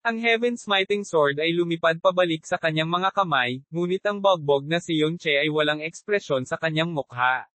Ang Heaven Smiting Sword ay lumipad pabalik sa kanyang mga kamay, ngunit ang bogbog na si Yunche ay walang ekspresyon sa kanyang mukha.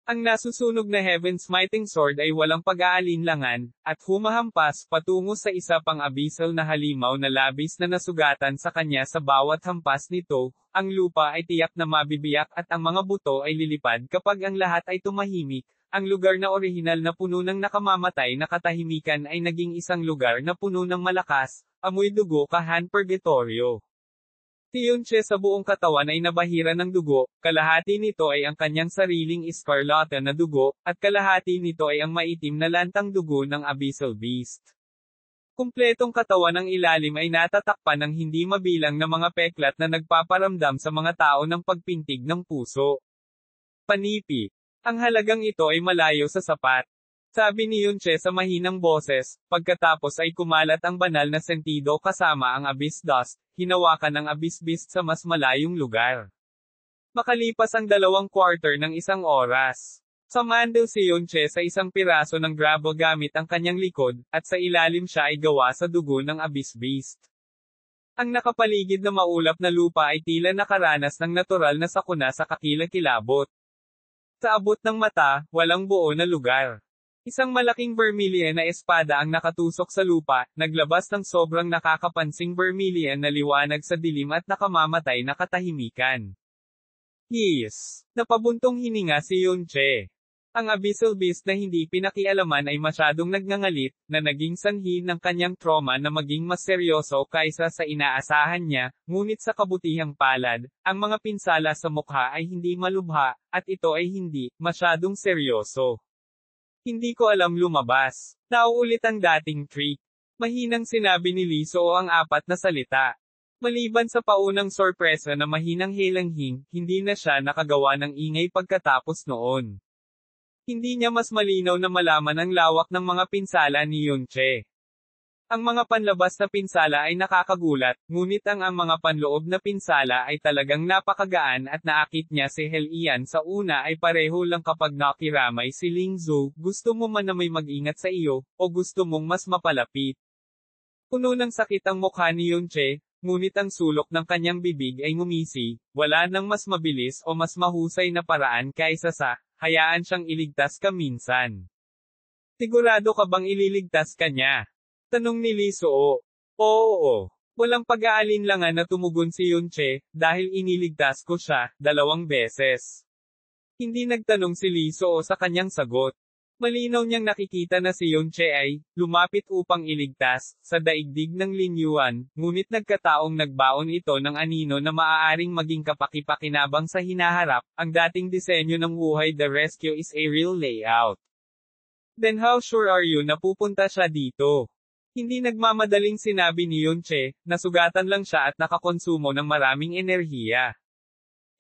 Ang nasusunog na Heaven Smiting Sword ay walang pag-aalinlangan, at humahampas patungo sa isa pang abyssal na halimaw na labis na nasugatan sa kanya sa bawat hampas nito. Ang lupa ay tiyak na mabibiyak at ang mga buto ay lilipad kapag ang lahat ay tumahimik. Ang lugar na orihinal na puno ng nakamamatay na katahimikan ay naging isang lugar na puno ng malakas, amoy dugo kahan purgatorio. Si Yunche sa buong katawan ay nabahira ng dugo, kalahati nito ay ang kanyang sariling escarlata na dugo, at kalahati nito ay ang maitim na lantang dugo ng abyssal beast. Kumpletong katawan ng ilalim ay natatakpan ng hindi mabilang na mga peklat na nagpaparamdam sa mga tao ng pagpintig ng puso. Panipi. Ang halagang ito ay malayo sa sapat. Sabi ni Yunche sa mahinang boses, pagkatapos ay kumalat ang banal na sentido kasama ang abyss dust, hinawakan ng abyss beast sa mas malayong lugar. Makalipas ang 2/4 ng isang oras. Sumandal si Yunche sa isang piraso ng gravel gamit ang kanyang likod, at sa ilalim siya ay gawa sa dugo ng abyss beast. Ang nakapaligid na maulap na lupa ay tila nakaranas ng natural na sakuna sa kakilakilabot. Sa abot ng mata, walang buo na lugar. Isang malaking vermilion na espada ang nakatusok sa lupa, naglabas ng sobrang nakakapansing vermilion na liwanag sa dilim at nakamamatay na katahimikan. Yes! Napabuntong hininga si Yunche. Ang abyssal beast na hindi pinakialaman ay masyadong nagngangalit, na naging sanhi ng kanyang trauma na maging mas seryoso kaysa sa inaasahan niya, ngunit sa kabutihang palad, ang mga pinsala sa mukha ay hindi malubha, at ito ay hindi masyadong seryoso. Hindi ko alam lumabas. Nauulit ang dating trick. Mahinang sinabi ni Liso ang 4 na salita. Maliban sa paunang sorpresa na mahinang helanghing, hindi na siya nakagawa ng ingay pagkatapos noon. Hindi niya mas malinaw na malaman ang lawak ng mga pinsala ni Yunche. Ang mga panlabas na pinsala ay nakakagulat, ngunit ang mga panloob na pinsala ay talagang napakagaan at naakit niya si Helian sa una ay pareho lang kapag nakiramay si Lingzhou, gusto mo man na may mag-ingat sa iyo, o gusto mong mas mapalapit. Puno ng sakit ang mukha ni Yunche, ngunit ang sulok ng kanyang bibig ay ngumisi, wala nang mas mabilis o mas mahusay na paraan kaysa sa, hayaan siyang iligtas ka minsan. Sigurado ka bang ililigtas ka niya? Tanong ni Liso. Oo. Walang pag-aalinlangan na tumugon si Yunche, dahil iniligtas ko siya, 2 beses. Hindi nagtanong si Liso sa kanyang sagot. Malinaw niyang nakikita na si Yunche ay, lumapit upang iligtas, sa daigdig ng Linyuan, ngunit nagkataong nagbaon ito ng anino na maaaring maging kapaki-pakinabang sa hinaharap, ang dating disenyo ng Wuhai the Rescue is a real layout. Then how sure are you na pupunta siya dito? Hindi nagmamadaling sinabi ni Yunche, nasugatan lang siya at nakakonsumo ng maraming enerhiya.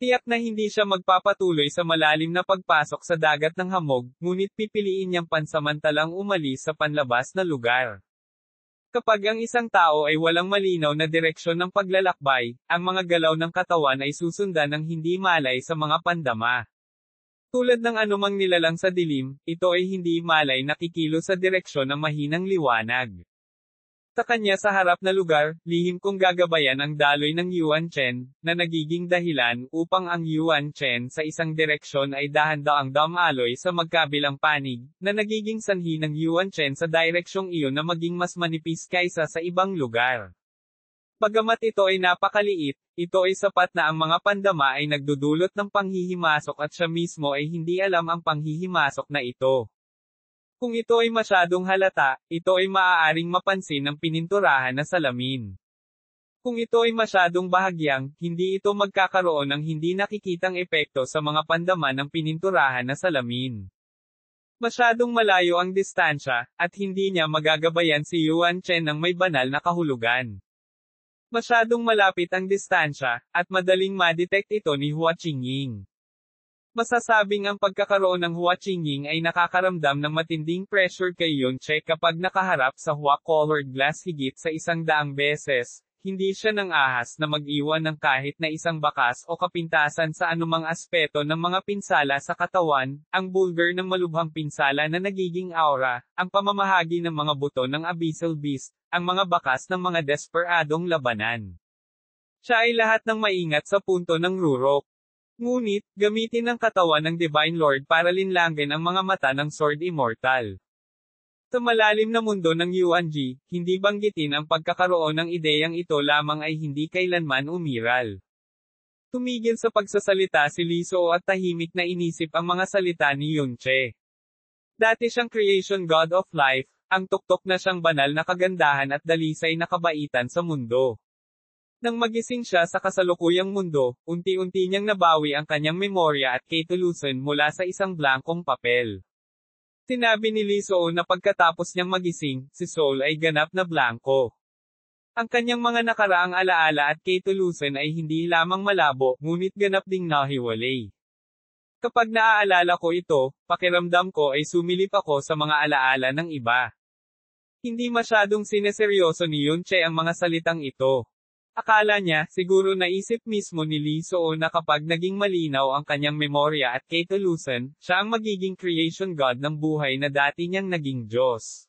Tiyak na hindi siya magpapatuloy sa malalim na pagpasok sa dagat ng hamog, ngunit pipiliin niyang pansamantalang umalis sa panlabas na lugar. Kapag ang isang tao ay walang malinaw na direksyon ng paglalakbay, ang mga galaw ng katawan ay susundan ng hindi malay sa mga pandama. Tulad ng anumang nilalang sa dilim, ito ay hindi malay na kikilos sa direksyon ng mahinang liwanag. Sa kanya sa harap na lugar, lihim kong gagabayan ang daloy ng Yuan Chen, na nagiging dahilan upang ang Yuan Chen sa isang direksyon ay dahan-daang dumaloy sa magkabilang panig, na nagiging sanhi ng Yuan Chen sa direksyong iyon na maging mas manipis kaysa sa ibang lugar. Bagamat ito ay napakaliit, ito ay sapat na ang mga pandama ay nagdudulot ng panghihimasok at siya mismo ay hindi alam ang panghihimasok na ito. Kung ito ay masyadong halata, ito ay maaaring mapansin ng pininturahan na salamin. Kung ito ay masyadong bahagyang, hindi ito magkakaroon ng hindi nakikitang epekto sa mga pandama ng pininturahan na salamin. Masyadong malayo ang distansya, at hindi niya magagabayan si Yuan Chen ng may banal na kahulugan. Masyadong malapit ang distansya, at madaling ma-detect ito ni Hua Qingying. Masasabing ang pagkakaroon ng Hua Qingying ay nakakaramdam ng matinding pressure kay Yuan Chen kapag nakaharap sa Hua-colored glass higit sa 100 beses, hindi siya nang ahas na mag-iwan ng kahit na isang bakas o kapintasan sa anumang aspeto ng mga pinsala sa katawan, ang bulgar ng malubhang pinsala na nagiging aura, ang pamamahagi ng mga buto ng Abyssal Beast, ang mga bakas ng mga desperadong labanan. Siya ay lahat ng maingat sa punto ng rurok. Ngunit, gamitin ang katawan ng Divine Lord para linlangin ang mga mata ng Sword Immortal. Sa malalim na mundo ng Yuanji, hindi banggitin ang pagkakaroon ng ideyang ito lamang ay hindi kailanman umiral. Tumigil sa pagsasalita si Li Suo at tahimik na inisip ang mga salita ni Yun Che. Dati siyang creation god of life, ang tuktok na siyang banal na kagandahan at dalisay na kabaitan sa mundo. Nang magising siya sa kasalukuyang mundo, unti-unti niyang nabawi ang kanyang memorya at katulusan mula sa isang blankong papel. Sinabi ni Li Suo na pagkatapos niyang magising, si Soul ay ganap na blanko. Ang kanyang mga nakaraang alaala at katulusan ay hindi lamang malabo, ngunit ganap ding nahiwalay. Kapag naaalala ko ito, pakiramdam ko ay sumilip ako sa mga alaala ng iba. Hindi masyadong sineseryoso ni Yun Che ang mga salitang ito. Akala niya, siguro naisip mismo ni Li Suo na kapag naging malinaw ang kanyang memorya at katulusan, siya ang magiging creation god ng buhay na dati niyang naging Diyos.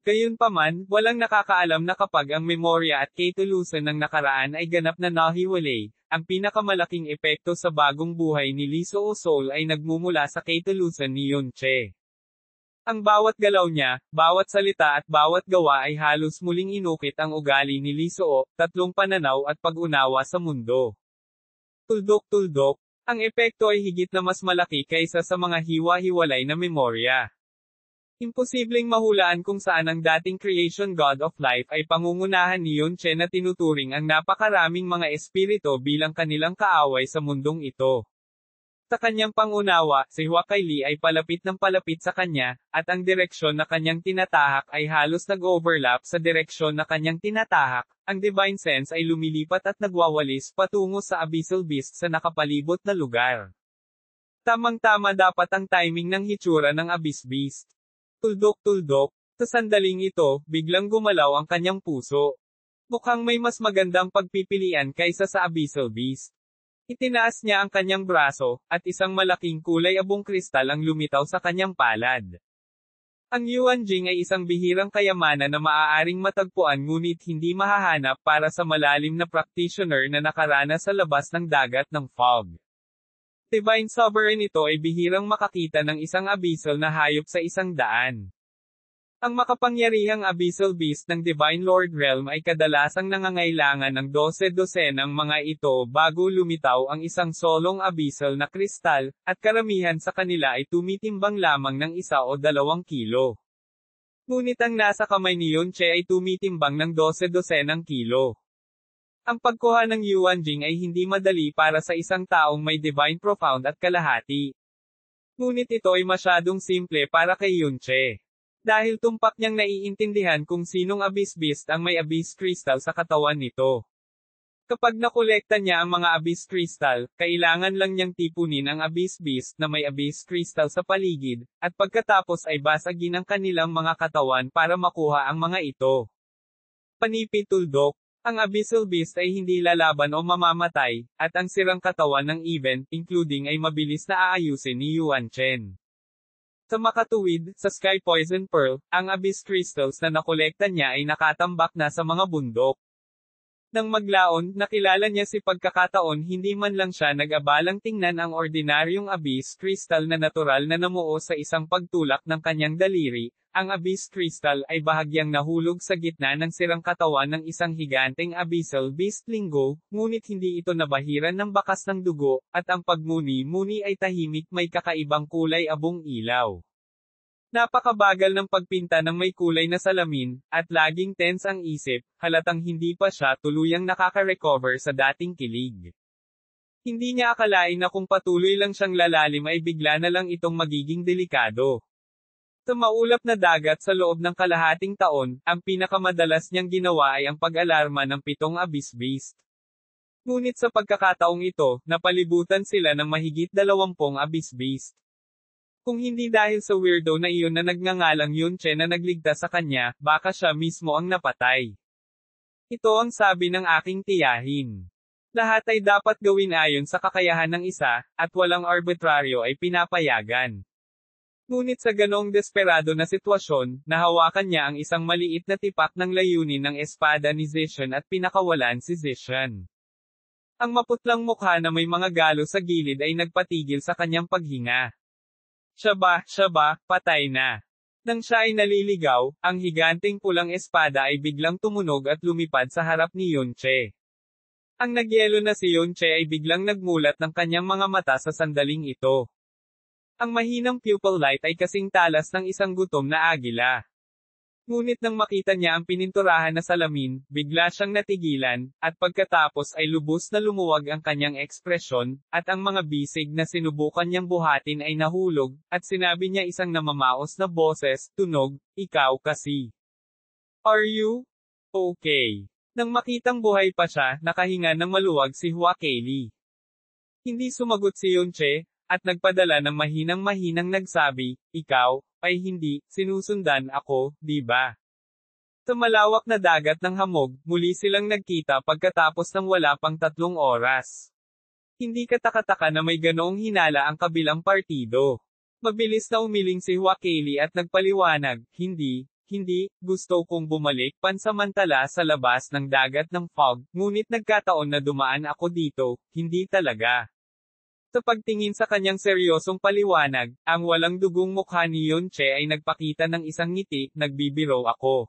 Gayunpaman, walang nakakaalam na kapag ang memorya at katulusan ng nakaraan ay ganap na nahiwalay, ang pinakamalaking epekto sa bagong buhay ni Li Suo Soul ay nagmumula sa katulusan ni Yun Che. Ang bawat galaw niya, bawat salita at bawat gawa ay halos muling inukit ang ugali ni Li Suo, tatlong pananaw at pag-unawa sa mundo. Tuldok-tuldok, ang epekto ay higit na mas malaki kaysa sa mga hiwa-hiwalay na memorya. Imposibleng mahulaan kung saan ang dating creation god of life ay pangungunahan ni Yun Che na tinuturing ang napakaraming mga espirito bilang kanilang kaaway sa mundong ito. Sa kanyang pangunawa, si Hua Kaili ay palapit ng palapit sa kanya, at ang direksyon na kanyang tinatahak ay halos nag-overlap sa direksyon na kanyang tinatahak. Ang Divine Sense ay lumilipat at nagwawalis patungo sa Abyssal Beast sa nakapalibot na lugar. Tamang-tama dapat ang timing ng hitsura ng Abyss Beast. Tuldok-tuldok, sa sandaling ito, biglang gumalaw ang kanyang puso. Mukhang may mas magandang pagpipilian kaysa sa Abyssal Beast. Itinaas niya ang kanyang braso, at isang malaking kulay abong kristal ang lumitaw sa kanyang palad. Ang Yuanjing ay isang bihirang kayamanan na maaaring matagpuan ngunit hindi mahahanap para sa malalim na practitioner na nakaranas sa labas ng dagat ng fog. Divine Sovereign ito ay bihirang makakita ng isang abyssal na hayop sa 100. Ang makapangyarihang Abyssal Beast ng Divine Lord Realm ay kadalasang nangangailangan ng 12 ng mga ito bago lumitaw ang isang solong abyssal na kristal, at karamihan sa kanila ay tumitimbang lamang ng 1 o 2 kilo. Ngunit ang nasa kamay ni Yun Che ay tumitimbang ng 12 kilo. Ang pagkuha ng Yuanjing ay hindi madali para sa isang taong may Divine Profound at kalahati. Ngunit ito ay masyadong simple para kay Yun Che. Dahil tumpak niyang naiintindihan kung sinong Abyss Beast ang may Abyss Crystal sa katawan nito. Kapag nakolekta niya ang mga Abyss Crystal, kailangan lang niyang tipunin ang Abyss Beast na may Abyss Crystal sa paligid, at pagkatapos ay basagin ang kanilang mga katawan para makuha ang mga ito. Panipituldok, ang Abyssal Beast ay hindi lalaban o mamamatay, at ang sirang katawan ng event, including ay mabilis na aayusin ni Yuan Chen. Sa makatuwid, sa Sky Poison Pearl, ang abyss crystals na nakolekta niya ay nakatambak na sa mga bundok. Nang maglaon, nakilala niya si pagkakataon hindi man lang siya nag-abalang tingnan ang ordinaryong abyss crystal na natural na namuo sa isang pagtulak ng kanyang daliri. Ang abyss crystal ay bahagyang nahulog sa gitna ng sirang katawan ng isang higanteng abyssal beast linggo, ngunit hindi ito nabahiran ng bakas ng dugo, at ang pagmuni-muni ay tahimik may kakaibang kulay abong ilaw. Napakabagal ng pagpinta ng may kulay na salamin, at laging tense ang isip, halatang hindi pa siya tuluyang nakaka-recover sa dating kilig. Hindi niya akalain na kung patuloy lang siyang lalalim ay bigla na lang itong magiging delikado. Sa maulap na dagat sa loob ng kalahating taon, ang pinakamadalas niyang ginawa ay ang pag-alarma ng 7 abyss beast. Ngunit sa pagkakataong ito, napalibutan sila ng mahigit 20 abyss beast. Kung hindi dahil sa weirdo na iyon na nagngangalang Yunche na nagligtas sa kanya, baka siya mismo ang napatay. Ito ang sabi ng aking tiyahin. Lahat ay dapat gawin ayon sa kakayahan ng isa, at walang arbitraryo ay pinapayagan. Ngunit sa ganoong desperado na sitwasyon, nahawakan niya ang isang maliit na tipak ng layunin ng espada ni Zishan at pinakawalan si Zishan. Ang maputlang mukha na may mga galo sa gilid ay nagpatigil sa kanyang paghinga. Siya ba, patay na. Nang siya ay naliligaw, ang higanteng pulang espada ay biglang tumunog at lumipad sa harap ni Yunche. Ang nagyelo na si Yunche ay biglang nagmulat ng kanyang mga mata sa sandaling ito. Ang mahinang pupil light ay kasing talas ng isang gutom na agila. Ngunit nang makita niya ang pininturahan na salamin, bigla siyang natigilan, at pagkatapos ay lubos na lumuwag ang kanyang ekspresyon, at ang mga bisig na sinubukan niyang buhatin ay nahulog, at sinabi niya isang namamaos na boses, tunog, ikaw kasi. Are you okay? Nang makitang buhay pa siya, nakahinga ng maluwag si Hua Keili. Hindi sumagot si Yunche, at nagpadala ng mahinang-mahinang nagsabi, ikaw, ay hindi, sinusundan ako, di ba? Sa malawak na dagat ng hamog, muli silang nagkita pagkatapos ng wala pang 3 oras. Hindi katakataka na may ganoong hinala ang kabilang partido. Mabilis na umiling si Hua Keili at nagpaliwanag, hindi, gusto kong bumalik pansamantala sa labas ng dagat ng fog, ngunit nagkataon na dumaan ako dito, hindi talaga. Sa pagtingin sa kanyang seryosong paliwanag, ang walang dugong mukha ni Yunche ay nagpakita ng isang ngiti, nagbibiro ako.